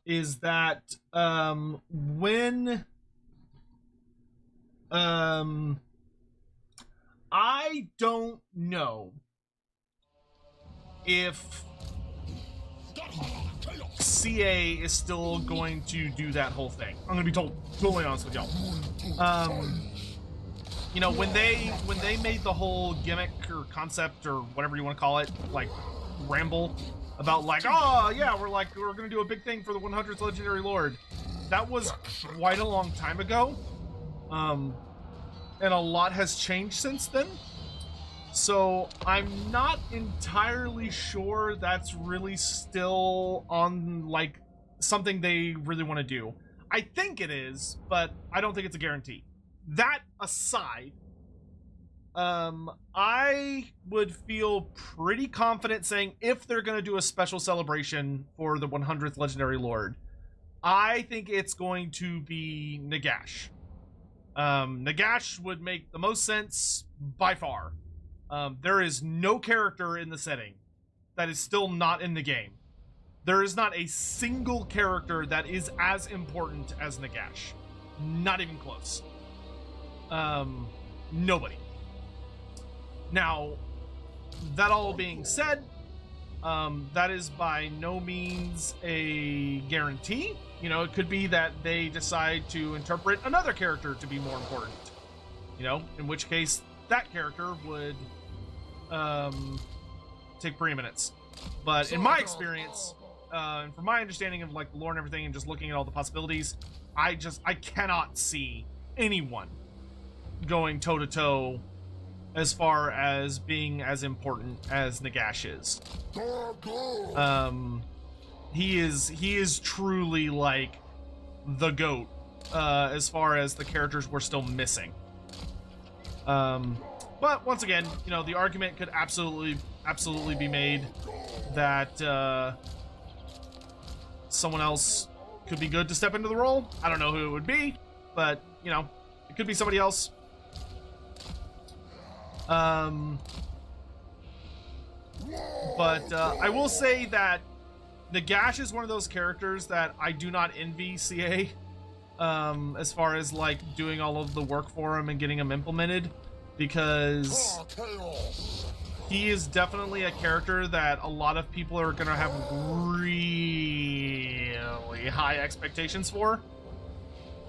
is that when I don't know if CA is still going to do that whole thing. I'm gonna be totally honest with y'all. You know, when they made the whole gimmick or concept or whatever you want to call it, like ramble about like, oh yeah, we're gonna do a big thing for the 100th Legendary Lord. That was quite a long time ago, and a lot has changed since then. So I'm not entirely sure that's really still on like something they really want to do. I think it is, but I don't think it's a guarantee. That aside, I would feel pretty confident saying if they're going to do a special celebration for the 100th Legendary Lord, I think it's going to be Nagash. Nagash would make the most sense by far. There is no character in the setting that is still not in the game. There is not a single character that is as important as Nagash. Not even close. Nobody. Now, that all being said, that is by no means a guarantee. You know, it could be that they decide to interpret another character to be more important. You know, in which case that character would take preeminence. But in my experience, and from my understanding of like the lore and everything, and just looking at all the possibilities, I cannot see anyone going toe to toe as far as being as important as Nagash is. He is truly like the GOAT as far as the characters we're still missing. But once again, you know, the argument could absolutely be made that someone else could be good to step into the role. I don't know who it would be, but you know, it could be somebody else. But I will say that Nagash is one of those characters that I do not envy CA as far as like doing all of the work for him and getting him implemented, because he is definitely a character that a lot of people are gonna have really high expectations for,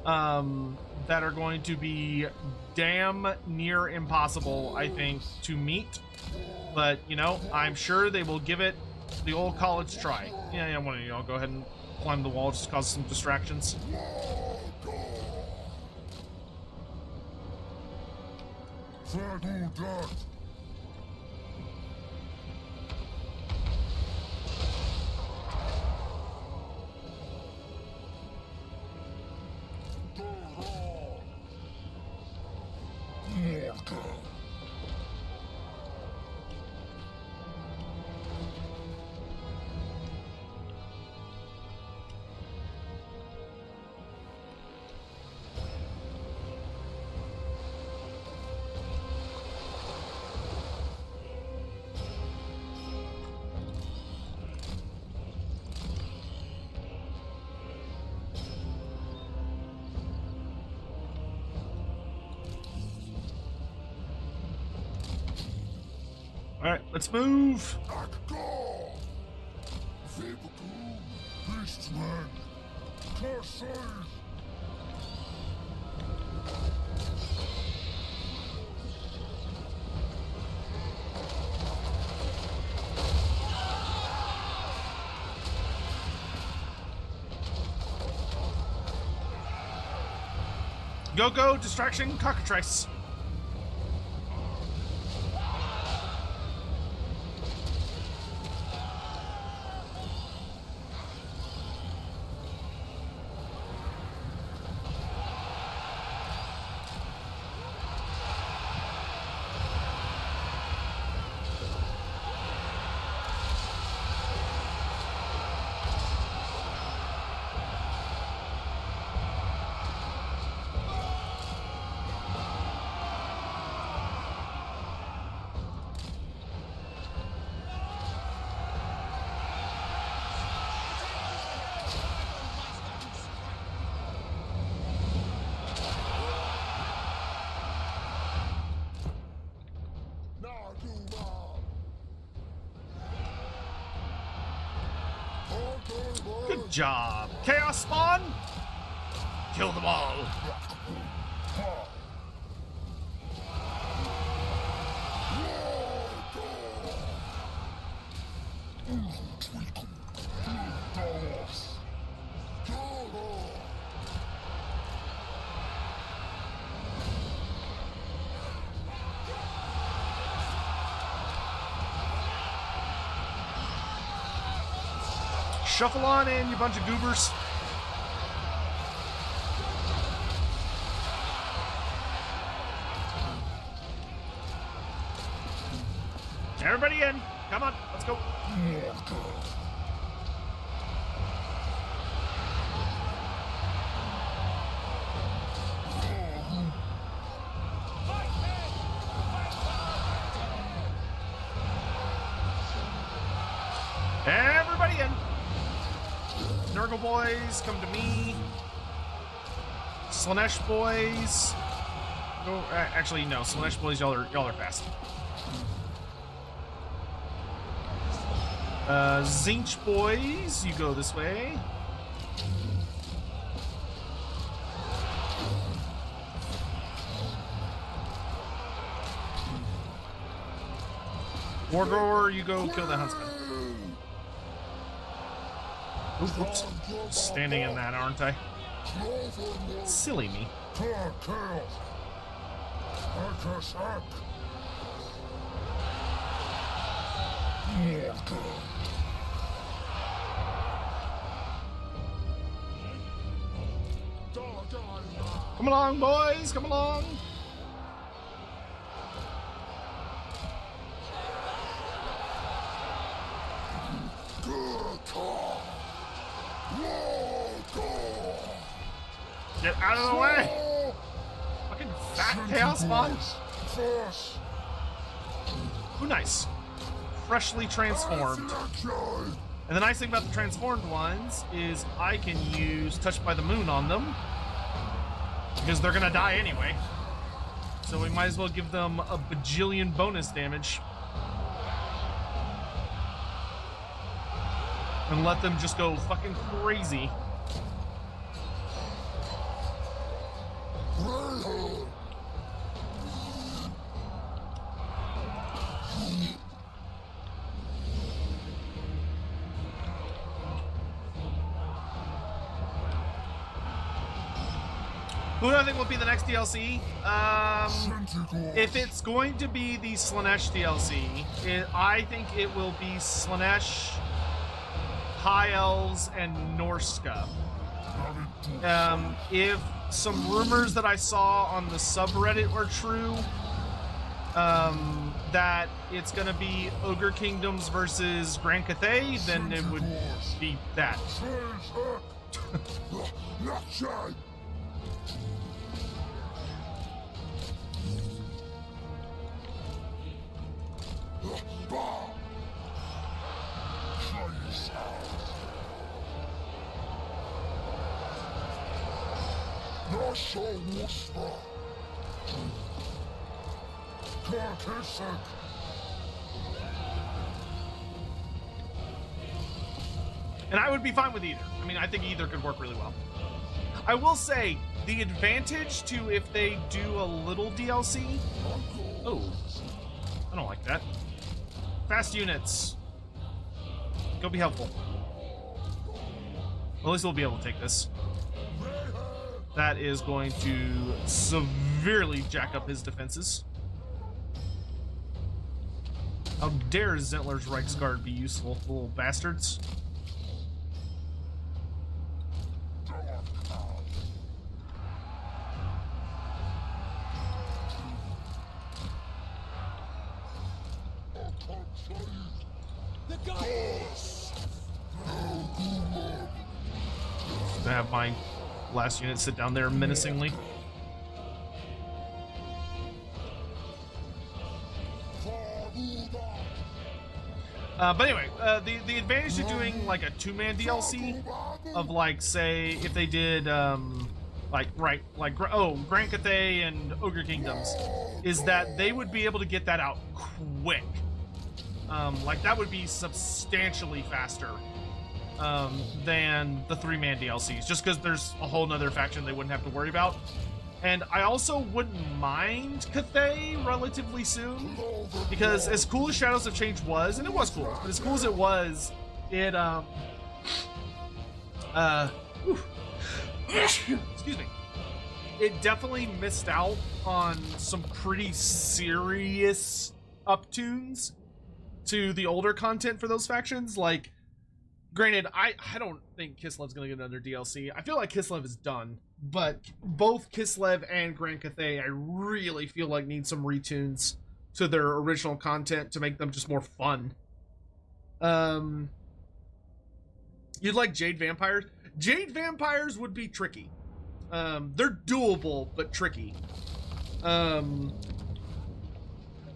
that are going to be damn near impossible, I think, to meet. But you know, I'm sure they will give it the old college try. Yeah, I want to, you know, go ahead and climb the wall, just cause some distractions. Alright, let's move! Beastmen! Khazalid! Go, distraction, cockatrice. Good job. Chaos Spawn. Kill them all. Shuffle on in, you bunch of goobers. Everybody in. Come on, let's go. Everybody in. Nurgle boys, come to me. Slaanesh boys. Go. Actually, no. Slaanesh boys, y'all are fast. Zinch boys, you go this way. Morghur, you go kill the huntsman. Oops. Standing in that, aren't I? Silly me. Come along, boys, come along. Get out of the way! Fucking fat chaos spawn. Ooh, nice. Freshly transformed. And the nice thing about the transformed ones is I can use Touched by the Moon on them, because they're gonna die anyway. So we might as well give them a bajillion bonus damage. And let them just go fucking crazy. Who do I think will be the next DLC? If it's going to be the Slaanesh DLC, I think it will be Slaanesh, High Elves, and Norska. If some rumors that I saw on the subreddit are true, that it's gonna be Ogre Kingdoms versus Grand Cathay, then it would be that. And I would be fine with either. I mean, I think either could work really well. I will say, the advantage to if they do a little DLC... Oh, I don't like that. Fast units. Go be helpful. Well, at least we'll be able to take this. That is going to severely jack up his defenses. How dare Zentler's Reichsguard be useful, little bastards. I have my last unit sit down there menacingly. But anyway, the advantage to doing like a two-man DLC of like, say, if they did Grand Cathay and Ogre Kingdoms, is that they would be able to get that out quick. Like that would be substantially faster than the 3-man DLCs, just because there's a whole nother faction they wouldn't have to worry about. And I also wouldn't mind Cathay relatively soon, because as cool as Shadows of Change was, and it was cool, but as cool as it was, it excuse me, it definitely missed out on some pretty serious uptunes to the older content for those factions. Like, granted, I don't think Kislev's gonna get another DLC. I feel like Kislev is done, but both Kislev and Grand Cathay, I really feel like need some retunes to their original content to make them just more fun. You'd like Jade Vampires? Jade Vampires would be tricky. They're doable, but tricky.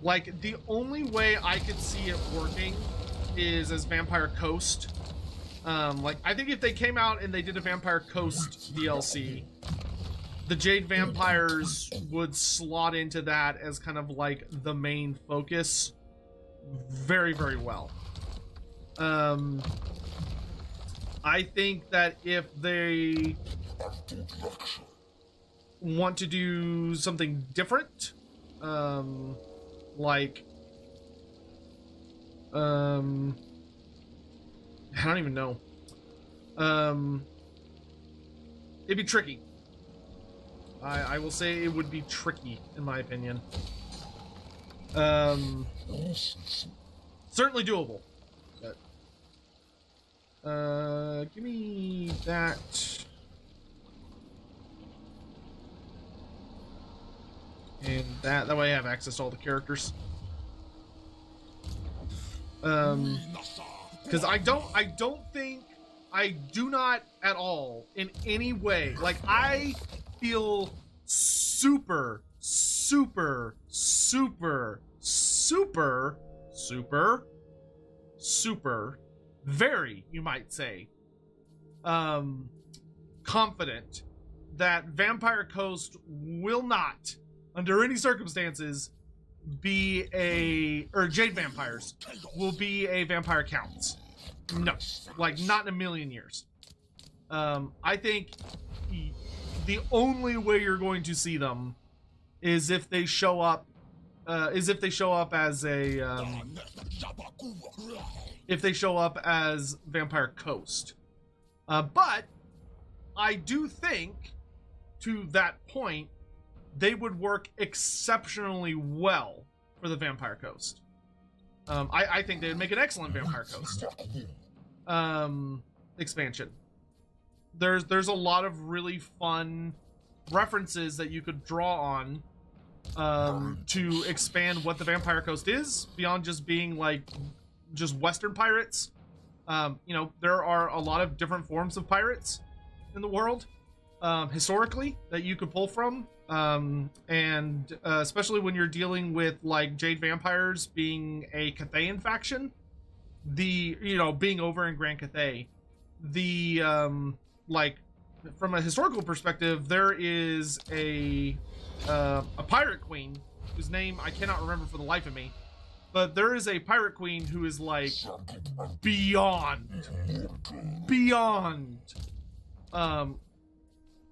Like, the only way I could see it working is as Vampire Coast. Like, I think if they came out and they did a Vampire Coast DLC, the Jade Vampires would slot into that as kind of like the main focus very, very well. I think that if they want to do something different, like, I don't even know. It'd be tricky. I will say it would be tricky, in my opinion. Certainly doable. But, give me that. And that way I have access to all the characters. Because I do not at all in any way, like, I feel super very, you might say, confident that Vampire Coast will not, under any circumstances, be or Jade Vampires will be a Vampire Counts. No, like, not in a million years. I think the only way you're going to see them is if they show up, as Vampire Coast. But I do think, to that point, they would work exceptionally well for the Vampire Coast. I think they would make an excellent Vampire Coast expansion. There's a lot of really fun references that you could draw on to expand what the Vampire Coast is, beyond just being like just Western pirates. You know, there are a lot of different forms of pirates in the world, historically, that you could pull from. And especially when you're dealing with like Jade Vampires being a Cathayan faction, being over in Grand Cathay, like, from a historical perspective, there is a pirate queen whose name I cannot remember for the life of me, but there is a pirate queen who is like beyond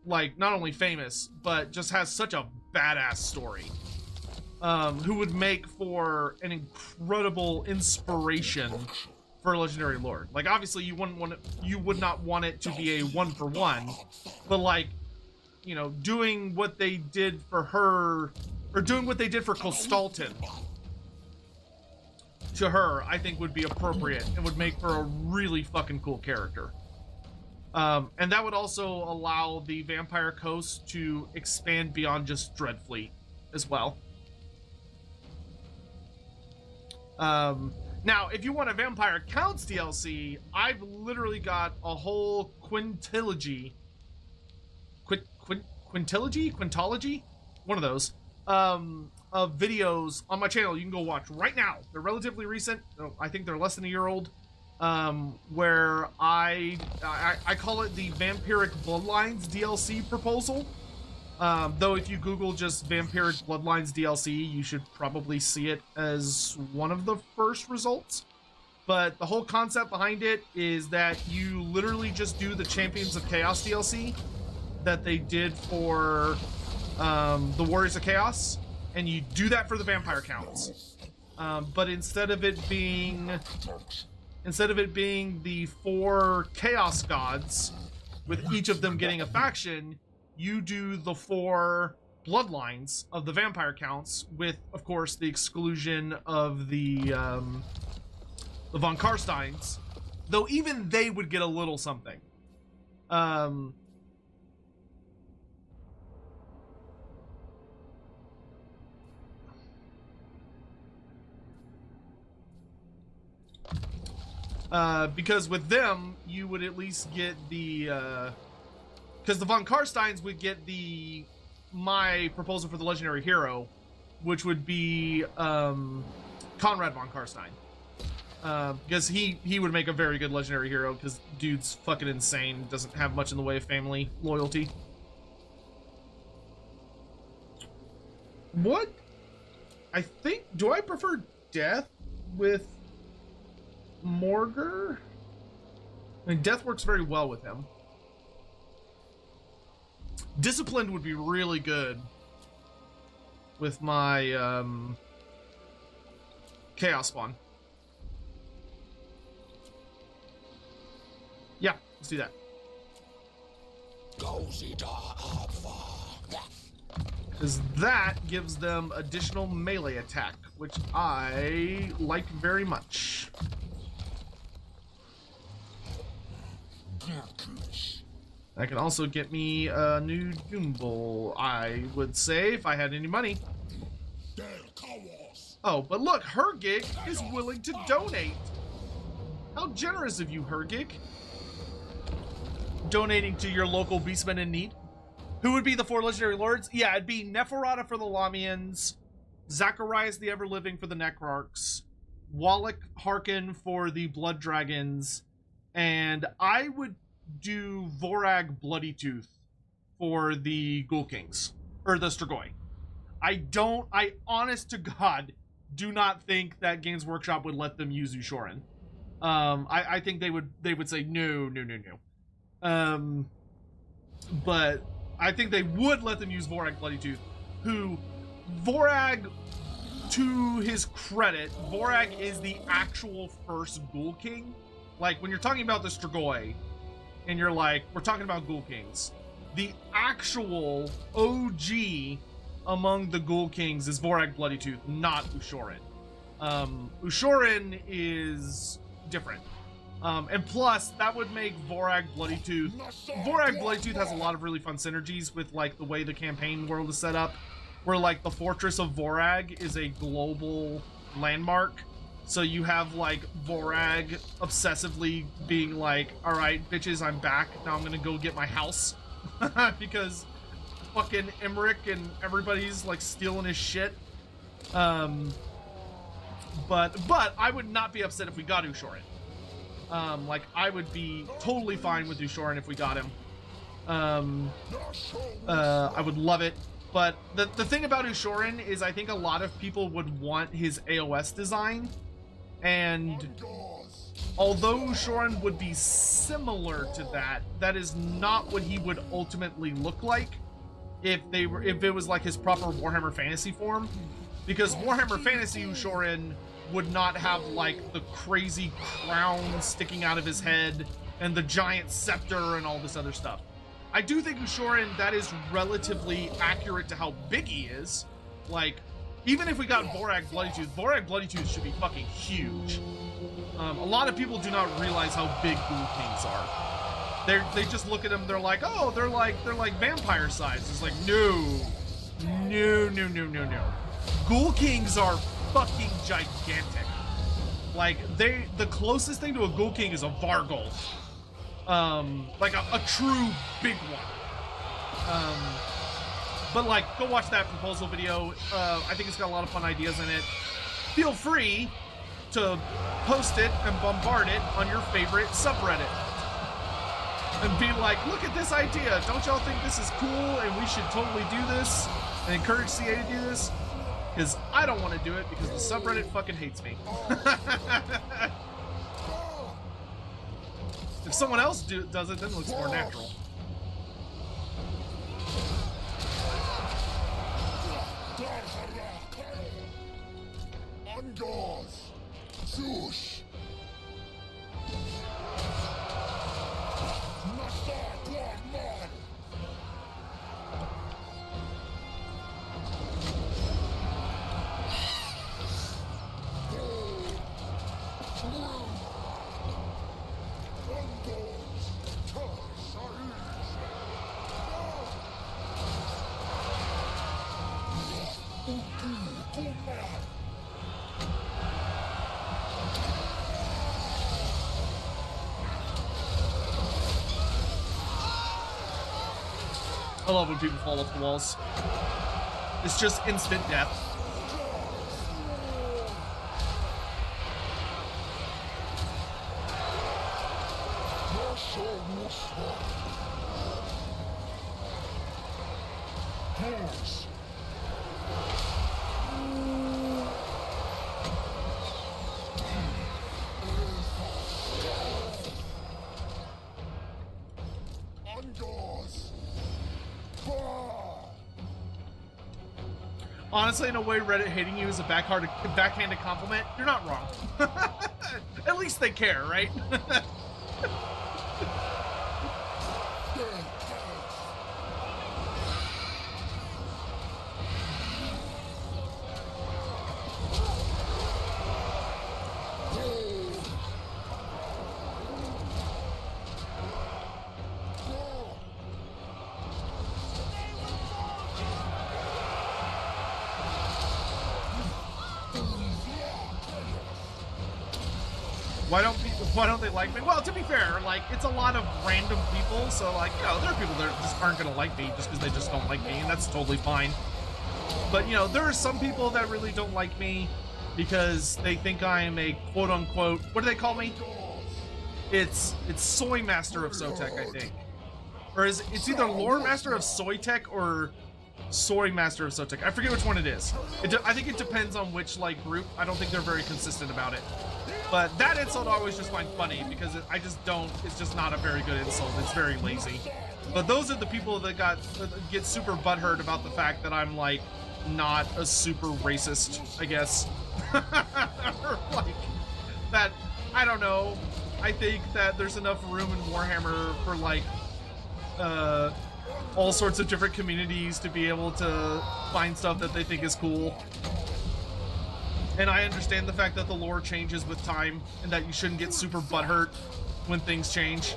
like, not only famous, but just has such a badass story, who would make for an incredible inspiration for Legendary Lord. Like, obviously you would not want it to be a 1-for-1, but, like, you know, doing what they did for her, or doing what they did for Costalton to her, I think would be appropriate and would make for a really fucking cool character. And that would also allow the Vampire Coast to expand beyond just Dreadfleet as well. Now, if you want a Vampire Counts DLC, I've literally got a whole quintology, one of those, of videos on my channel you can go watch right now. They're relatively recent. I think they're less than a year old. Where I call it the Vampiric Bloodlines DLC proposal. Though if you Google just Vampiric Bloodlines DLC, you should probably see it as one of the first results. But the whole concept behind it is that you literally just do the Champions of Chaos DLC that they did for the Warriors of Chaos, and you do that for the vampire counts. But instead of it being the 4 Chaos gods, with each of them getting a faction, you do the 4 bloodlines of the vampire counts, with, of course, the exclusion of the von Karsteins, though even they would get a little something. Because with them, you would at least get the, because the von Karsteins would get my proposal for the legendary hero, which would be Conrad von Karstein. Because he would make a very good legendary hero, because dude's fucking insane, doesn't have much in the way of family loyalty. What? I think, do I prefer death with Morghur? I mean, death works very well with him. Disciplined would be really good with my Chaos Spawn. Yeah, let's do that. Because that gives them additional melee attack, which I like very much. That can also get me a new Doom Bowl, I would say, if I had any money. Oh, but look, Hergig is willing to donate. How generous of you, Hergig. Donating to your local Beastmen in need. Who would be the 4 legendary lords? Yeah, it'd be Neferata for the Lamians, Zacharias the Everliving for the Necrarchs, Wallach Harkin for the Blood Dragons, and I would do Vorag Bloody Tooth for the Ghoul Kings, or the Strigoi. I honest to God, do not think that Games Workshop would let them use Ushoran. I think they would say no. But I think they would let them use Vorag Bloody Tooth, who, Vorag, to his credit, Vorag is the actual first Ghoul King. Like, when you're talking about the Strigoi, and you're like, we're talking about Ghoul Kings, the actual OG among the Ghoul Kings is Vorag Bloody Tooth, not Ushoran. Ushoran is different. And plus, that would make Vorag Bloody Tooth... Vorag Bloody Tooth has a lot of really fun synergies with, like, the way the campaign world is set up, where, like, the Fortress of Vorag is a global landmark. So you have, like, Vorag obsessively being like, alright, bitches, I'm back. Now I'm gonna go get my house. Because fucking Emmerich and everybody's, like, stealing his shit. But I would not be upset if we got Ushoran. Like, I would be totally fine with Ushoran if we got him. I would love it. But the thing about Ushoran is I think a lot of people would want his AOS design. And although Ushoran would be similar to that, that is not what he would ultimately look like if it was like his proper Warhammer Fantasy form. Because Warhammer Fantasy Ushoran would not have, like, the crazy crown sticking out of his head and the giant scepter and all this other stuff. I do think Ushoran, that is relatively accurate to how big he is. Like, even if we got Vorag Bloody Tooth should be fucking huge. A lot of people do not realize how big Ghoul Kings are. They just look at them, they're like, oh, they're like vampire size. It's like, no. Ghoul Kings are fucking gigantic. Like, the closest thing to a Ghoul King is a Vargol. Like a true big one. But, like, go watch that proposal video. I think it's got a lot of fun ideas in it. Feel free to post it and bombard it on your favorite subreddit. And be like, look at this idea. Don't y'all think this is cool and we should totally do this? And encourage CA to do this? Because I don't want to do it because the subreddit fucking hates me. If someone else does it, then it looks more natural. I love when people fall off the walls. It's just instant death. Honestly, in a way, Reddit hating you is a backhanded compliment. You're not wrong. At least they care, right? Why don't they like me? Well, to be fair, like, it's a lot of random people, so, like, you know, there are people that just aren't gonna like me just because they just don't like me, and that's totally fine. But, you know, there are some people that really don't like me because they think I am a quote-unquote, what do they call me? It's Soy Master of Sotek, I think. Or it's either Lore Master of Soytek or Soy Master of Sotek. I forget which one it is. I think it depends on which, like, group. I don't think they're very consistent about it. But that insult I always just find funny because it's just not a very good insult. It's very lazy. But those are the people that get super butthurt about the fact that I'm, like, not a super racist, I guess. Or, like, that, I don't know. I think that there's enough room in Warhammer for, like, all sorts of different communities to be able to find stuff that they think is cool. And I understand the fact that the lore changes with time and that you shouldn't get super butthurt when things change.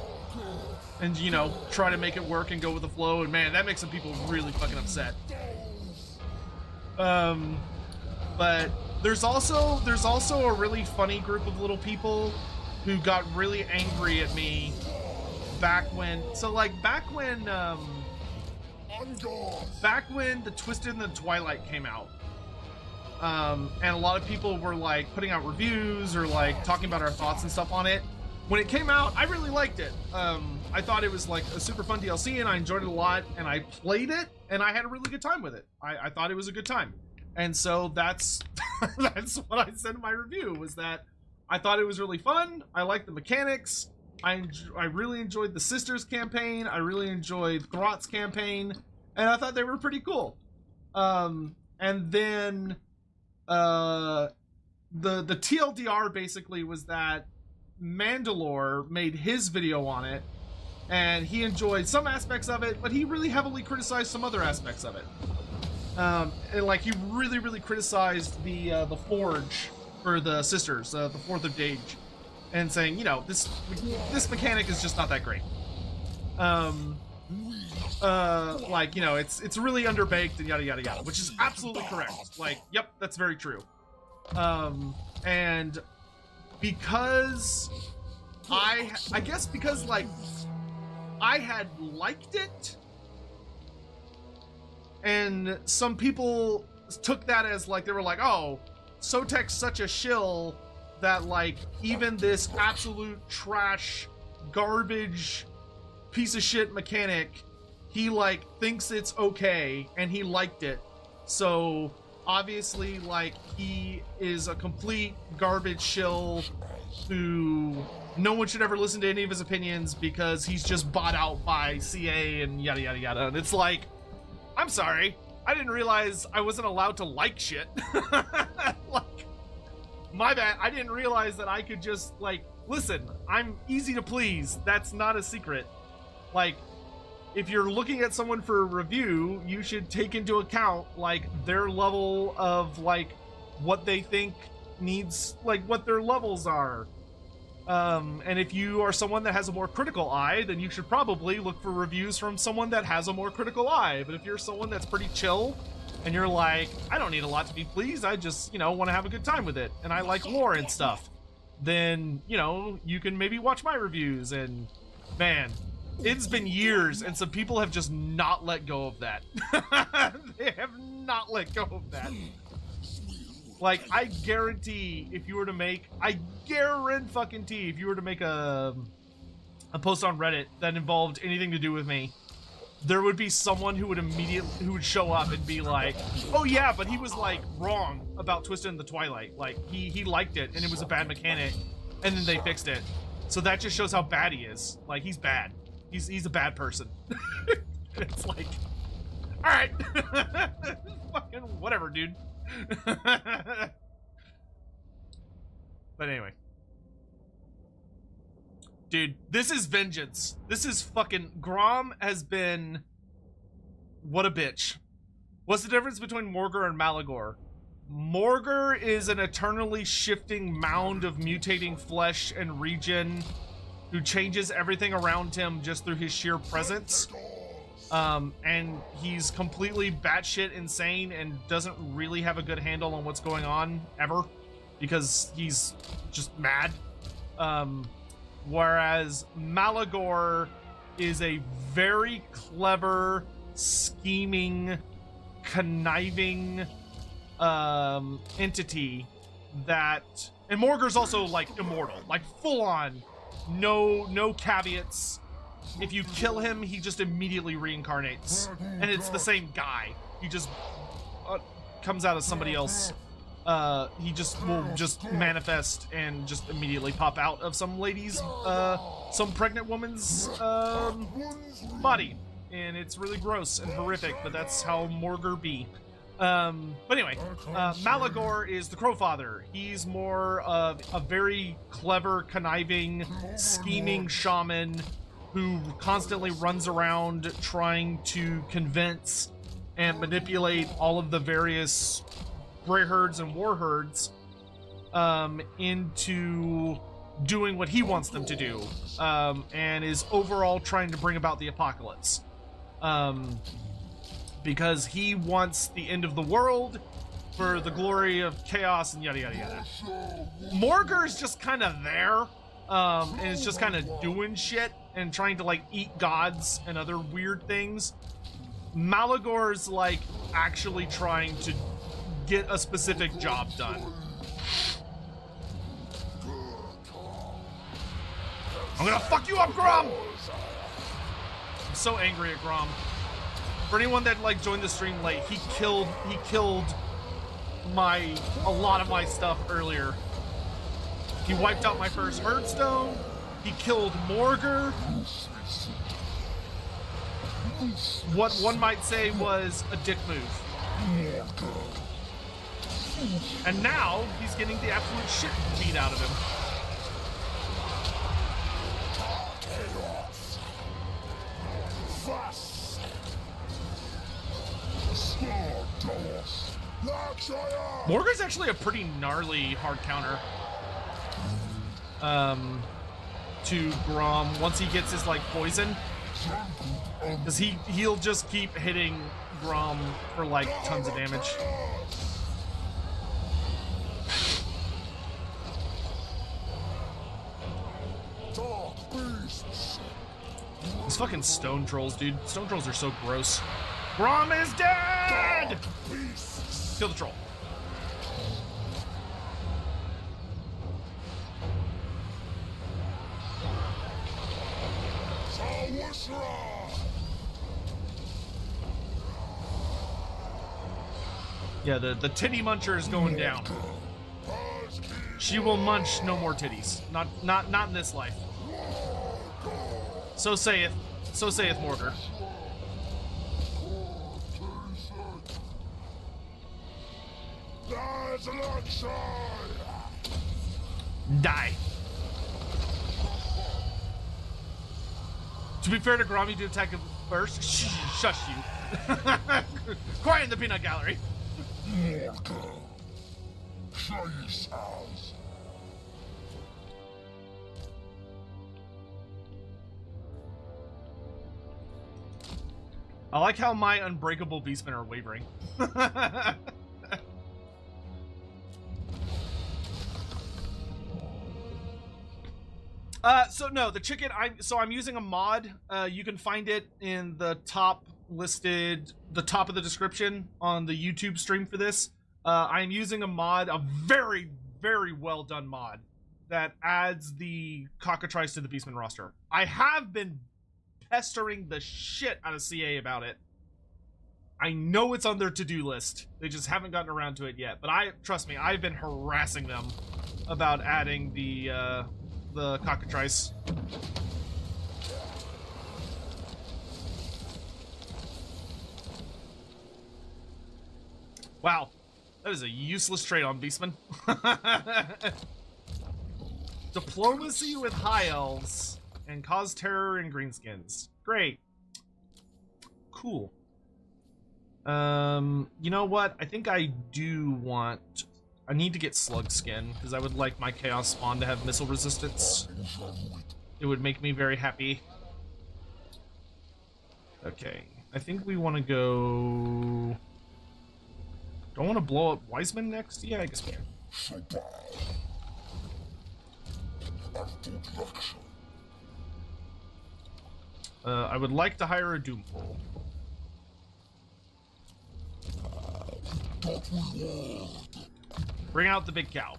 And, you know, try to make it work and go with the flow. And man, that makes some people really fucking upset. But there's also a really funny group of little people who got really angry at me back when the Twisted and the Twilight came out. And a lot of people were like putting out reviews or like talking about our thoughts and stuff on it. When it came out, I really liked it. I thought it was like a super fun DLC and I enjoyed it a lot, and I played it and I had a really good time with it. I thought it was a good time. And so that's what I said in my review, was that I thought it was really fun. I liked the mechanics. I really enjoyed the Sisters campaign. I really enjoyed Throt's campaign, and I thought they were pretty cool. And then the TLDR basically was that Mandalore made his video on it, and he enjoyed some aspects of it, but he really heavily criticized some other aspects of it. And like he really criticized the Forge for the Sisters, the Fourth of Dage, and saying, you know, this mechanic is just not that great. Like, you know, it's really underbaked and yada yada yada, which is absolutely correct. Like, yep, that's very true. And because I guess because like I had liked it, and some people took that as like, they were like, oh, Sotek's such a shill that like even this absolute trash garbage piece of shit mechanic, he like thinks it's okay and he liked it, so obviously, like, he is a complete garbage shill who no one should ever listen to any of his opinions because he's just bought out by CA and yada yada yada. And it's like, I'm sorry, I didn't realize I wasn't allowed to like shit. Like, my bad. I didn't realize that I could just, like, listen, I'm easy to please. That's not a secret. Like, if you're looking at someone for a review, you should take into account, like, their level of, like, what they think needs, like, what their levels are. And if you are someone that has a more critical eye, then you should probably look for reviews from someone that has a more critical eye. But if you're someone that's pretty chill, and you're like, I don't need a lot to be pleased, I just, you know, want to have a good time with it, and I like lore and stuff, then, you know, you can maybe watch my reviews. And, man, it's been years, and some people have just not let go of that. They have not let go of that. Like, I guarantee if you were to make, a post on Reddit that involved anything to do with me, there would be someone who would show up and be like, oh yeah, but he was, like, wrong about Twisted in the Twilight. Like, he liked it, and it was a bad mechanic, and then they fixed it. So that just shows how bad he is. Like, he's bad. He's a bad person. It's like, all right. Fucking whatever, dude. But anyway, dude, this is vengeance. This is fucking, Grom has been, what a bitch. What's the difference between Morghur and Malagor? Morghur is an eternally shifting mound of mutating flesh and regen who changes everything around him just through his sheer presence. And he's completely batshit insane and doesn't really have a good handle on what's going on ever because he's just mad. Whereas Malagor is a very clever, scheming, conniving entity that, and Morghur's also like immortal, like full on, no caveats. If you kill him, he just immediately reincarnates, and it's the same guy. He just comes out as somebody else. He just will just manifest and just immediately pop out of some lady's, some pregnant woman's body, and it's really gross and horrific. But that's how Morghur be. But anyway, Malagor is the Crowfather. He's more of a very clever, conniving, scheming shaman who constantly runs around trying to convince and manipulate all of the various Bray herds and war herds into doing what he wants them to do, and is overall trying to bring about the apocalypse. Because he wants the end of the world for the glory of chaos and yada yada yada. Morghur's just kind of there, and is just kind of doing shit and trying to, like, eat gods and other weird things. Malagor's, like, actually trying to get a specific job done. I'm gonna fuck you up, Grom! I'm so angry at Grom. For anyone that, like, joined the stream late, he killed a lot of my stuff earlier. He wiped out my first Herdstone. He killed Morghur. What one might say was a dick move. And now he's getting the absolute shit beat out of him. Morghur's actually a pretty gnarly hard counter to Grom once he gets his, like, poison, because he'll just keep hitting Grom for, like, tons of damage. These fucking stone trolls, dude. Stone trolls are so gross. Grom is dead! Kill the troll. Yeah, the titty muncher is going down. She will munch no more titties. Not in this life. So saith Morghur. Die. To be fair to Grom, you did attack him first. Shush you. Quiet in the peanut gallery. I like how my unbreakable beastmen are wavering. So no, the chicken, I'm using a mod. You can find it in the top of the description on the YouTube stream for this. I'm using a mod, a very, very well done mod that adds the cockatrice to the Beastmen roster. I have been pestering the shit out of CA about it. I know it's on their to-do list. They just haven't gotten around to it yet. But trust me, I've been harassing them about adding the cockatrice. Wow, that is a useless trait on Beastmen. Diplomacy with high elves and cause terror in greenskins. Great. Cool. You know what? I think I need to get slug skin because I would like my chaos spawn to have missile resistance. It would make me very happy. Okay, I think we want to go. Don't want to blow up Wiseman next? Yeah, I guess we can. I would like to hire a Doomful. Bring out the big cow.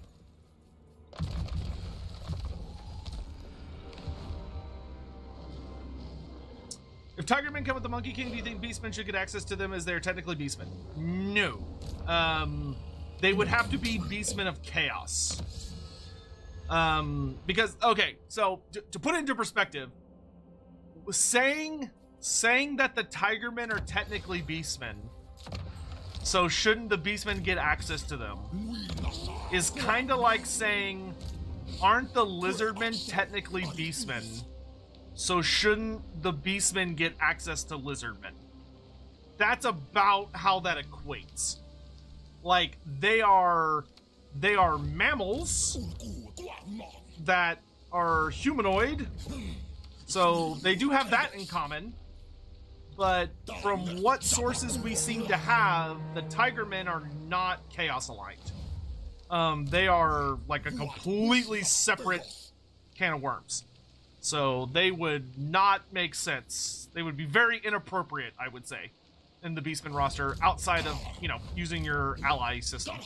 If Tigermen come with the Monkey King, do you think Beastmen should get access to them as they're technically Beastmen? No. They would have to be Beastmen of Chaos. Because, okay, so to put it into perspective, saying that the Tigermen are technically Beastmen, so shouldn't the Beastmen get access to them, is kind of like saying, aren't the Lizardmen technically Beastmen, so shouldn't the Beastmen get access to Lizardmen? That's about how that equates. Like, they are mammals that are humanoid, so they do have that in common. But from what sources we seem to have, the Tigermen are not Chaos aligned. They are like a completely separate can of worms. So they would not make sense. They would be very inappropriate, I would say, in the Beastmen roster outside of, using your ally system.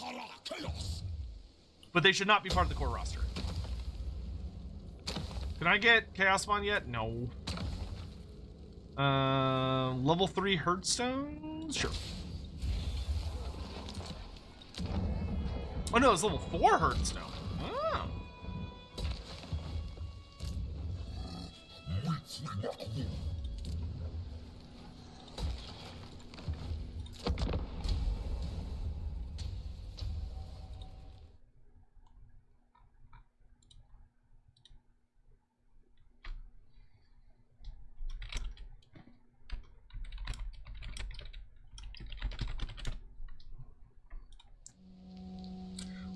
But they should not be part of the core roster. Can I get Chaos Spawn yet? No. Level 3 Herdstone? Sure. Oh no, it's level 4 Herdstone. Oh.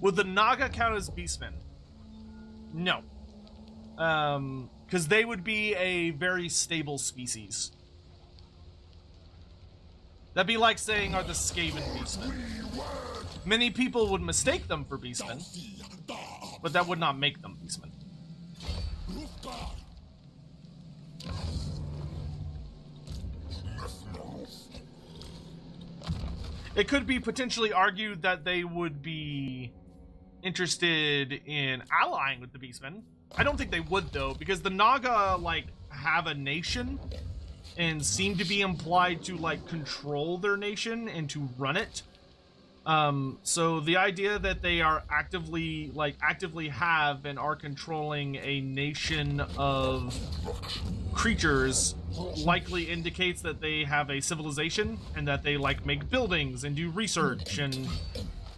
Would the Naga count as Beastmen? No. Because they would be a very stable species. That'd be like saying, are the Skaven Beastmen? Many people would mistake them for Beastmen, but that would not make them Beastmen. It could be potentially argued that they would be interested in allying with the Beastmen. I don't think they would, though, because the Naga, have a nation and seem to be implied to, control their nation and to run it. So the idea that they are actively have and are controlling a nation of creatures likely indicates that they have a civilization and that they like make buildings and do research and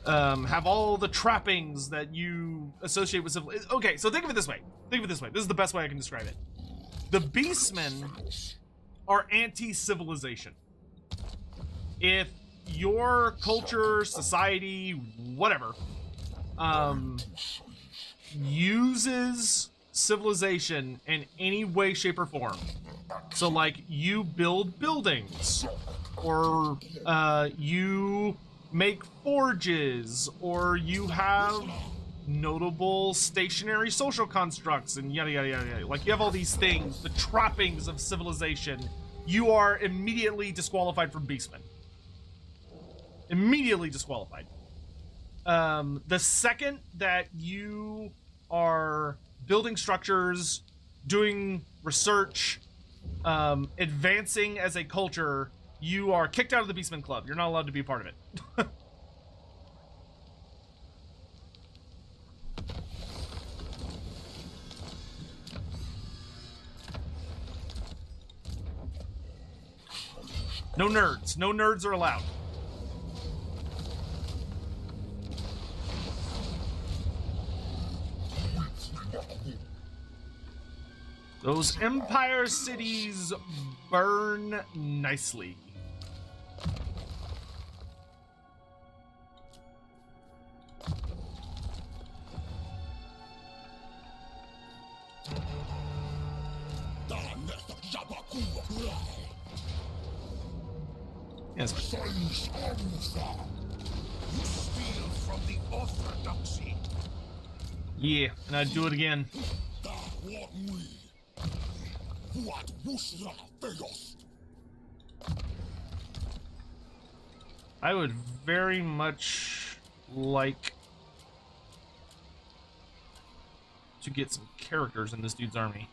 have all the trappings that you associate with Okay, so think of it this way. This is the best way I can describe it. The Beastmen are anti-civilization. If your culture, society, whatever, uses civilization in any way, shape, or form, so like you build buildings, or you make forges, or you have notable stationary social constructs, and yada yada yada yada. Like you have all these things, the trappings of civilization, you are immediately disqualified from Beastmen. Immediately disqualified. The second that you are building structures, doing research, advancing as a culture, you are kicked out of the Beastmen Club. You're not allowed to be a part of it. No nerds. No nerds are allowed. Those Empire cities burn nicely. Yes. You steal from the orthodoxy. Yeah, and I'd do it again. I would very much like to get some characters in this dude's army.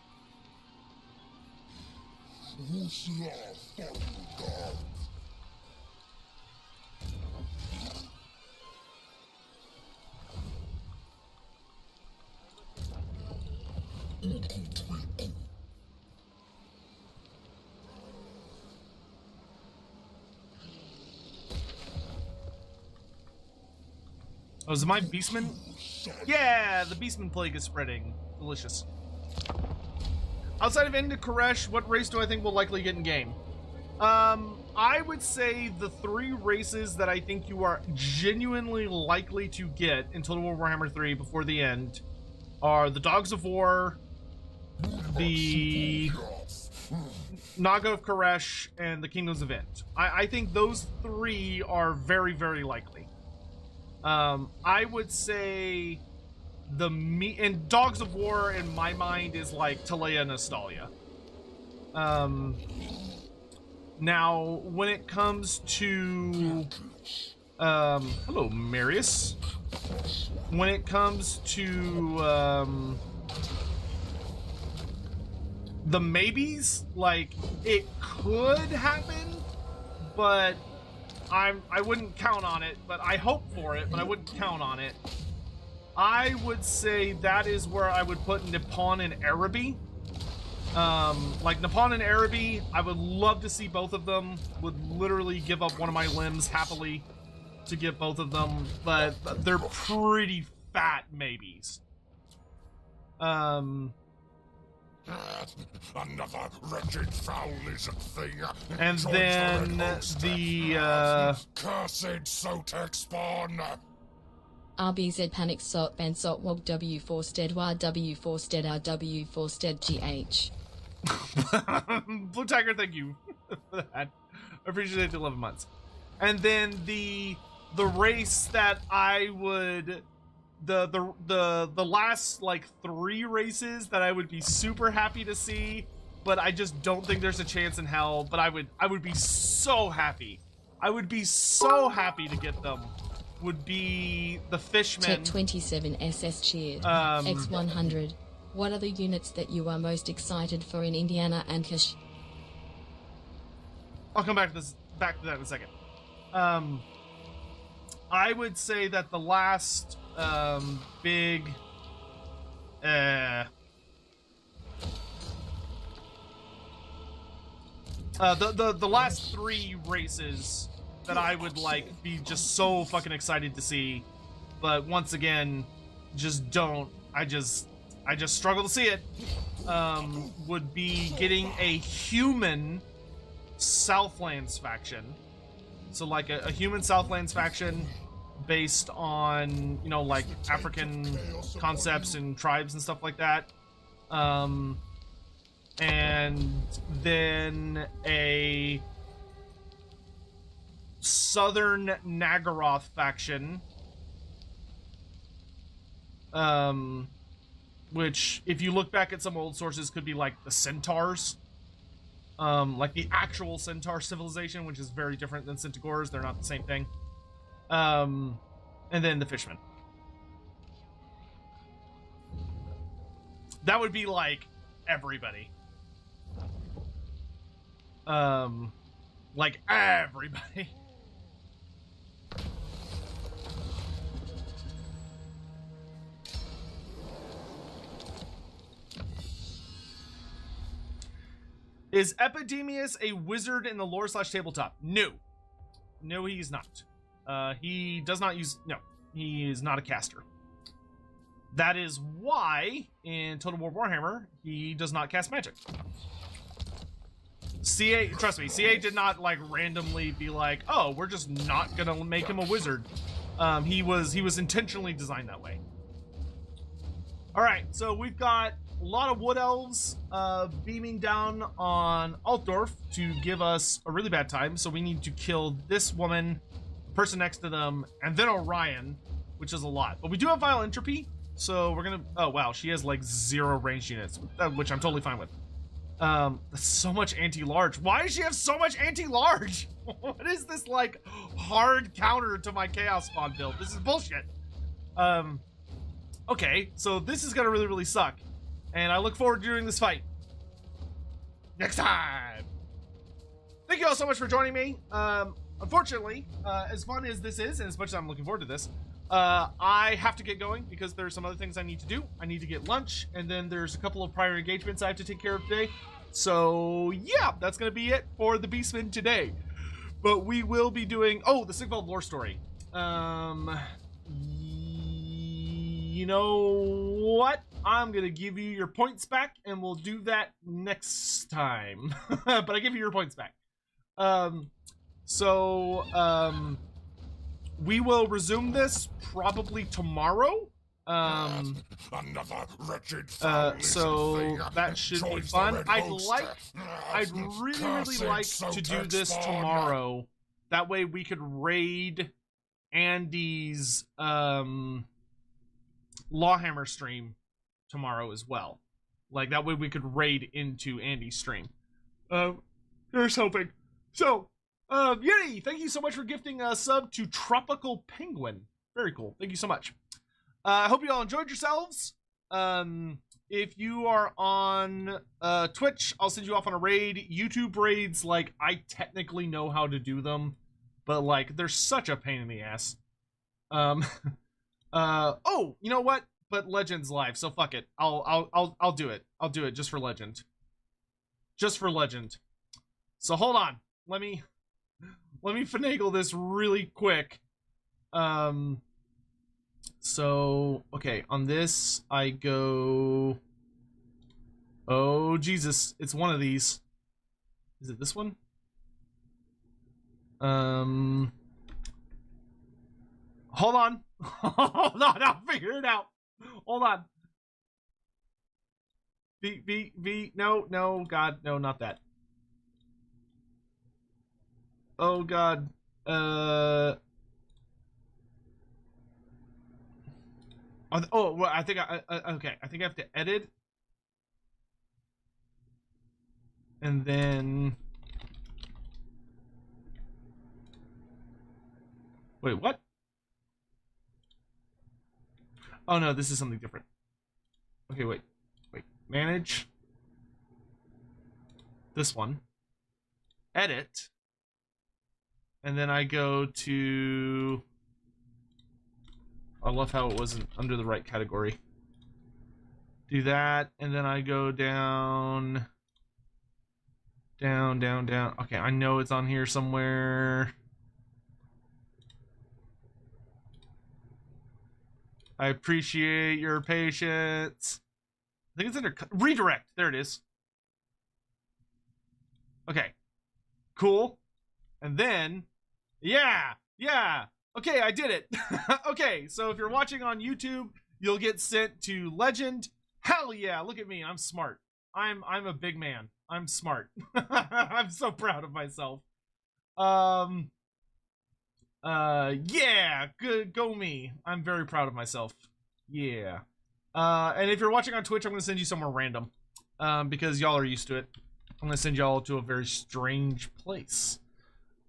Oh, is it my Beastman? Yeah, the Beastman plague is spreading. Delicious. Outside of Enda Koresh, what race do I think will likely get in game? I would say the three races that I think you are genuinely likely to get in Total War Warhammer 3 before the end are the Dogs of War, the Naga of Koresh, and the Kingdoms of End. I think those three are very, very likely. I would say and Dogs of War in my mind is like Talea Nostalgia. Now when it comes to hello Marius, when it comes to the maybes, like it could happen, but I wouldn't count on it, but I hope for it, but I wouldn't count on it. I would say that is where I would put Nippon and Araby. Like Nippon and Araby, I would love to see both of them. Would literally give up one of my limbs happily to get both of them, but they're pretty fat maybes. Another wretched foul lizard thing. And then the cursed Sotek spawn. RBZ Panic Sot Ben Sot Wog W4 Stead Y W4 Stead RW4 Stead GH. Blue Tiger, thank you for that. I appreciate the 11 months. And then the race that I would the last like 3 races that I would be super happy to see, but I just don't think there's a chance in hell, but I would be so happy. I would be so happy to get them. Would be the Fishmen. Tech 27 SS cheered. X100. What are the units that you are most excited for in Indiana and Kash? I'll come back to that in a second. I would say that the last big the last 3 races that I would like be just so fucking excited to see, but once again just don't, I just struggle to see it, would be getting a human Southlands faction. So like a human Southlands faction based on, you know, like African concepts and tribes and stuff like that. And then a Southern Nagaroth faction. Which, if you look back at some old sources, could be like the Centaurs. Like the actual Centaur civilization, which is very different than Centaurs. They're not the same thing. And then the Fishmen. That would be like everybody. Like everybody. Is Epidemius a wizard in the lore/tabletop? No. No, he is not. He does not use... No, he is not a caster. That is why, in Total War Warhammer, he does not cast magic. CA, trust me, CA did not, like, randomly be like, oh, we're just not gonna make him a wizard. He was intentionally designed that way. Alright, so we've got a lot of wood elves beaming down on Altdorf to give us a really bad time, so we need to kill this woman, the person next to them, and then Orion, which is a lot. But we do have Vile Entropy, so we're gonna... Oh, wow, she has, like, 0 ranged units, which I'm totally fine with. That's so much anti-large. Why does she have so much anti-large? What is this, like, hard counter to my Chaos Spawn build? This is bullshit. Okay, so this is gonna really, really suck. And I look forward to doing this fight next time. Thank you all so much for joining me. Unfortunately, as fun as this is, and as much as I'm looking forward to this, I have to get going because there's some other things I need to do. I need to get lunch, and then there's a couple of prior engagements I have to take care of today. So yeah, that's gonna be it for the Beastmen today. But we will be doing, oh, the Sigvald lore story. You know what? I'm gonna give you your points back, and we'll do that next time. But I give you your points back. We will resume this probably tomorrow. Another wretched So that should be fun. I'd really like to do this tomorrow. That way we could raid Andy's Lawhammer stream tomorrow as well. Like, that way we could raid into Andy's stream. Here's hoping. So, Yeti, thank you so much for gifting a sub to Tropical Penguin. Very cool. Thank you so much. I hope you all enjoyed yourselves. If you are on Twitch, I'll send you off on a raid. YouTube raids, like, I technically know how to do them, but, like, they're such a pain in the ass. Oh, you know what? But Legend's live, so fuck it. I'll do it. I'll do it just for Legend. Just for Legend. So hold on. Let me finagle this really quick. So okay, on this I go. Oh Jesus, it's one of these. Is it this one? Hold on. Hold on, I'll figure it out. Hold on. V, no, God, no, not that. Oh, God. Oh, well, I think okay, I think I have to edit. And then... Wait, what? Oh no, this is something different. Okay, wait. Manage. This one. Edit. And then I go to love how it wasn't under the right category. Do that, and then I go down. Down, down, down. Okay, I know it's on here somewhere. I appreciate your patience. I think it's under redirect. There it is. Okay. Cool. And then, yeah. Okay, I did it. Okay, so if you're watching on YouTube, you'll get sent to Legend. Hell yeah, look at me. I'm smart. I'm a big man. I'm smart. I'm so proud of myself. Yeah, good, go me. I'm very proud of myself. Yeah. And if you're watching on Twitch, I'm gonna send you somewhere random. Because y'all are used to it. I'm gonna send y'all to a very strange place.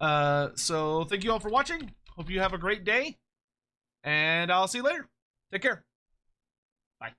So thank you all for watching. Hope you have a great day. And I'll see you later. Take care. Bye.